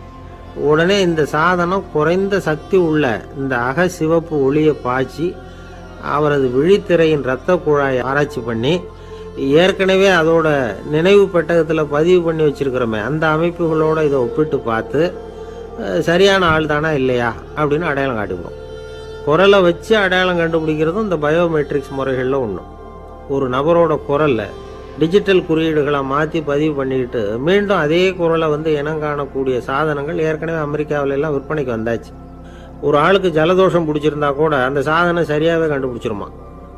உடனே இந்த சாதனம் குறைந்த சக்தி உள்ள இந்த அக சிவப்பு ஒளியை பாய்ச்சி அவரது விழித்திரையின் இரத்த குழாயை ஆராய்ச்சி பண்ணி ஏற்கனவே அதோட நினைவு பெட்டகத்தில் பதிவு பண்ணி வச்சிருக்கிறோமே அந்த அமைப்புகளோட இதை ஒப்பிட்டு பார்த்து சரியான ஆள் தானா இல்லையா அப்படின்னு அடையாளம் காட்டிவிடும். குரலை வச்சு அடையாளம் கண்டுபிடிக்கிறதும் இந்த பயோமெட்ரிக்ஸ் முறைகளில் ஒன்று. ஒரு நபரோட குரலில் டிஜிட்டல் குறியீடுகளை மாற்றி பதிவு பண்ணிக்கிட்டு மீண்டும் அதே குரலை இனம் காணக்கூடிய சாதனங்கள் ஏற்கனவே அமெரிக்காவில எல்லாம் விற்பனைக்கு வந்தாச்சு. ஒரு ஆளுக்கு ஜலதோஷம் பிடிச்சிருந்தா கூட அந்த சாதனம் சரியாகவே கண்டுபிடிச்சிருமா.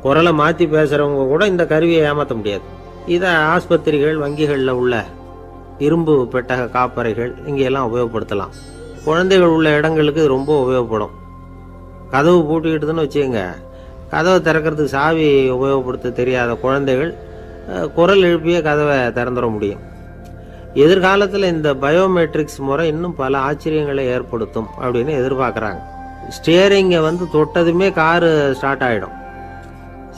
குரலை மாற்றி பேசுகிறவங்க கூட இந்த கருவியை ஏமாற்ற முடியாது. இதை ஆஸ்பத்திரிகள், வங்கிகளில் உள்ள இரும்பு பெட்டக காப்பறைகள் இங்கெல்லாம் உபயோகப்படுத்தலாம். குழந்தைகள் உள்ள இடங்களுக்கு இது ரொம்ப உபயோகப்படும். கதவு பூட்டிக்கிட்டுதுன்னு வச்சுக்கோங்க, கதவை திறக்கிறதுக்கு சாவி உபயோகப்படுத்த தெரியாத குழந்தைகள் குரல் எழுப்பிய கதவை திறந்துட முடியும். எதிர்காலத்தில் இந்த பயோமெட்ரிக்ஸ் முறை இன்னும் பல ஆச்சரியங்களை ஏற்படுத்தும் அப்படின்னு எதிர்பார்க்குறாங்க. ஸ்டியரிங்கை தொட்டதுமே காரு ஸ்டார்ட் ஆகிடும்,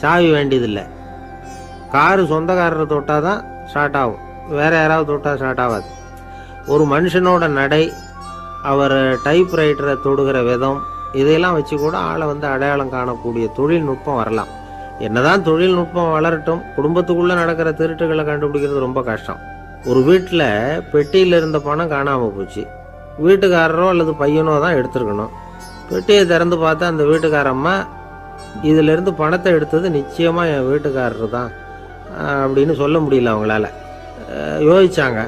சாவி வேண்டியதில்லை. காரு சொந்தக்காரரை தொட்டால் தான் ஸ்டார்ட் ஆகும், வேறு யாராவது தொட்டால் ஸ்டார்ட் ஆகாது. ஒரு மனுஷனோட நடை, அவர் டைப்ரைட்டரை தொடுகிற விதம், இதையெல்லாம் வச்சு கூட ஆளை அடையாளம் காணக்கூடிய தொழில்நுட்பம் வரலாம். என்னதான் தொழில்நுட்பம் வளரட்டும், குடும்பத்துக்குள்ளே நடக்கிற திருட்டுகளை கண்டுபிடிக்கிறது ரொம்ப கஷ்டம். ஒரு வீட்டில் பெட்டியில் இருந்த பணம் காணாமல் போச்சு. வீட்டுக்காரரோ அல்லது பையனோ தான் எடுத்துருக்கணும். பெட்டியை திறந்து பார்த்தா அந்த வீட்டுக்காரம்மா இதிலிருந்து பணத்தை எடுத்தது நிச்சயமாக என் வீட்டுக்காரர் தான் அப்படின்னு சொல்ல முடியல அவங்களால. யோசித்தாங்க,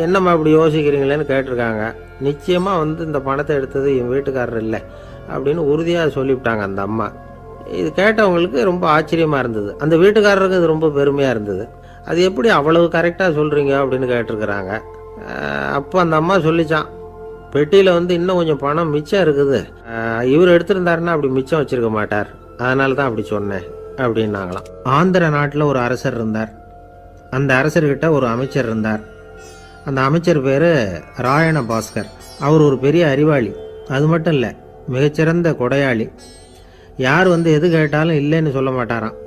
என்னம்மா இப்படி யோசிக்கிறீங்களேன்னு கேட்டிருக்காங்க. நிச்சயமாக இந்த பணத்தை எடுத்தது என் வீட்டுக்காரர் இல்லை அப்படின்னு உறுதியாக சொல்லிவிட்டாங்க அந்த அம்மா. இது கேட்டவங்களுக்கு ரொம்ப ஆச்சரியமாக இருந்தது. அந்த வீட்டுக்காரருக்கு இது ரொம்ப பெருமையாக இருந்தது. அது எப்படி அவ்வளவு கரெக்டாக சொல்கிறீங்க அப்படின்னு கேட்டிருக்கிறாங்க. அப்போ அந்த அம்மா சொல்லிச்சான், பெட்டியில் இன்னும் கொஞ்சம் பணம் மிச்சம் இருக்குது, இவர் எடுத்திருந்தாருன்னா அப்படி மிச்சம் வச்சிருக்க மாட்டார், அதனால தான் அப்படி சொன்னேன் அப்படின்னாங்களாம். ஆந்திர நாட்டில் ஒரு அரசர் இருந்தார். அந்த அரசர்கிட்ட ஒரு அமைச்சர் இருந்தார். அந்த அமைச்சர் பேர் ராயண பாஸ்கர். அவர் ஒரு பெரிய அறிவாளி. அது மட்டும் இல்லை, மிகச்சிறந்த கொடையாளி. யார் எது கேட்டாலும் இல்லைன்னு சொல்ல மாட்டாராம்.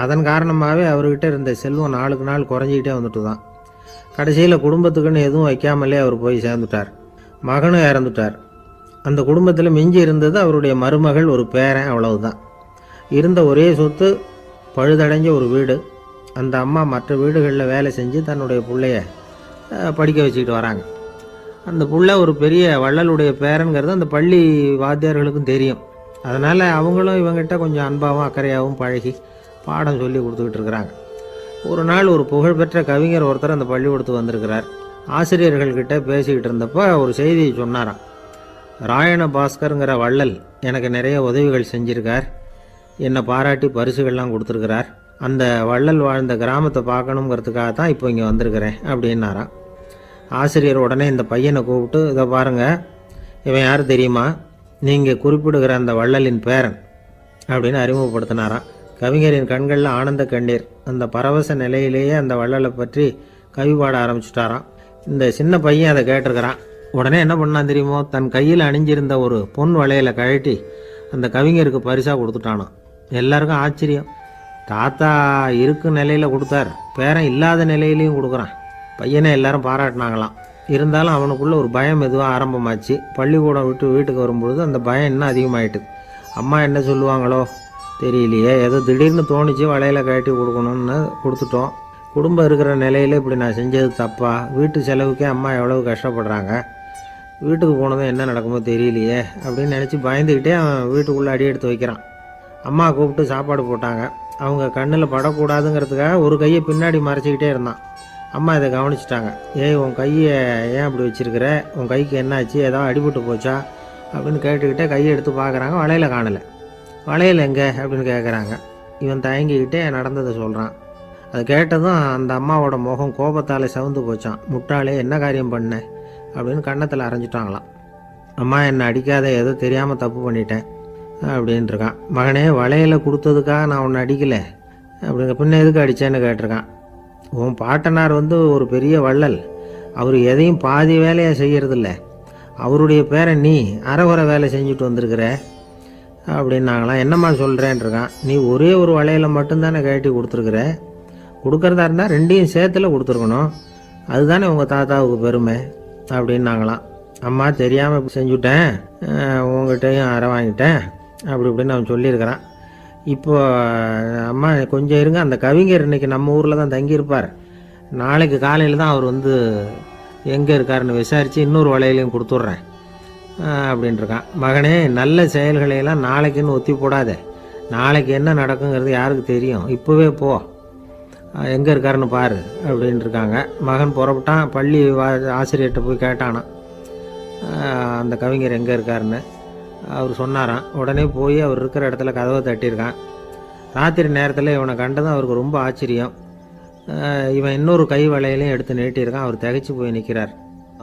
அதன் காரணமாகவே அவர்கிட்ட இருந்த செல்வம் நாளுக்கு நாள் குறைஞ்சிக்கிட்டே வந்துட்டு தான். கடைசியில் குடும்பத்துக்குன்னு எதுவும் வைக்காமலே அவர் போய் சேர்ந்துட்டார். மகனும் இறந்துட்டார். அந்த குடும்பத்தில் மிஞ்சி இருந்தது அவருடைய மருமகள், ஒரு பேரன், அவ்வளவுதான். இருந்த ஒரே சொத்து பழுதடைஞ்ச ஒரு வீடு. அந்த அம்மா மற்ற வீடுகளில் வேலை செஞ்சு தன்னுடைய பிள்ளைய படிக்க வச்சுக்கிட்டு வராங்க. அந்த புள்ள ஒரு பெரிய வள்ளலுடைய பேரன்கிறது அந்த பள்ளி வாத்தியார்களுக்கும் தெரியும். அதனால் அவங்களும் இவங்ககிட்ட கொஞ்சம் அன்பாகவும் அக்கறையாகவும் பழகி பாடம் சொல்லி கொடுத்துக்கிட்டு இருக்கிறாங்க. ஒரு நாள் ஒரு புகழ்பெற்ற கவிஞர் ஒருத்தர் அந்த பள்ளிக்கூடத்துக்கு வந்திருக்கிறார். ஆசிரியர்கள்கிட்ட பேசிக்கிட்டு இருந்தப்போ ஒரு செய்தியை சொன்னாராம். ராயண பாஸ்கருங்கிற வள்ளல் எனக்கு நிறைய உதவிகள் செஞ்சுருக்கார், என்னை பாராட்டி பரிசுகள்லாம் கொடுத்துருக்கிறார். அந்த வள்ளல் வாழ்ந்த கிராமத்தை பார்க்கணுங்கிறதுக்காக தான் இப்போ இங்கே வந்திருக்கிறேன் அப்படின்னாராம். ஆசிரியர் உடனே இந்த பையனை கூப்பிட்டு, இதை பாருங்கள், இவன் யார் தெரியுமா, நீங்கள் குறிப்பிடுகிற அந்த வள்ளலின் பேரன் அப்படின்னு அறிமுகப்படுத்தினாராம். கவிஞரின் கண்களில் ஆனந்த கண்ணீர். அந்த பரவச நிலையிலேயே அந்த வள்ளலை பற்றி கவி பாட ஆரம்பிச்சுட்டாராம். இந்த சின்ன பையன் அதை கேட்டிருக்கிறான். உடனே என்ன பண்ணான் தெரியுமோ, தன் கையில் அணிஞ்சிருந்த ஒரு பொன் வளையலை கழட்டி அந்த கவிஞருக்கு பரிசாக கொடுத்துட்டானான். எல்லாருக்கும் ஆச்சரியம். தாத்தா இருக்கும் நிலையில் கொடுத்தார், பேரன் இல்லாத நிலையிலையும் கொடுக்குறான். பையனை எல்லாரும் பாராட்டினாங்களாம். இருந்தாலும் அவனுக்குள்ளே ஒரு பயம் எதுவாக ஆரம்பமாச்சு. பள்ளிக்கூடம் விட்டு வீட்டுக்கு வரும்பொழுது அந்த பயம் இன்னும் அதிகமாயிட்டுது. அம்மா என்ன சொல்லுவாங்களோ தெரியலையே, ஏதோ திடீர்னு தோணிச்சு வளையலை கழட்டி கொடுக்கணும்னு கொடுத்துட்டோம். குடும்பம் இருக்கிற நிலையில் இப்படி நான் செஞ்சது தப்பா, வீட்டு செலவுக்கே அம்மா எவ்வளவு கஷ்டப்படுறாங்க, வீட்டுக்கு போனதும் என்ன நடக்குமோ தெரியலையே அப்படின்னு நினச்சி பயந்துக்கிட்டே அவன் வீட்டுக்குள்ளே அடி எடுத்து வைக்கிறான். அம்மா கூப்பிட்டு சாப்பாடு போட்டாங்க. அவங்க கண்ணில் படக்கூடாதுங்கிறதுக்காக ஒரு கையை பின்னாடி மறைச்சிக்கிட்டே இருந்தான். அம்மா இதை கவனிச்சிட்டாங்க. ஏய், உன் கையை ஏன் அப்படி வச்சிருக்கிற, உன் கைக்கு என்னாச்சு, ஏதாவது அடிபட்டு போச்சா அப்படின்னு கேட்டுக்கிட்டே கையை எடுத்து பார்க்குறாங்க. வளையலை காணலை. வளையல் எங்கே அப்படின்னு கேட்குறாங்க. இவன் தயங்கிக்கிட்டே நடந்ததை சொல்கிறான். அது கேட்டதும் அந்த அம்மாவோட முகம் கோபத்தால் சவுந்து போச்சான். முட்டாளே, என்ன காரியம் பண்ண அப்படின்னு கன்னத்தில் அரைஞ்சிட்டாங்களாம். அம்மா, என்னை அடிக்காத, ஏதோ தெரியாமல் தப்பு பண்ணிட்டேன் அப்படின்ட்டுருக்கான். மகனே, வளையலை கொடுத்ததுக்காக நான் உன்னை அடிக்கலை அப்படிங்க, பின்ன எதுக்கு அடித்தேன்னு கேட்டிருக்கான். உன் பாட்டனார் ஒரு பெரிய வள்ளல், அவர் எதையும் பாதி வேலையை செய்கிறதில்ல, அவருடைய பேரை நீ அரைகுறை வேலை செஞ்சுட்டு வந்திருக்கிற அப்படின்னாங்களாம். என்னம்மா சொல்கிறேன்ருக்கான். நீ ஒரே ஒரு வளையலை மட்டும்தானே கழட்டி கொடுத்துருக்குற, கொடுக்குறதா இருந்தால் ரெண்டையும் சேர்த்துல கொடுத்துருக்கணும், அதுதானே உங்கள் தாத்தாவுக்கு பெருமை அப்படின்னாங்களாம். அம்மா, தெரியாமல் செஞ்சுட்டேன், உங்கள்கிட்டையும் அரை வாங்கிட்டேன் அப்படி இப்படின்னு அவன் சொல்லியிருக்கிறான். இப்போ அம்மா கொஞ்சம் இருங்க, அந்த கவிஞர் இன்றைக்கி நம்ம ஊரில் தான் தங்கியிருப்பார், நாளைக்கு காலையில் தான் அவர் எங்கே இருக்காருன்னு விசாரித்து இன்னொரு வளையலையும் கொடுத்துட்றேன் அப்படின்ட்டுருக்கான். மகனே, நல்ல செயல்களையெல்லாம் நாளைக்குன்னு ஒத்தி போடாத, நாளைக்கு என்ன நடக்குங்கிறது யாருக்கு தெரியும், இப்போவே போ, எங்கே இருக்காருன்னு பாரு அப்படின்ட்டுருக்காங்க. மகன் புறப்பட்டான். பள்ளி ஆசிரியர்கிட்ட போய் கேட்டானா அந்த கவிஞர் எங்கே இருக்காருன்னு. அவர் சொன்னாராம். உடனே போய் அவர் இருக்கிற இடத்துல கதவை தட்டியிருக்கான். ராத்திரி நேரத்தில் இவனை கண்டதும் அவருக்கு ரொம்ப ஆச்சரியம். இவன் இன்னொரு கை வளையலையும் எடுத்து நீட்டியிருக்கான். அவர் திகைச்சு போய் நிற்கிறார்.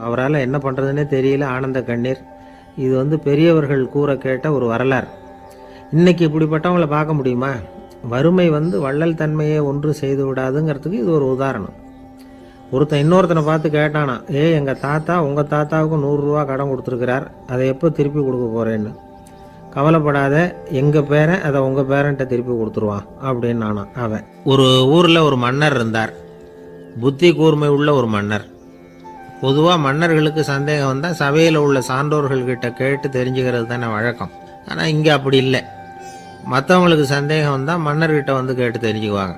அவரால் என்ன பண்ணுறதுன்னே தெரியல. ஆனந்த கண்ணீர். இது பெரியவர்கள் கூற கேட்ட ஒரு வரலாறு. இன்றைக்கி இப்படிப்பட்டவங்களை பார்க்க முடியுமா? வறுமை வள்ளல் தன்மையை ஒன்று செய்து விடாதுங்கிறதுக்கு இது ஒரு உதாரணம். ஒருத்தன் இன்னொருத்தனை பார்த்து கேட்டானா, எங்கள் தாத்தா உங்கள் தாத்தாவுக்கு 100 ரூபா கடன் கொடுத்துருக்கிறார், அதை எப்போ திருப்பி கொடுக்க போகிறேன்னு. கவலைப்படாத, எங்கள் பேரன் அதை உங்கள் பேரன்ட்ட திருப்பி கொடுத்துருவான் அப்படின்னு நானா அவன். ஒரு ஊரில் ஒரு மன்னர் இருந்தார். புத்தி கூர்மை உள்ள ஒரு மன்னர். பொதுவாக மன்னர்களுக்கு சந்தேகம் வந்தால் சபையில் உள்ள சான்றோர்கள்கிட்ட கேட்டு தெரிஞ்சுக்கிறது தானே வழக்கம். ஆனால் இங்கே அப்படி இல்லை. மற்றவங்களுக்கு சந்தேகம் வந்தால் மன்னர்கிட்ட கேட்டு தெரிஞ்சுக்குவாங்க.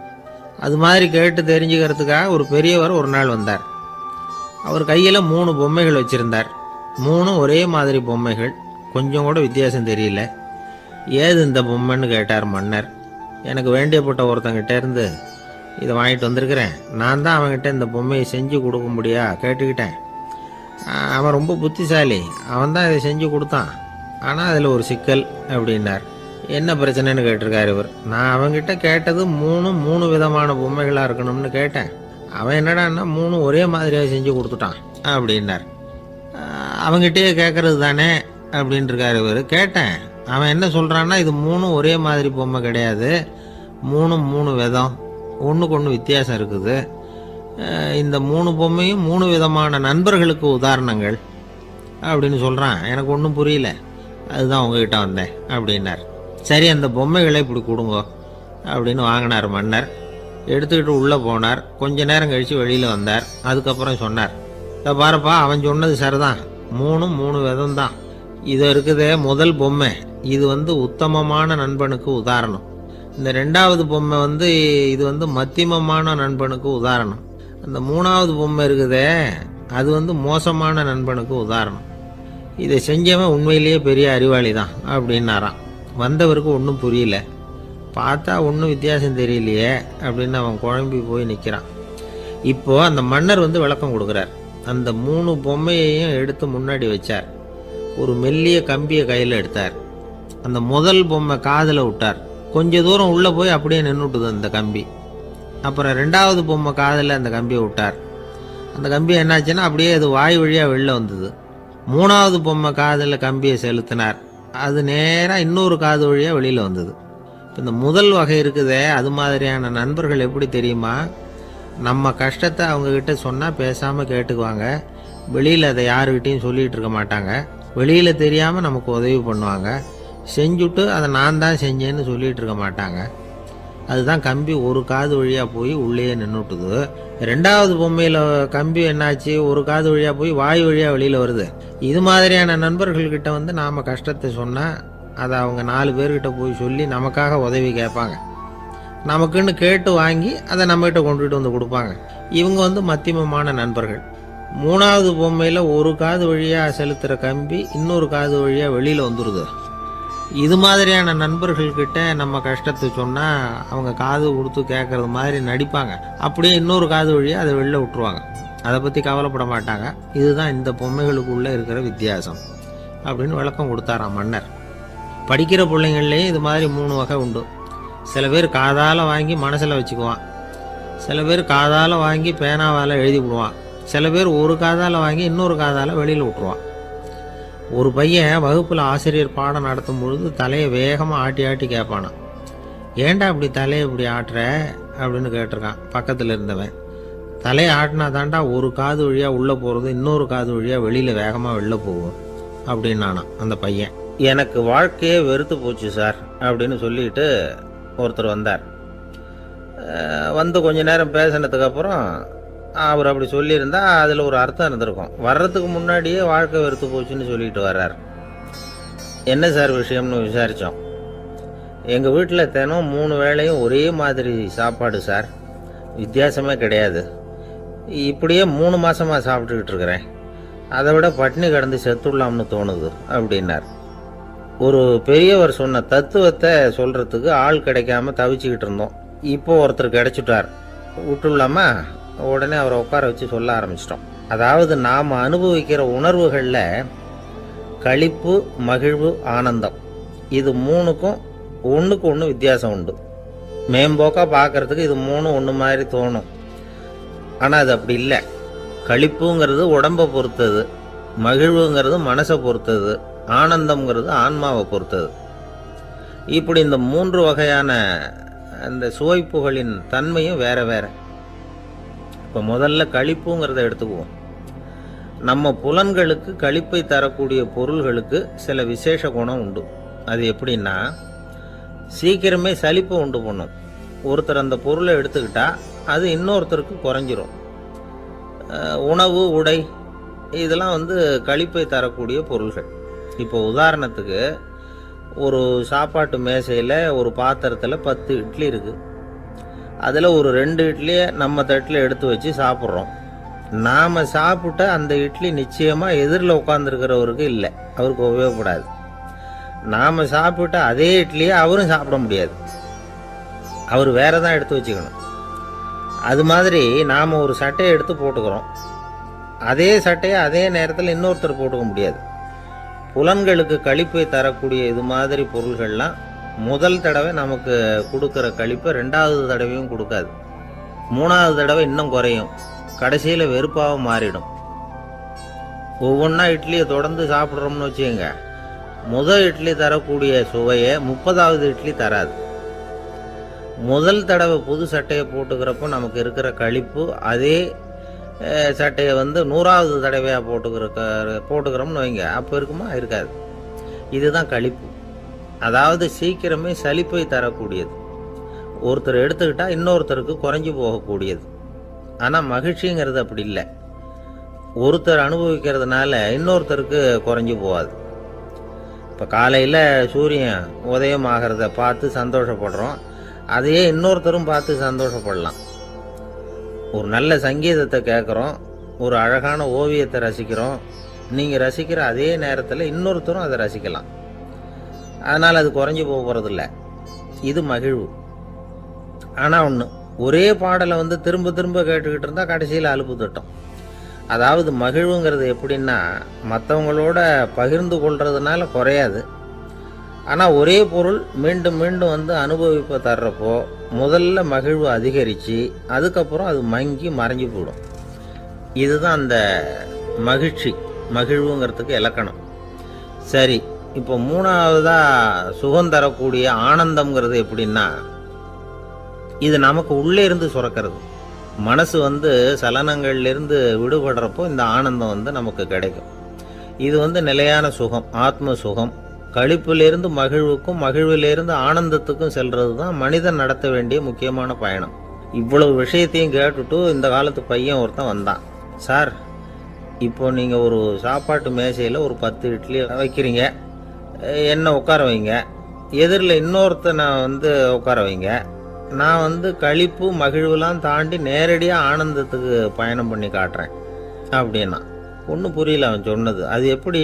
அது மாதிரி கேட்டு தெரிஞ்சுக்கிறதுக்காக ஒரு பெரியவர் ஒரு நாள் வந்தார். அவர் கையில் 3 பொம்மைகள் வச்சுருந்தார். 3 ஒரே மாதிரி பொம்மைகள், கொஞ்சம் கூட வித்தியாசம் தெரியல. ஏது இந்த பொம்மைன்னு கேட்டார் மன்னர். எனக்கு வேண்டியப்பட்ட ஒருத்தங்கிட்ட இருந்து இதை வாங்கிட்டு வந்திருக்கிறேன், நான் தான் அவங்ககிட்ட இந்த பொம்மையை செஞ்சு கொடுக்க முடியா கேட்டுக்கிட்டேன். அவன் ரொம்ப புத்திசாலி, அவன் தான் இதை செஞ்சு கொடுத்தான், ஆனால் அதில் ஒரு சிக்கல் அப்படின்னார். என்ன பிரச்சனைன்னு கேட்டிருக்காரு இவர். நான் அவங்ககிட்ட கேட்டது 3 விதமான பொம்மைகளாக இருக்கணும்னு கேட்டேன், அவன் என்னடான்னா 3 ஒரே மாதிரியாக செஞ்சு கொடுத்துட்டான் அப்படின்னார். அவங்ககிட்டயே கேட்கறது தானே அப்படின்ட்டுருக்காரு இவர். கேட்டேன், அவன் என்ன சொல்கிறான்னா, இது 3 ஒரே மாதிரி பொம்மை கிடையாது, 3 விதம், ஒன்றுக்கு ஒன்று வித்தியாசம் இருக்குது. இந்த 3 பொம்மையும் 3 விதமான நண்பர்களுக்கு உதாரணங்கள் அப்படின்னு சொல்கிறான். எனக்கு ஒன்றும் புரியல, அதுதான் உங்ககிட்ட வந்தேன் அப்படின்னார். சரி, அந்த பொம்மைகளை இப்படி கொடுங்க அப்படின்னு வாங்கினார் மன்னர். எடுத்துக்கிட்டு உள்ளே போனார். கொஞ்ச நேரம் கழித்து வெளியில் வந்தார். அதுக்கப்புறம் சொன்னார், இதை பாருப்பா, அவன் சொன்னது சரிதான், 3 விதம் தான். இது இருக்குதே முதல் பொம்மை, இது உத்தமமான நண்பனுக்கு உதாரணம். இந்த 2வது பொம்மை இது மத்தியமமான நண்பனுக்கு உதாரணம். அந்த 3வது பொம்மை இருக்குதே அது மோசமான நண்பனுக்கு உதாரணம். இதை செஞ்சவன் உண்மையிலேயே பெரிய அறிவாளி தான் அப்படின்னாராம். வந்தவருக்கு ஒன்றும் புரியல. பார்த்தா ஒன்றும் வித்தியாசம் தெரியலையே அப்படின்னு அவன் குழம்பி போய் நிற்கிறான். இப்போது அந்த மன்னர் விளக்கம் கொடுக்குறார். அந்த 3 பொம்மையையும் எடுத்து முன்னாடி வச்சார். ஒரு மெல்லிய கம்பியை கையில் எடுத்தார். அந்த முதல் பொம்மை காதில் விட்டார். கொஞ்ச தூரம் உள்ளே போய் அப்படியே நின்றுட்டுது அந்த கம்பி. அப்புறம் 2வது பொம்மை காதில் அந்த கம்பியை விட்டார். அந்த கம்பி என்னாச்சுன்னா அப்படியே அது வாய் வழியாக வெளில வந்தது. 3வது பொம்மை காதில் கம்பியை செலுத்தினார். அது நேராக இன்னொரு காது வழியாக வெளியில் வந்தது. இப்போ இந்த முதல் வகை இருக்குதே, அது மாதிரியான நண்பர்கள் எப்படி தெரியுமா? நம்ம கஷ்டத்தை அவங்கக்கிட்ட சொன்னால் பேசாமல் கேட்டுக்குவாங்க. வெளியில் அதை யாருக்கிட்டையும் சொல்லிகிட்டு இருக்க மாட்டாங்க. வெளியில் தெரியாமல் நமக்கு உதவி பண்ணுவாங்க. செஞ்சுட்டு அதை நான் தான் செஞ்சேன்னு சொல்லிகிட்டு இருக்க மாட்டாங்க. அதுதான் கம்பி ஒரு காது வழியாக போய் உள்ளே நின்றுட்டுது. 2வது பொம்மையில் கம்பி என்னாச்சு, ஒரு காது வழியாக போய் வாய் வழியாக வெளியில் வருது. இது மாதிரியான நண்பர்கள்கிட்ட நாம் கஷ்டத்தை சொன்னால் அதை அவங்க 4 பேர்கிட்ட போய் சொல்லி நமக்காக உதவி கேட்பாங்க. நமக்குன்னு கேட்டு வாங்கி அதை நம்மகிட்ட கொண்டுகிட்டு கொடுப்பாங்க. இவங்க மத்தியமமான நண்பர்கள். 3வது பொம்மையில் ஒரு காது வழியாக செலுத்துகிற கம்பி இன்னொரு காது வழியாக வெளியில் வந்துடுது. இது மாதிரியான நண்பர்கள்கிட்ட நம்ம கஷ்டத்தை சொன்னால் அவங்க காது கொடுத்து கேட்குறது மாதிரி நடிப்பாங்க. அப்படியே இன்னொரு காது வழியாக அதை வெளில விட்டுருவாங்க. அதை பற்றி கவலைப்பட மாட்டாங்க. இதுதான் இந்த பொம்மைகளுக்குள்ளே இருக்கிற வித்தியாசம் அப்படின்னு விளக்கம் கொடுத்தாராம் மன்னர். படிக்கிற பிள்ளைங்கள்லேயே இது மாதிரி 3 வகை உண்டு. சில பேர் காதால் வாங்கி மனசில் வச்சுக்குவான். சில பேர் காதால் வாங்கி பேனாவால் எழுதி விடுவான். சில பேர் ஒரு காதால் வாங்கி இன்னொரு காதால் வெளியில் விட்டுருவான். ஒரு பையன் வகுப்பில் ஆசிரியர் பாடம் நடத்தும் பொழுது தலையை வேகமாக ஆட்டி ஆட்டி கேட்பானான். ஏன்டா இப்படி தலையை இப்படி ஆட்டுற அப்படின்னு கேட்டிருக்கான் பக்கத்தில் இருந்தவன். தலையை ஆட்டினா தாண்டா ஒரு காது வழியாக உள்ளே போகிறது, இன்னொரு காது வழியாக வெளியில் வேகமாக வெளில போகும் அப்படின்னானான் அந்த பையன். எனக்கு வாழ்க்கையே வெறுத்து போச்சு சார் அப்படின்னு சொல்லிட்டு ஒருத்தர் வந்தார். கொஞ்ச நேரம் பேசினதுக்கப்புறம் அவர் அப்படி சொல்லியிருந்தா அதில் ஒரு அர்த்தம் இருந்திருக்கும். வர்றதுக்கு முன்னாடியே வாழ்க்கை வெறுத்து போச்சுன்னு சொல்லிட்டு வர்றார். என்ன சார் விஷயம்னு விசாரித்தோம். எங்கள் வீட்டில் தினம் 3 வேளையும் ஒரே மாதிரி சாப்பாடு சார், வித்தியாசமே கிடையாது. இப்படியே 3 மாதமாக சாப்பிட்டுக்கிட்டு இருக்கிறேன். அதை விட பட்டினி கிடந்து செத்துடலாம்னு தோணுது அப்படின்னார். ஒரு பெரியவர் சொன்ன தத்துவத்தை சொல்கிறதுக்கு ஆள் கிடைக்காம தவிச்சுக்கிட்டு இருந்தோம். இப்போ ஒருத்தர் கிடைச்சிட்டார். விட்டுலாமா? உடனே அவரை உட்கார வச்சு சொல்ல ஆரம்பிச்சிட்டோம். அதாவது நாம் அனுபவிக்கிற உணர்வுகளில் களிப்பு, மகிழ்வு, ஆனந்தம், இது 3க்கும் ஒன்றுக்கு ஒன்று வித்தியாசம் உண்டு. மேம்போக்காக பார்க்குறதுக்கு இது 3 ஒன்று மாதிரி தோணும். ஆனால் அது அப்படி இல்லை. களிப்புங்கிறது உடம்பை பொறுத்தது, மகிழ்வுங்கிறது மனசை பொறுத்தது, ஆனந்தம்ங்கிறது ஆன்மாவை பொறுத்தது. இப்படி இந்த 3 வகையான அந்த சுவைப்புகளின் தன்மையும் வேற வேற. இப்போ முதல்ல களிப்புங்கிறத எடுத்துக்குவோம். நம்ம புலன்களுக்கு களிப்பை தரக்கூடிய பொருள்களுக்கு சில விசேஷ குணம் உண்டு. அது எப்படின்னா, சீக்கிரமே சலிப்பை உண்டு பண்ணும். ஒருத்தர் அந்த பொருளை எடுத்துக்கிட்டா அது இன்னொருத்தருக்கு குறைஞ்சிரும். உணவு, உடை, இதெல்லாம் களிப்பை தரக்கூடிய பொருள்கள். இப்போ உதாரணத்துக்கு, ஒரு சாப்பாட்டு மேசையில் ஒரு பாத்திரத்தில் 10 இட்லி இருக்குது. அதில் ஒரு 2 இட்லியை நம்ம தட்டில் எடுத்து வச்சு சாப்பிட்றோம். நாம் சாப்பிட்ட அந்த இட்லி நிச்சயமாக எதிரில் உட்காந்துருக்கிறவருக்கு இல்லை, அவருக்கு உபயோகப்படாது. நாம் சாப்பிட்ட அதே இட்லியை அவரும் சாப்பிட முடியாது, அவர் வேற தான் எடுத்து வச்சுக்கணும். அது மாதிரி நாம் ஒரு சட்டையை எடுத்து போட்டுக்கிறோம். அதே சட்டையை அதே நேரத்தில் இன்னொருத்தர் போட்டுக்க முடியாது. புலன்களுக்கு களிப்பை தரக்கூடிய இது மாதிரி பொருள்கள்லாம் முதல் தடவை நமக்கு கொடுக்குற களிப்பை 2வது தடவையும் கொடுக்காது. 3வது தடவை இன்னும் குறையும். கடைசியில் வெறுப்பாக மாறிடும். ஒவ்வொன்றா இட்லியை தொடர்ந்து சாப்பிட்றோம்னு வச்சுக்கோங்க, முதல் இட்லி தரக்கூடிய சுவையை 30வது இட்லி தராது. முதல் தடவை புது சட்டையை போட்டுக்கிறப்போ நமக்கு இருக்கிற களிப்பு அதே சட்டையை 100வது தடவையாக போட்டுக்கிறோம்னு வைங்க, அப்போ இருக்குமா? இருக்காது. இதுதான் களிப்பு. அதாவது சீக்கிரமே சலிப்பை தரக்கூடியது. ஒருத்தர் எடுத்துக்கிட்டால் இன்னொருத்தருக்கு குறைஞ்சி போகக்கூடியது. ஆனால் மகிழ்ச்சிங்கிறது அப்படி இல்லை. ஒருத்தர் அனுபவிக்கிறதுனால இன்னொருத்தருக்கு குறைஞ்சி போகாது. இப்போ காலையில் சூரியன் உதயம் ஆகிறத பார்த்து சந்தோஷப்படுறோம், அதையே இன்னொருத்தரும் பார்த்து சந்தோஷப்படலாம். ஒரு நல்ல சங்கீதத்தை கேட்குறோம், ஒரு அழகான ஓவியத்தை ரசிக்கிறோம், நீங்கள் ரசிக்கிற அதே நேரத்தில் இன்னொருத்தரும் அதை ரசிக்கலாம். அதனால் அது குறைஞ்சி போக போகிறதில்ல. இது மகிழ்வு. ஆனால் ஒன்று, ஒரே பாடலை திரும்ப திரும்ப கேட்டுக்கிட்டு இருந்தால் கடைசியில் அலுப்பு தட்டும். அதாவது மகிழ்வுங்கிறது எப்படின்னா, மற்றவங்களோட பகிர்ந்து கொள்றதுனால குறையாது. ஆனால் ஒரே பொருள் மீண்டும் மீண்டும் அனுபவிப்ப தர்றப்போ முதல்ல மகிழ்வு அதிகரித்து அதுக்கப்புறம் அது மங்கி மறைஞ்சு போயிடும். இதுதான் அந்த மகிழ்வுங்கிறதுக்கு இலக்கணம். சரி, இப்போ மூணாவதாக சுகம் தரக்கூடிய ஆனந்தம்ங்கிறது எப்படின்னா, இது நமக்கு உள்ளே இருந்து சுரக்கிறது. மனசு சலனங்கள்லேருந்து விடுபடுறப்போ இந்த ஆனந்தம் நமக்கு கிடைக்கும். இது நிலையான சுகம், ஆத்ம சுகம். களிப்பிலிருந்து மகிழ்வுக்கும் மகிழ்விலிருந்து ஆனந்தத்துக்கும் செல்றது தான் மனிதன் நடத்த வேண்டிய முக்கியமான பயணம். இவ்வளவு விஷயத்தையும் கேட்டுட்டு இந்த காலத்து பையன் ஒருத்தன் வந்தான். சார், இப்போ நீங்கள் ஒரு சாப்பாட்டு மேசையில் ஒரு 10 இட்லி வைக்கிறீங்க, என்னை உட்கார வைங்க, எதிரில் இன்னொருத்தனை உட்கார வைங்க, நான் களிப்பு மகிழ்வுலாம் தாண்டி நேரடியாக ஆனந்தத்துக்கு பயணம் பண்ணி காட்டுறேன் அப்படின்னா. ஒன்றும் புரியல அவன் சொன்னது. அது எப்படி,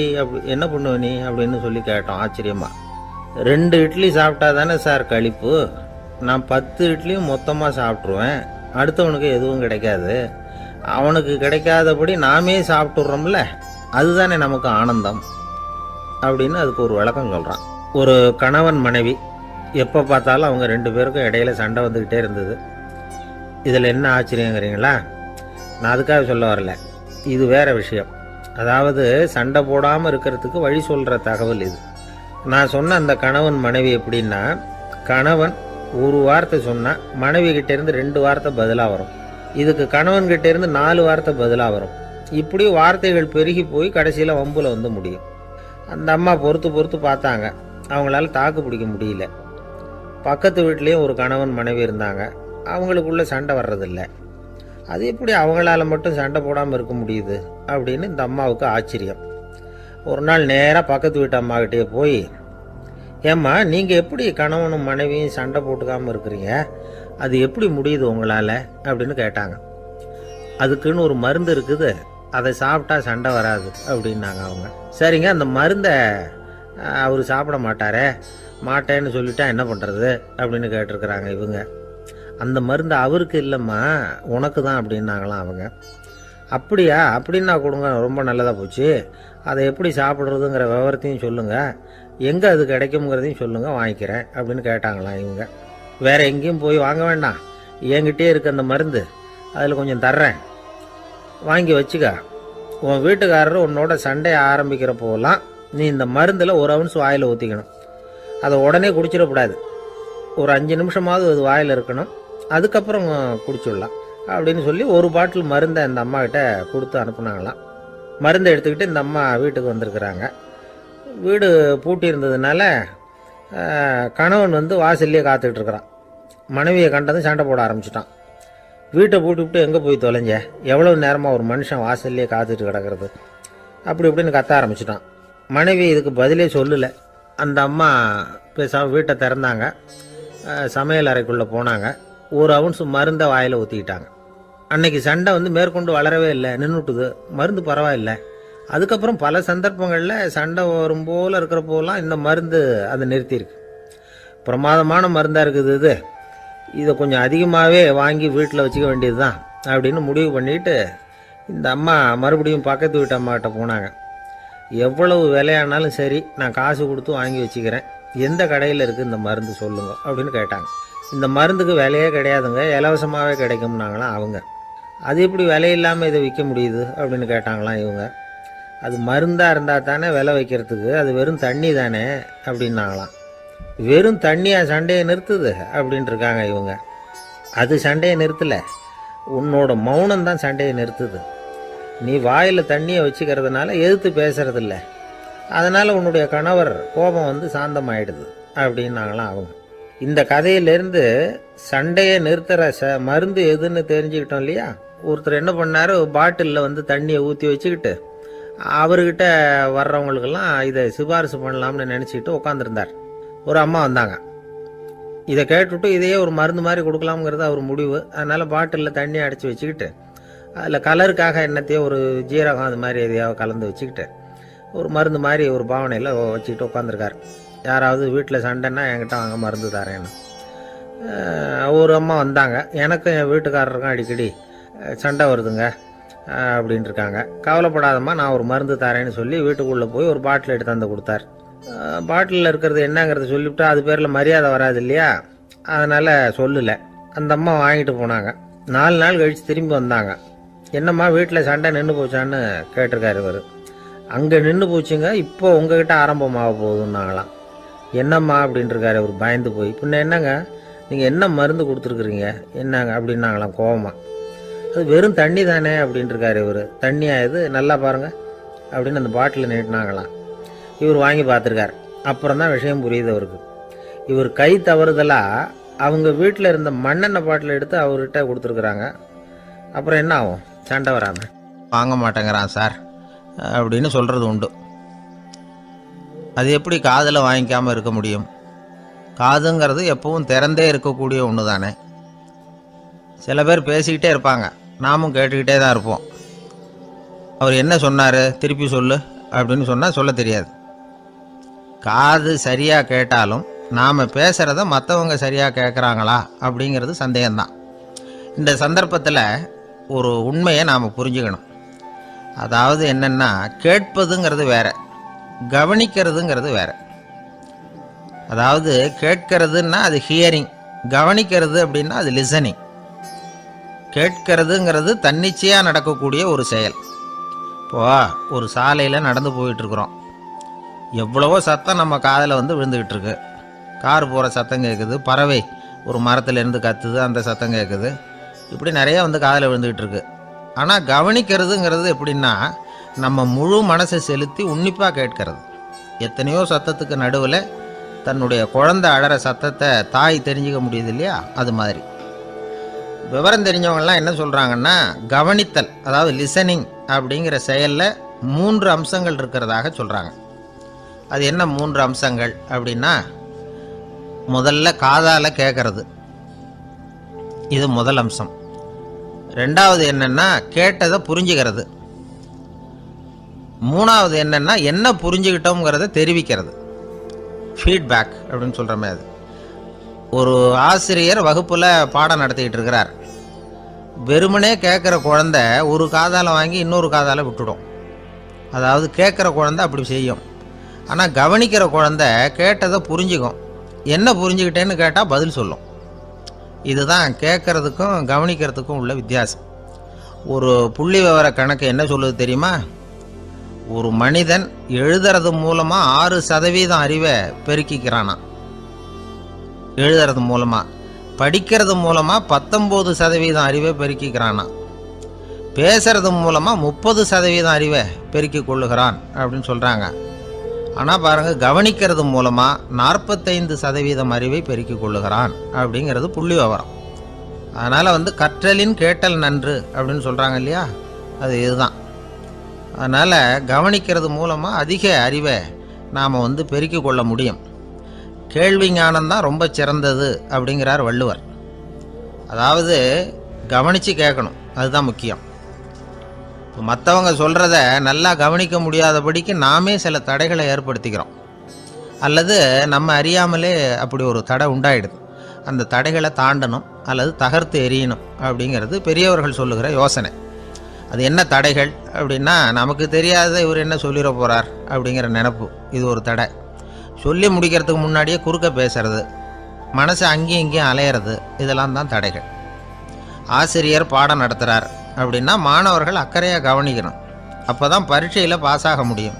என்ன பண்ணுவ நீ அப்படின்னு சொல்லி கேட்டோம் ஆச்சரியமா. 2 இட்லி சாப்பிட்டா தானே சார் களிப்பு, நான் 10 இட்லியும் மொத்தமாக சாப்பிட்ருவேன், அடுத்தவனுக்கு எதுவும் கிடைக்காது, அவனுக்கு கிடைக்காதபடி நாமே சாப்பிட்டுடுறோம்ல, அதுதானே நமக்கு ஆனந்தம் அப்படின்னு அதுக்கு ஒரு விளக்கம் சொல்கிறான். ஒரு கணவன் மனைவி, எப்போ பார்த்தாலும் அவங்க 2 பேருக்கும் இடையில சண்டை வந்துக்கிட்டே இருந்தது. இதில் என்ன ஆச்சரியங்கிறீங்களா? நான் அதுக்காக சொல்ல வரல, இது வேற விஷயம். அதாவது சண்டை போடாமல் இருக்கிறதுக்கு வழி சொல்கிற தகவல் இது. நான் சொன்ன அந்த கணவன் மனைவி எப்படின்னா, கணவன் ஒரு வார்த்தை சொன்னால் மனைவி கிட்டேருந்து 2 வார்த்தை பதிலாக வரும், இதுக்கு கணவன் கிட்டேருந்து 4 வார்த்தை பதிலாக வரும். இப்படி வார்த்தைகள் பெருகி போய் கடைசியில் வம்புல முடியும். அந்த அம்மா பொறுத்து பார்த்தாங்க, அவங்களால தாக்கு பிடிக்க முடியல. பக்கத்து வீட்லேயும் ஒரு கணவன் மனைவி இருந்தாங்க, அவங்களுக்குள்ள சண்டை வர்றதில்லை. அது எப்படி அவங்களால மட்டும் சண்டை போடாமல் இருக்க முடியுது அப்படின்னு இந்த அம்மாவுக்கு ஆச்சரியம். ஒரு நாள் நேராக பக்கத்து வீட்டு அம்மாக்கிட்டே போய், ஏம்மா, நீங்கள் எப்படி கணவனும் மனைவியும் சண்டை போட்டுக்காமல் இருக்கிறீங்க, அது எப்படி முடியுது உங்களால் அப்படின்னு கேட்டாங்க. அதுக்குன்னு ஒரு மருந்து இருக்குது, அதை சாப்பிட்டா சண்டை வராது அப்படின்னாங்க அவங்க. சரிங்க, அந்த மருந்தை அவர் சாப்பிட மாட்டேன்னு சொல்லிட்டா என்ன பண்ணுறது அப்படின்னு கேட்டிருக்கிறாங்க இவங்க. அந்த மருந்து அவருக்கு இல்லைம்மா, உனக்கு தான் அப்படின்னாங்களாம் அவங்க. அப்படியா, அப்படின்னா கொடுங்க, ரொம்ப நல்லதாக போச்சு, அதை எப்படி சாப்பிட்றதுங்கிற விவரத்தையும் சொல்லுங்கள், எங்கே அது கிடைக்குங்கிறதையும் சொல்லுங்கள், வாங்கிக்கிறேன் அப்படின்னு கேட்டாங்களாம் இவங்க. வேறு எங்கேயும் போய் வாங்க வேண்டாம், என்கிட்டே இருக்க அந்த மருந்து, அதில் கொஞ்சம் தர்றேன், வாங்கி வச்சுக்க. உன் வீட்டுக்காரர் உன்னோட சண்டையை ஆரம்பிக்கிறப்போலாம் நீ இந்த மருந்தில் 1 ounce வாயில் ஊற்றிக்கணும். அதை உடனே குடிச்சிடக்கூடாது, ஒரு 5 நிமிஷமாவது அது வாயில் இருக்கணும், அதுக்கப்புறம் குடிச்சிடலாம் அப்படின்னு சொல்லி ஒரு பாட்டில் மருந்தை இந்த அம்மாக்கிட்ட கொடுத்து அனுப்புனாங்களாம். மருந்தை எடுத்துக்கிட்டு இந்த அம்மா வீட்டுக்கு வந்திருக்கிறாங்க. வீடு பூட்டி இருந்ததுனால கணவன் வாசல்லையே காத்துட்ருக்கிறான். மனைவியை கண்டதும் சண்டை போட ஆரம்பிச்சிட்டான். வீட்டை பூட்டிவிட்டு எங்கே போய் தொலைஞ்ச, எவ்வளோ நேரமாக ஒரு மனுஷன் வாசல்லையே காத்துட்டு கிடக்கிறது, அப்படி இப்படின்னு கத்த ஆரம்பிச்சிட்டான். மனைவி இதுக்கு பதிலே சொல்லலை. அந்த அம்மா பேசாமல் வீட்டை திறந்தாங்க, சமையல் அறைக்குள்ளே போனாங்க, 1 ounce மருந்தை வாயில் ஊற்றிக்கிட்டாங்க. அன்னைக்கு சண்டை மேற்கொண்டு வளரவே இல்லை, நின்றுட்டுது. மருந்து பரவாயில்லை. அதுக்கப்புறம் பல சந்தர்ப்பங்களில் சண்டை வரும் போல் இருக்கிறப்போலாம் இந்த மருந்து அதை நிறுத்தியிருக்கு. பிரமாதமான மருந்தாக இருக்குது இதை கொஞ்சம் அதிகமாகவே வாங்கி வீட்டில் வச்சுக்க வேண்டியது தான் அப்படின்னு முடிவு பண்ணிட்டு இந்த அம்மா மறுபடியும் பக்கத்து வீட்டு அம்மாக்கிட்ட போனாங்க. எவ்வளவு விலையானாலும் சரி, நான் காசு கொடுத்து வாங்கி வச்சுக்கிறேன், எந்த கடையில் இருக்குது இந்த மருந்து சொல்லுங்க அப்படின்னு கேட்டாங்க. இந்த மருந்துக்கு விலையே கிடையாதுங்க, இலவசமாகவே கிடைக்கும்னாங்களாம் அவங்க. அது எப்படி விலை இல்லாமல் இதை விற்க முடியுது அப்படின்னு கேட்டாங்களாம் இவங்க. அது மருந்தாக இருந்தால் தானே விலை வைக்கிறதுக்கு, அது வெறும் தண்ணி தானே அப்படின்னாங்களாம். வெறும் தண்ணியாக சண்டையை நிறுத்துது அப்படின்ட்டு இருக்காங்க இவங்க. அது சண்டையை நிறுத்தலை, உன்னோட மௌனம் தான் சண்டையை நிறுத்துது. நீ வாயில் தண்ணியை வச்சுக்கிறதுனால எதிர்த்து பேசுறதில்ல, அதனால் உன்னுடைய கணவர் கோபம் சாந்தமாயிடுது அப்படின்னாங்களாம் அவங்க. இந்த கதையிலேருந்து சண்டையை நிறுத்துற மருந்து எதுன்னு தெரிஞ்சுக்கிட்டோம் இல்லையா. ஒருத்தர் என்ன பண்ணார், பாட்டிலில் வந்து தண்ணியை ஊற்றி வச்சுக்கிட்டு அவர்கிட்ட வர்றவங்களுக்கெல்லாம் இதை சிபாரிசு பண்ணலாம்னு நினச்சிக்கிட்டு உட்காந்துருந்தார். ஒரு அம்மா வந்தாங்க. இதை கேட்டுவிட்டு இதையே ஒரு மருந்து மாதிரி கொடுக்கலாம்ங்கிறது அவர் முடிவு. அதனால் பாட்டிலில் தண்ணி அடைச்சி வச்சுக்கிட்டு அதில் கலருக்காக என்னத்தையோ ஒரு ஜீரகம் அது மாதிரி எதையாவது கலந்து வச்சுக்கிட்டு ஒரு மருந்து மாதிரி ஒரு பாவனையில் வச்சுக்கிட்டு உட்காந்துருக்கார். யாராவது வீட்டில் சண்டைன்னா என்கிட்ட வாங்க மருந்து தரேன்னு. ஒரு அம்மா வந்தாங்க. எனக்கும் என் வீட்டுக்காரருக்கும் அடிக்கடி சண்டை வருதுங்க அப்படின்ட்டு இருக்காங்க. கவலைப்படாதம்மா, நான் ஒரு மருந்து தரேன்னு சொல்லி வீட்டுக்குள்ளே போய் ஒரு பாட்டில் எடுத்து வந்து கொடுத்தார். பாட்டிலில் இருக்கிறது என்னங்கிறத சொல்லிவிட்டு அது பேரில் மரியாதை வராது இல்லையா, அதனால் சொல்லலை. அந்த அம்மா வாங்கிட்டு போனாங்க. 4 நாள் கழித்து திரும்பி வந்தாங்க. என்னம்மா வீட்டில் சண்டை நின்று போச்சான்னு கேட்டிருக்காரு இவர். அங்கே நின்று போச்சுங்க, இப்போ உங்ககிட்ட ஆரம்பமாக போகுதுன்னாங்களாம். என்னம்மா அப்படின்ட்டுருக்காரு இவர் பயந்து போய். பின்ன என்னங்க, நீங்கள் என்ன மருந்து கொடுத்துருக்குறீங்க என்னங்க அப்படின்னாங்களாம் கோவமாக. அது வெறும் தண்ணி தானே அப்படின்ட்டுருக்காரு இவர். தண்ணியா இது, நல்லா பாருங்கள் அப்படின்னு அந்த பாட்டில் நீட்டினாங்களாம். இவர் வாங்கி பார்த்துருக்கார். அப்புறம் தான் விஷயம் புரியுது அவருக்கு. இவர் கை தவறுதலாக அவங்க வீட்டில் இருந்த மண்ணெண்ணெய் பாட்டில் எடுத்து அவர்கிட்ட கொடுத்துருக்குறாங்க. அப்புறம் என்ன ஆகும், சண்டை வராமல். வாங்க மாட்டேங்கிறான் சார் அப்படின்னு சொல்கிறது உண்டு. அது எப்படி காதில் வாங்கிக்காமல் இருக்க முடியும்? காதுங்கிறது எப்பவும் திறந்தே இருக்கக்கூடிய ஒன்று தானே. சில பேர் பேசிக்கிட்டே இருப்பாங்க, நாமும் கேட்டுக்கிட்டே தான் இருப்போம். அவர் என்ன சொன்னார் திருப்பி சொல்லு அப்படின்னு சொன்னால் சொல்ல தெரியாது. காது சரியாக கேட்டாலும் நாம் பேசுகிறத மற்றவங்க சரியாக கேட்குறாங்களா அப்படிங்கிறது சந்தேகம்தான். இந்த சந்தர்ப்பத்தில் ஒரு உண்மையை நாம் புரிஞ்சுக்கணும். அதாவது என்னென்னா, கேட்பதுங்கிறது வேற, கவனிக்கிறதுங்கிறது வேற. அதாவது கேட்கறதுன்னா அது ஹியரிங், கவனிக்கிறது அப்படின்னா அது லிசனிங். கேட்கறதுங்கிறது தன்னிச்சையாக நடக்கக்கூடிய ஒரு செயல். இப்போது ஒரு சாலையில் நடந்து போயிட்டுருக்குறோம். எவ்வளவோ சத்தம் நம்ம காதில் வந்து விழுந்துக்கிட்டு இருக்கு. கார் போகிற சத்தம் கேட்குது, பறவை ஒரு மரத்துலேருந்து கத்துது, அந்த சத்தம் கேட்குது. இப்படி நிறையா வந்து காதில் விழுந்துக்கிட்டு இருக்கு. ஆனால் கவனிக்கிறதுங்கிறது எப்படின்னா, நம்ம முழு மனசை செலுத்தி உன்னிப்பாக கேட்கறது. எத்தனையோ சத்தத்துக்கு நடுவில் தன்னுடைய குழந்தை அழற சத்தத்தை தாய் தெரிஞ்சிக்க முடியுது இல்லையா, அது மாதிரி. விவரம் தெரிஞ்சவங்கலாம் என்ன சொல்கிறாங்கன்னா, கவனித்தல் அதாவது லிசனிங் அப்படிங்கிற செயலில் 3 அம்சங்கள் இருக்கிறதாக சொல்கிறாங்க. அது என்ன 3 அம்சங்கள் அப்படின்னா, முதல்ல காதால் கேட்கறது, இது முதல் அம்சம். ரெண்டாவது என்னென்னா கேட்டதை புரிஞ்சுக்கிறது. மூணாவது என்னென்னா என்ன புரிஞ்சுக்கிட்டோங்கிறத தெரிவிக்கிறது, ஃபீட்பேக் அப்படின்னு சொல்கிற மாதிரி. ஒரு ஆசிரியர் வகுப்பில் பாடம் நடத்திக்கிட்டு இருக்கிறார். வெறுமனே கேட்குற குழந்தை ஒரு காதால் வாங்கி இன்னொரு காதால் விட்டுடும். அதாவது கேட்குற குழந்தை அப்படி செய்யும். ஆனால் கவனிக்கிற குழந்தை கேட்டதை புரிஞ்சுக்கும். என்ன புரிஞ்சுக்கிட்டேன்னு கேட்டால் பதில் சொல்லும். இதுதான் கேட்குறதுக்கும் கவனிக்கிறதுக்கும் உள்ள வித்தியாசம். ஒரு புள்ளி விவர கணக்கு என்ன சொல்லுது தெரியுமா? ஒரு மனிதன் எழுதுறது மூலமாக 6% அறிவை பெருக்கிக்கிறானா. எழுதுறது மூலமாக. படிக்கிறது மூலமாக 19% அறிவை பெருக்கிக்கிறானா. பேசுறது மூலமாக 30% அறிவை பெருக்கி கொள்ளுகிறான் அப்படின்னு சொல்கிறாங்க. ஆனால் பாருங்கள், கவனிக்கிறது மூலமாக 45% அறிவை பெருக்கி கொள்ளுகிறான் அப்படிங்கிறது புள்ளி விவரம். அதனால் வந்து கற்றலின் கேட்டல் நன்று அப்படின்னு சொல்கிறாங்க இல்லையா, அது இதுதான். அதனால் கவனிக்கிறது மூலமாக அதிக அறிவை நாம் வந்து பெருக்கி கொள்ள முடியும். கேள்வி ஞானம்தான் ரொம்ப சிறந்தது அப்படிங்கிறார் வள்ளுவர். அதாவது கவனித்து கேட்கணும், அதுதான் முக்கியம். மற்றவங்க சொல்கிறத நல்லா கவனிக்க முடியாதபடிக்கு நாமே சில தடைகளை ஏற்படுத்திக்கிறோம். அல்லது நம்ம அறியாமலே அப்படி ஒரு தடை உண்டாயிடுது. அந்த தடைகளை தாண்டணும் அல்லது தகர்த்து எறியணும் அப்படிங்கிறது பெரியவர்கள் சொல்லுகிற யோசனை. அது என்ன தடைகள் அப்படின்னா, நமக்கு தெரியாத இவர் என்ன சொல்லிட போகிறார் அப்படிங்கிற நினப்பு, இது ஒரு தடை. சொல்லி முடிக்கிறதுக்கு முன்னாடியே குறுக்க பேசுறது, மனசு அங்கேயும் இங்கேயும் அலையிறது, இதெல்லாம் தான் தடைகள். ஆசிரியர் பாடம் நடத்துகிறார் அப்படின்னா மாணவர்கள் அக்கறையாக கவனிக்கணும். அப்போ தான் பரீட்சையில் பாஸ் ஆக முடியும்.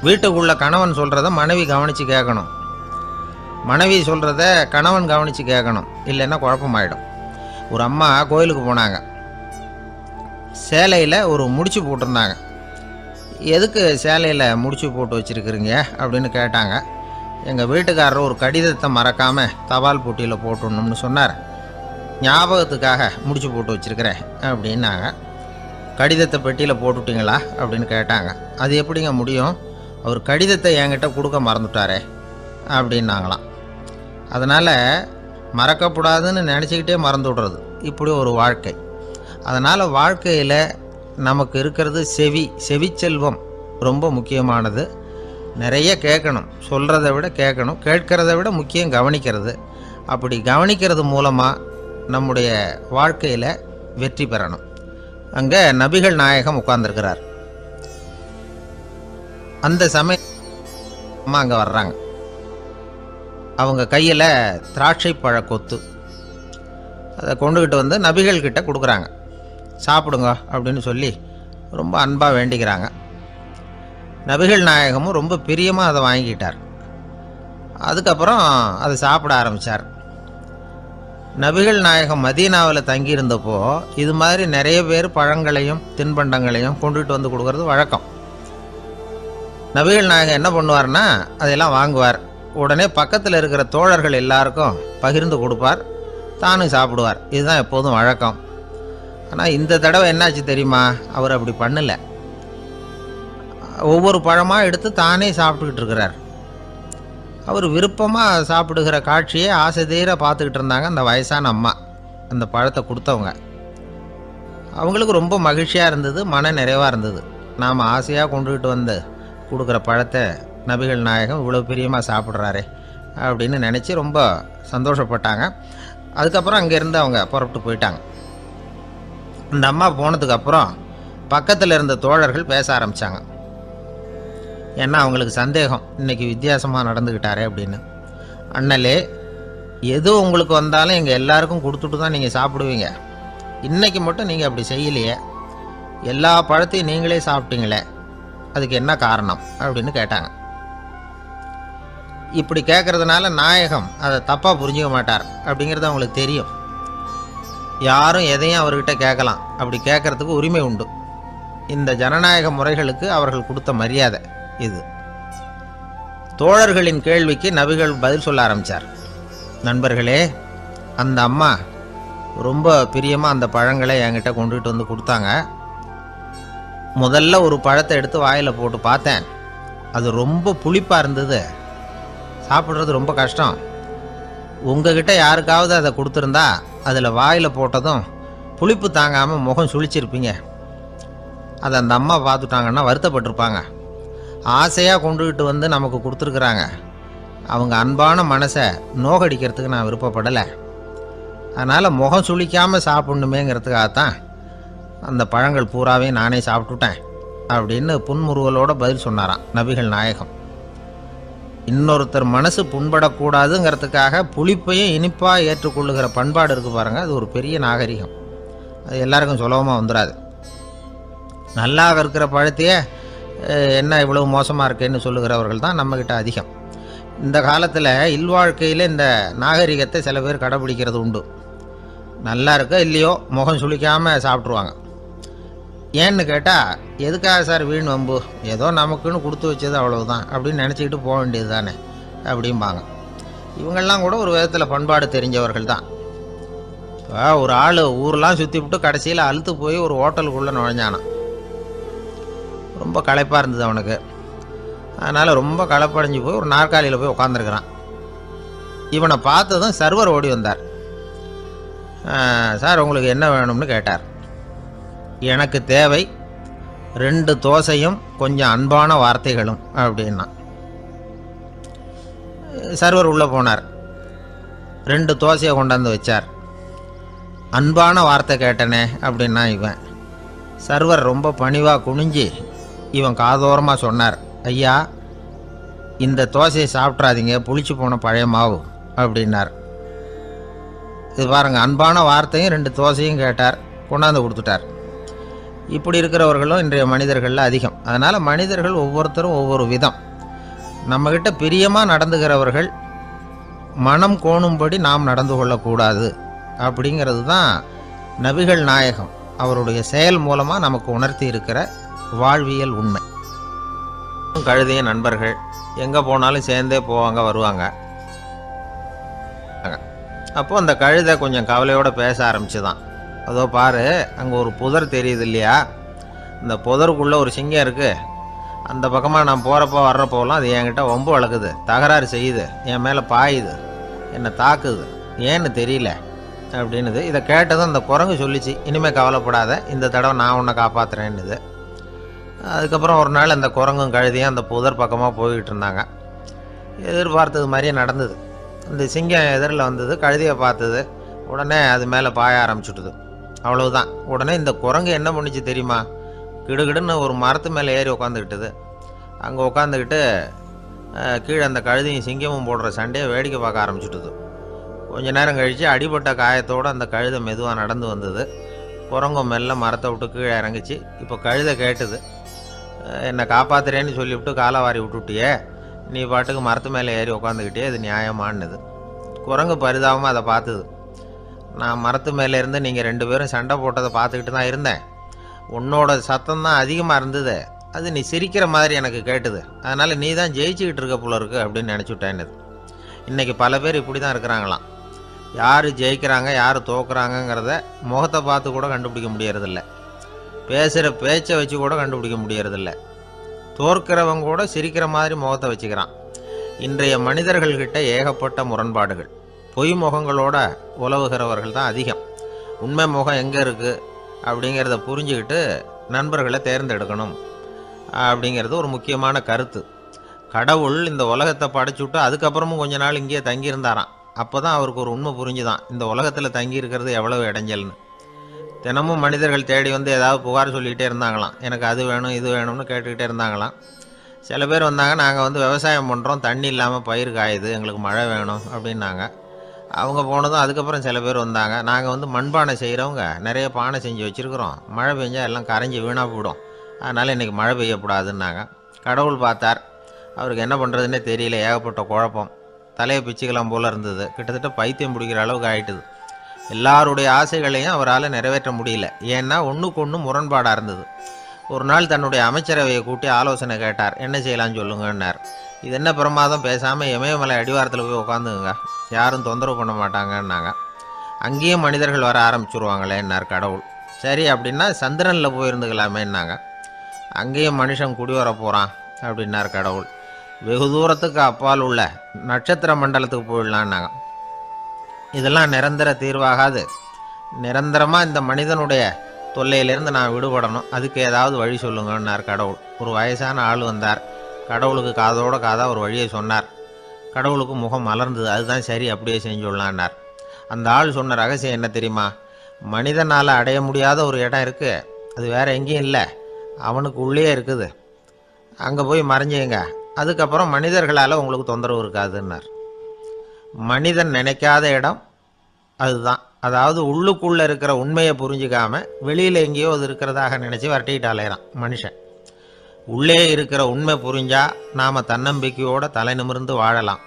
வீட்டுக்குள்ள கணவன் சொல்கிறத மனைவி கவனித்து கேட்கணும், மனைவி சொல்கிறத கணவன் கவனித்து கேட்கணும், இல்லைன்னா குழப்பமாயிடும். ஒரு அம்மா கோயிலுக்கு போனாங்க. சேலையில் ஒரு முடிச்சு போட்டிருந்தாங்க. எதுக்கு சேலையில் முடிச்சு போட்டு வச்சுருக்குறீங்க அப்படின்னு கேட்டாங்க. எங்கள் வீட்டுக்காரர் ஒரு கடிதத்தை மறக்காமல் தபால் போட்டியில் போட்டுடணும்னு சொன்னார். ஞாபகத்துக்காக முடிச்சு போட்டு வச்சுருக்கிறேன் அப்படின்னாங்க. கடிதத்தை பெட்டியில் போட்டுட்டிங்களா அப்படின்னு கேட்டாங்க. அது எப்படிங்க முடியும், அவர் கடிதத்தை என்கிட்ட கொடுக்க மறந்துட்டாரே அப்படின்னாங்களாம். அதனால் மறக்கக்கூடாதுன்னு நினச்சிக்கிட்டே மறந்து விடுறது இப்படி ஒரு வாழ்க்கை. அதனால் வாழ்க்கையில் நமக்கு இருக்கிறது செவிச்செல்வம் ரொம்ப முக்கியமானது. நிறைய கேட்கணும், சொல்கிறத விட கேட்கணும், கேட்கிறத விட முக்கியம் கவனிக்கிறது. அப்படி கவனிக்கிறது மூலமாக நம்முடைய வாழ்க்கையில் வெற்றி பெறணும். அங்கே நபிகள் நாயகம் உட்கார்ந்துருக்கிறார். அந்த சமயம் அம்மா அங்கே வர்றாங்க. அவங்க கையில் திராட்சை பழ கொத்து அதை கொண்டுக்கிட்டு வந்து நபிகள்கிட்ட கொடுக்குறாங்க. சாப்பிடுங்க அப்படின்னு சொல்லி ரொம்ப அன்பாக வேண்டிக்கிறாங்க. நபிகள் நாயகமும் ரொம்ப பிரியமாக அதை வாங்கிக்கிட்டார். அதுக்கப்புறம் அதை சாப்பிட ஆரம்பித்தார். நபிகள் நாயகம் மதீனாவில் தங்கியிருந்தப்போ இது மாதிரி நிறைய பேர் பழங்களையும் தின்பண்டங்களையும் கொண்டுகிட்டு வந்து கொடுக்கறது வழக்கம். நபிகள் நாயகம் என்ன பண்ணுவார்னா அதையெல்லாம் வாங்குவார். உடனே பக்கத்தில் இருக்கிற தோழர்கள் எல்லாருக்கும் பகிர்ந்து கொடுப்பார், தானும் சாப்பிடுவார். இதுதான் எப்போதும் வழக்கம். ஆனால் இந்த தடவை என்னாச்சு தெரியுமா, அவர் அப்படி பண்ணலை. ஒவ்வொரு பழமாக எடுத்து தானே சாப்பிட்டுக்கிட்டு இருக்கிறார். அவர் விருப்பமாக சாப்பிடுகிற காட்சியை ஆசை தீர பார்த்துக்கிட்டு இருந்தாங்க அந்த வயசான அம்மா, அந்த பழத்தை கொடுத்தவங்க. அவங்களுக்கு ரொம்ப மகிழ்ச்சியாக இருந்தது, மன நிறைவாக இருந்தது. நாம் ஆசையாக கொண்டுகிட்டு வந்து கொடுக்குற பழத்தை நபிகள் நாயகம் இவ்வளோ பிரியமாக சாப்பிட்றாரே அப்படின்னு நினச்சி ரொம்ப சந்தோஷப்பட்டாங்க. அதுக்கப்புறம் அங்கேருந்து அவங்க புறப்பட்டு போயிட்டாங்க. அந்த அம்மா போனதுக்கப்புறம் பக்கத்தில் இருந்த தோழர்கள் பேச ஆரம்பித்தாங்க. ஏன்னா அவங்களுக்கு சந்தேகம், இன்றைக்கி வித்தியாசமாக நடந்துக்கிட்டாரே அப்படின்னு. அண்ணலே, எது உங்களுக்கு வந்தாலும் எங்கள் எல்லாருக்கும் கொடுத்துட்டு தான் நீங்கள் சாப்பிடுவீங்க. இன்றைக்கி மட்டும் நீங்கள் அப்படி செய்யலையே, எல்லா பழத்தையும் நீங்களே சாப்பிட்டீங்களே, அதுக்கு என்ன காரணம் அப்படின்னு கேட்டாங்க. இப்படி கேட்குறதுனால நாயகம் அதை தப்பாக புரிஞ்சிக்க மாட்டார் அப்படிங்கிறது அவங்களுக்கு தெரியும். யாரும் எதையும் அவர்கிட்ட கேட்கலாம், அப்படி கேட்குறதுக்கு உரிமை உண்டு. இந்த ஜனநாயக முறைகளுக்கு அவர்கள் கொடுத்த மரியாதை இது. தோழர்களின் கேள்விக்கு நபிகள் பதில் சொல்ல ஆரம்பித்தார். நண்பர்களே, அந்த அம்மா ரொம்ப பிரியமாக அந்த பழங்களை என்கிட்ட கொண்டுகிட்டு வந்து கொடுத்தாங்க. முதல்ல ஒரு பழத்தை எடுத்து வாயில் போட்டு பார்த்தேன். அது ரொம்ப புளிப்பாக இருந்தது, சாப்பிட்றது ரொம்ப கஷ்டம். உங்ககிட்ட யாருக்காவது அதை கொடுத்துருந்தா அதில் வாயில் போட்டதும் புளிப்பு தாங்காமல் முகம் சுழிச்சிருப்பீங்க. அதை அந்த அம்மா பார்த்துட்டாங்கன்னா வருத்தப்பட்டிருப்பாங்க. ஆசையாக கொண்டுகிட்டு வந்து நமக்கு கொடுத்துருக்குறாங்க. அவங்க அன்பான மனசை நோகடிக்கிறதுக்கு நான் விருப்பப்படலை. அதனால் முகம் சுளிக்காமல் சாப்பிட்ணுமேங்கிறதுக்காகத்தான் அந்த பழங்கள் பூராவே நானே சாப்பிட்டுட்டேன் அப்படின்னு புன்முறுவலோடு பதில் சொன்னாராம் நபிகள் நாயகம். இன்னொருத்தர் மனசு புண்படக்கூடாதுங்கிறதுக்காக புளிப்பையும் இனிப்பாக ஏற்றுக்கொள்ளுகிற பண்பாடு இருக்குது பாருங்கள், அது ஒரு பெரிய நாகரிகம். அது எல்லாருக்கும் சுலபமாக வந்துடாது. நல்லா இருக்கிற பழத்தையே என்ன இவ்வளவு மோசமாக இருக்கேன்னு சொல்லுகிறவர்கள் தான் நம்மக்கிட்ட அதிகம். இந்த காலத்தில் இல்வாழ்க்கையில் இந்த நாகரிகத்தை சில பேர் கடைப்பிடிக்கிறது உண்டு. நல்லா இருக்கோ இல்லையோ முகம் சுளிக்காமல் சாப்பிட்ருவாங்க. ஏன்னு கேட்டால், எதுக்காக சார் வீண் வம்பு, ஏதோ நமக்குன்னு கொடுத்து வச்சது அவ்வளவுதான் அப்படின்னு நினச்சிக்கிட்டு போக வேண்டியது தானே அப்படிம்பாங்க. இவங்கெல்லாம் கூட ஒரு விதத்தில் பண்பாடு தெரிஞ்சவர்கள் தான். இப்போ ஒரு ஆள் ஊரெலாம் சுற்றி விட்டு கடைசியில் அழுத்து போய் ஒரு ஹோட்டலுக்குள்ளே நுழைஞ்சானான். ரொம்ப களைப்பாக இருந்தது அவனுக்கு. அதனால் ரொம்ப களைப்படைஞ்சு போய் ஒரு நாற்காலியில் போய் உட்காந்துருக்கிறான். இவனை பார்த்ததும் சர்வர் ஓடி வந்தார். சார் உங்களுக்கு என்ன வேணும்னு கேட்டார். எனக்கு தேவை 2 தோசையும் கொஞ்சம் அன்பான வார்த்தைகளும் அப்படின்னா. சர்வர் உள்ளே போனார், 2 தோசையை கொண்டாந்து வச்சார். அன்பான வார்த்தை கேட்டனே அப்படின்னா இவன். சர்வர் ரொம்ப பணிவாக குனிஞ்சி இவன் காதோரமாக சொன்னார், ஐயா இந்த தோசையை சாப்பிட்றாதீங்க, புளிச்சு போன பழைய மாவு அப்படின்னார். இது பாருங்கள், அன்பான வார்த்தையும் 2 தோசையும் கேட்டார், கொண்டாந்து கொடுத்துட்டார். இப்படி இருக்கிறவர்களும் இன்றைய மனிதர்களில் அதிகம். அதனால் மனிதர்கள் ஒவ்வொருத்தரும் ஒவ்வொரு விதம். நம்மக்கிட்ட பிரியமாக நடந்துகிறவர்கள் மனம் கோணும்படி நாம் நடந்து கொள்ளக்கூடாது அப்படிங்கிறது தான் நபிகள் நாயகம் அவருடைய செயல் மூலமாக நமக்கு உணர்த்தி இருக்கிற வாழ்வியல் உண்மை. கழுதிய நண்பர்கள் எங்கே போனாலும் சேர்ந்தே போவாங்க வருவாங்க. அப்போ அந்த கழுதை கொஞ்சம் கவலையோடு பேச ஆரம்பிச்சுதான். அதோ பாரு, அங்கே ஒரு புதர் தெரியுது இல்லையா, இந்த புதருக்குள்ளே ஒரு சிங்கம் இருக்குது. அந்த பக்கமாக நான் போகிறப்போ வர்றப்போலாம் அது என்கிட்ட வம்பு வளர்க்குது, தகராறு செய்யுது, என் மேலே பாயுது, என்னை தாக்குது, ஏன்னு தெரியல அப்படின்னுது. இதை கேட்டதும் அந்த குரங்கு சொல்லிச்சு, இனிமேல் கவலைப்படாத, இந்த தடவை நான் உன்னை காப்பாற்றுறேன்னுது. அதுக்கப்புறம் ஒரு நாள் அந்த குரங்கும் கழுதியும் அந்த புதர் பக்கமாக போய்கிட்டு இருந்தாங்க. எதிர்பார்த்தது மாதிரியே நடந்தது. இந்த சிங்கம் எதிரில் வந்தது, கழுதியை பார்த்தது, உடனே அது மேலே பாய ஆரம்பிச்சுட்டுது. அவ்வளவுதான். உடனே இந்த குரங்கு என்ன பண்ணிச்சு தெரியுமா, கிடுகிடுன்னு ஒரு மரத்து மேலே ஏறி உட்காந்துக்கிட்டுது. அங்கே உட்காந்துக்கிட்டு கீழே அந்த கழுதியும் சிங்கமும் போடுற சண்டையை வேடிக்கை பார்க்க ஆரம்பிச்சுட்டுது. கொஞ்ச நேரம் கழித்து அடிபட்ட காயத்தோடு அந்த கழுதை மெதுவாக நடந்து வந்தது. குரங்கும் மெல்ல மரத்தை விட்டு கீழே இறங்கிச்சு. இப்போ கழுதை கேட்டுது, என்னை காப்பாத்துறேன்னு சொல்லிவிட்டு காலை வாரி விட்டுட்டியே, நீ பாட்டுக்கு மரத்து மேலே ஏறி உட்காந்துக்கிட்டே, இது நியாயமானது. குரங்கு பரிதாபமாக அதை பார்த்துது. நான் மரத்து மேலே இருந்து நீங்கள் 2 பேரும் சண்டை போட்டதை பார்த்துக்கிட்டு தான் இருந்தேன். உன்னோட சத்தம் தான் அதிகமாக இருந்தது, அது நீ சிரிக்கிற மாதிரி எனக்கு கேட்டுது, அதனால் நீ தான் ஜெயிச்சுக்கிட்டு இருக்க போல இருக்கு அப்படின்னு நினச்சிவிட்டேன்னு. இன்றைக்கி பல பேர் இப்படி தான் இருக்கிறாங்களாம். யார் ஜெயிக்கிறாங்க யார் தோக்குறாங்கங்கிறத முகத்தை பார்த்து கூட கண்டுபிடிக்க முடியறதில்ல, பேசுகிற பேச்சை வச்சு கூட கண்டுபிடிக்க முடியறதில்ல. தோற்கிறவங்க கூட சிரிக்கிற மாதிரி முகத்தை வச்சுக்கிறான். இன்றைய மனிதர்கள்கிட்ட ஏகப்பட்ட முரண்பாடுகள். பொய் முகங்களோட உலவுகிறவர்கள் தான் அதிகம். உண்மை முகம் எங்கே இருக்குது அப்படிங்கிறத புரிஞ்சுக்கிட்டு நண்பர்களை தேர்ந்தெடுக்கணும் அப்படிங்கிறது ஒரு முக்கியமான கருத்து. கடவுள் இந்த உலகத்தை படைச்சுட்டு அதுக்கப்புறமும் கொஞ்ச நாள் இங்கேயே தங்கியிருந்தாராம். அப்போ தான் அவருக்கு ஒரு உண்மை புரிஞ்சுதான், இந்த உலகத்தில் தங்கி இருக்கிறது எவ்வளவு இடைஞ்சல்னு. தினமும் மனிதர்கள் தேடி வந்து ஏதாவது புகார் சொல்லிக்கிட்டே இருந்தாங்களாம். எனக்கு அது வேணும் இது வேணும்னு கேட்டுக்கிட்டே இருந்தாங்களாம். சில பேர் வந்தாங்க, நாங்கள் வந்து விவசாயம் பண்ணுறோம், தண்ணி இல்லாமல் பயிர் காயுது, எங்களுக்கு மழை வேணும் அப்படின்னாங்க. அவங்க போனதும் அதுக்கப்புறம் சில பேர் வந்தாங்க, நாங்கள் வந்து மண்பானை செய்கிறவங்க, நிறைய பானை செஞ்சு வச்சுருக்குறோம், மழை பெஞ்சால் எல்லாம் கரைஞ்சி வீணாக போயிடும், அதனால் இன்றைக்கி மழை பெய்யக்கூடாதுன்னாங்க. கடவுள் பார்த்தார், அவருக்கு என்ன பண்ணுறதுன்னே தெரியல, ஏகப்பட்ட குழப்பம், தலையை பிச்சுக்கலாம் போல் இருந்தது, கிட்டத்தட்ட பைத்தியம் பிடிக்கிற அளவுக்கு ஆகிட்டுது. எல்லாருடைய ஆசைகளையும் அவரால் நிறைவேற்ற முடியல, ஏன்னா ஒன்றுக்கு ஒன்று முரண்பாடாக இருந்தது. ஒரு நாள் தன்னுடைய அமைச்சரவையை கூட்டி ஆலோசனை கேட்டார். என்ன செய்யலான்னு சொல்லுங்கன்னார். இது என்ன பிரமாதம், பேசாமல் இமயமலை அடிவாரத்தில் போய் உட்காந்துங்க, யாரும் தொந்தரவு பண்ண மாட்டாங்கன்னாங்க. அங்கேயும் மனிதர்கள் வர ஆரம்பிச்சுருவாங்களேன்னார் கடவுள். சரி அப்படின்னா சந்திரனில் போயிருந்துக்கலாமேன்னாங்க. அங்கேயும் மனுஷன் குடி வர போகிறான் அப்படின்னார் கடவுள். வெகு தூரத்துக்கு அப்பால் உள்ள நட்சத்திர மண்டலத்துக்கு போயிடலான்னாங்க. இதெல்லாம் நிரந்தர தீர்வாகாது, நிரந்தரமாக இந்த மனிதனுடைய தொல்லையிலேருந்து நான் விடுபடணும், அதுக்கு ஏதாவது வழி சொல்லுங்கன்னார் கடவுள். ஒரு வயசான ஆள் வந்தார். கடவுளுக்கு காதோட காதாக ஒரு வழியை சொன்னார். கடவுளுக்கு முகம் மலர்ந்தது. அதுதான் சரி, அப்படியே செஞ்சுடலான்னார். அந்த ஆள் சொன்ன ரகசியம் என்ன தெரியுமா, மனிதனால் அடைய முடியாத ஒரு இடம் இருக்குது, அது வேறு எங்கேயும் இல்லை, அவனுக்கு உள்ளே இருக்குது, அங்கே போய் மறைஞ்சிங்க, அதுக்கப்புறம் மனிதர்களால் உங்களுக்கு தொந்தரவு இருக்காதுன்னார். மனிதன் நினைக்காத இடம் அதுதான். அதாவது உள்ளுக்குள்ளே இருக்கிற உண்மையை புரிஞ்சிக்காம வெளியில் எங்கேயோ அது இருக்கிறதாக நினச்சி வரட்டிக்கிட்டு அலையிறான் மனுஷன். உள்ளே இருக்கிற உண்மை புரிஞ்சால் நாம் தன்னம்பிக்கையோடு தலை நிமிர்ந்து வாழலாம்.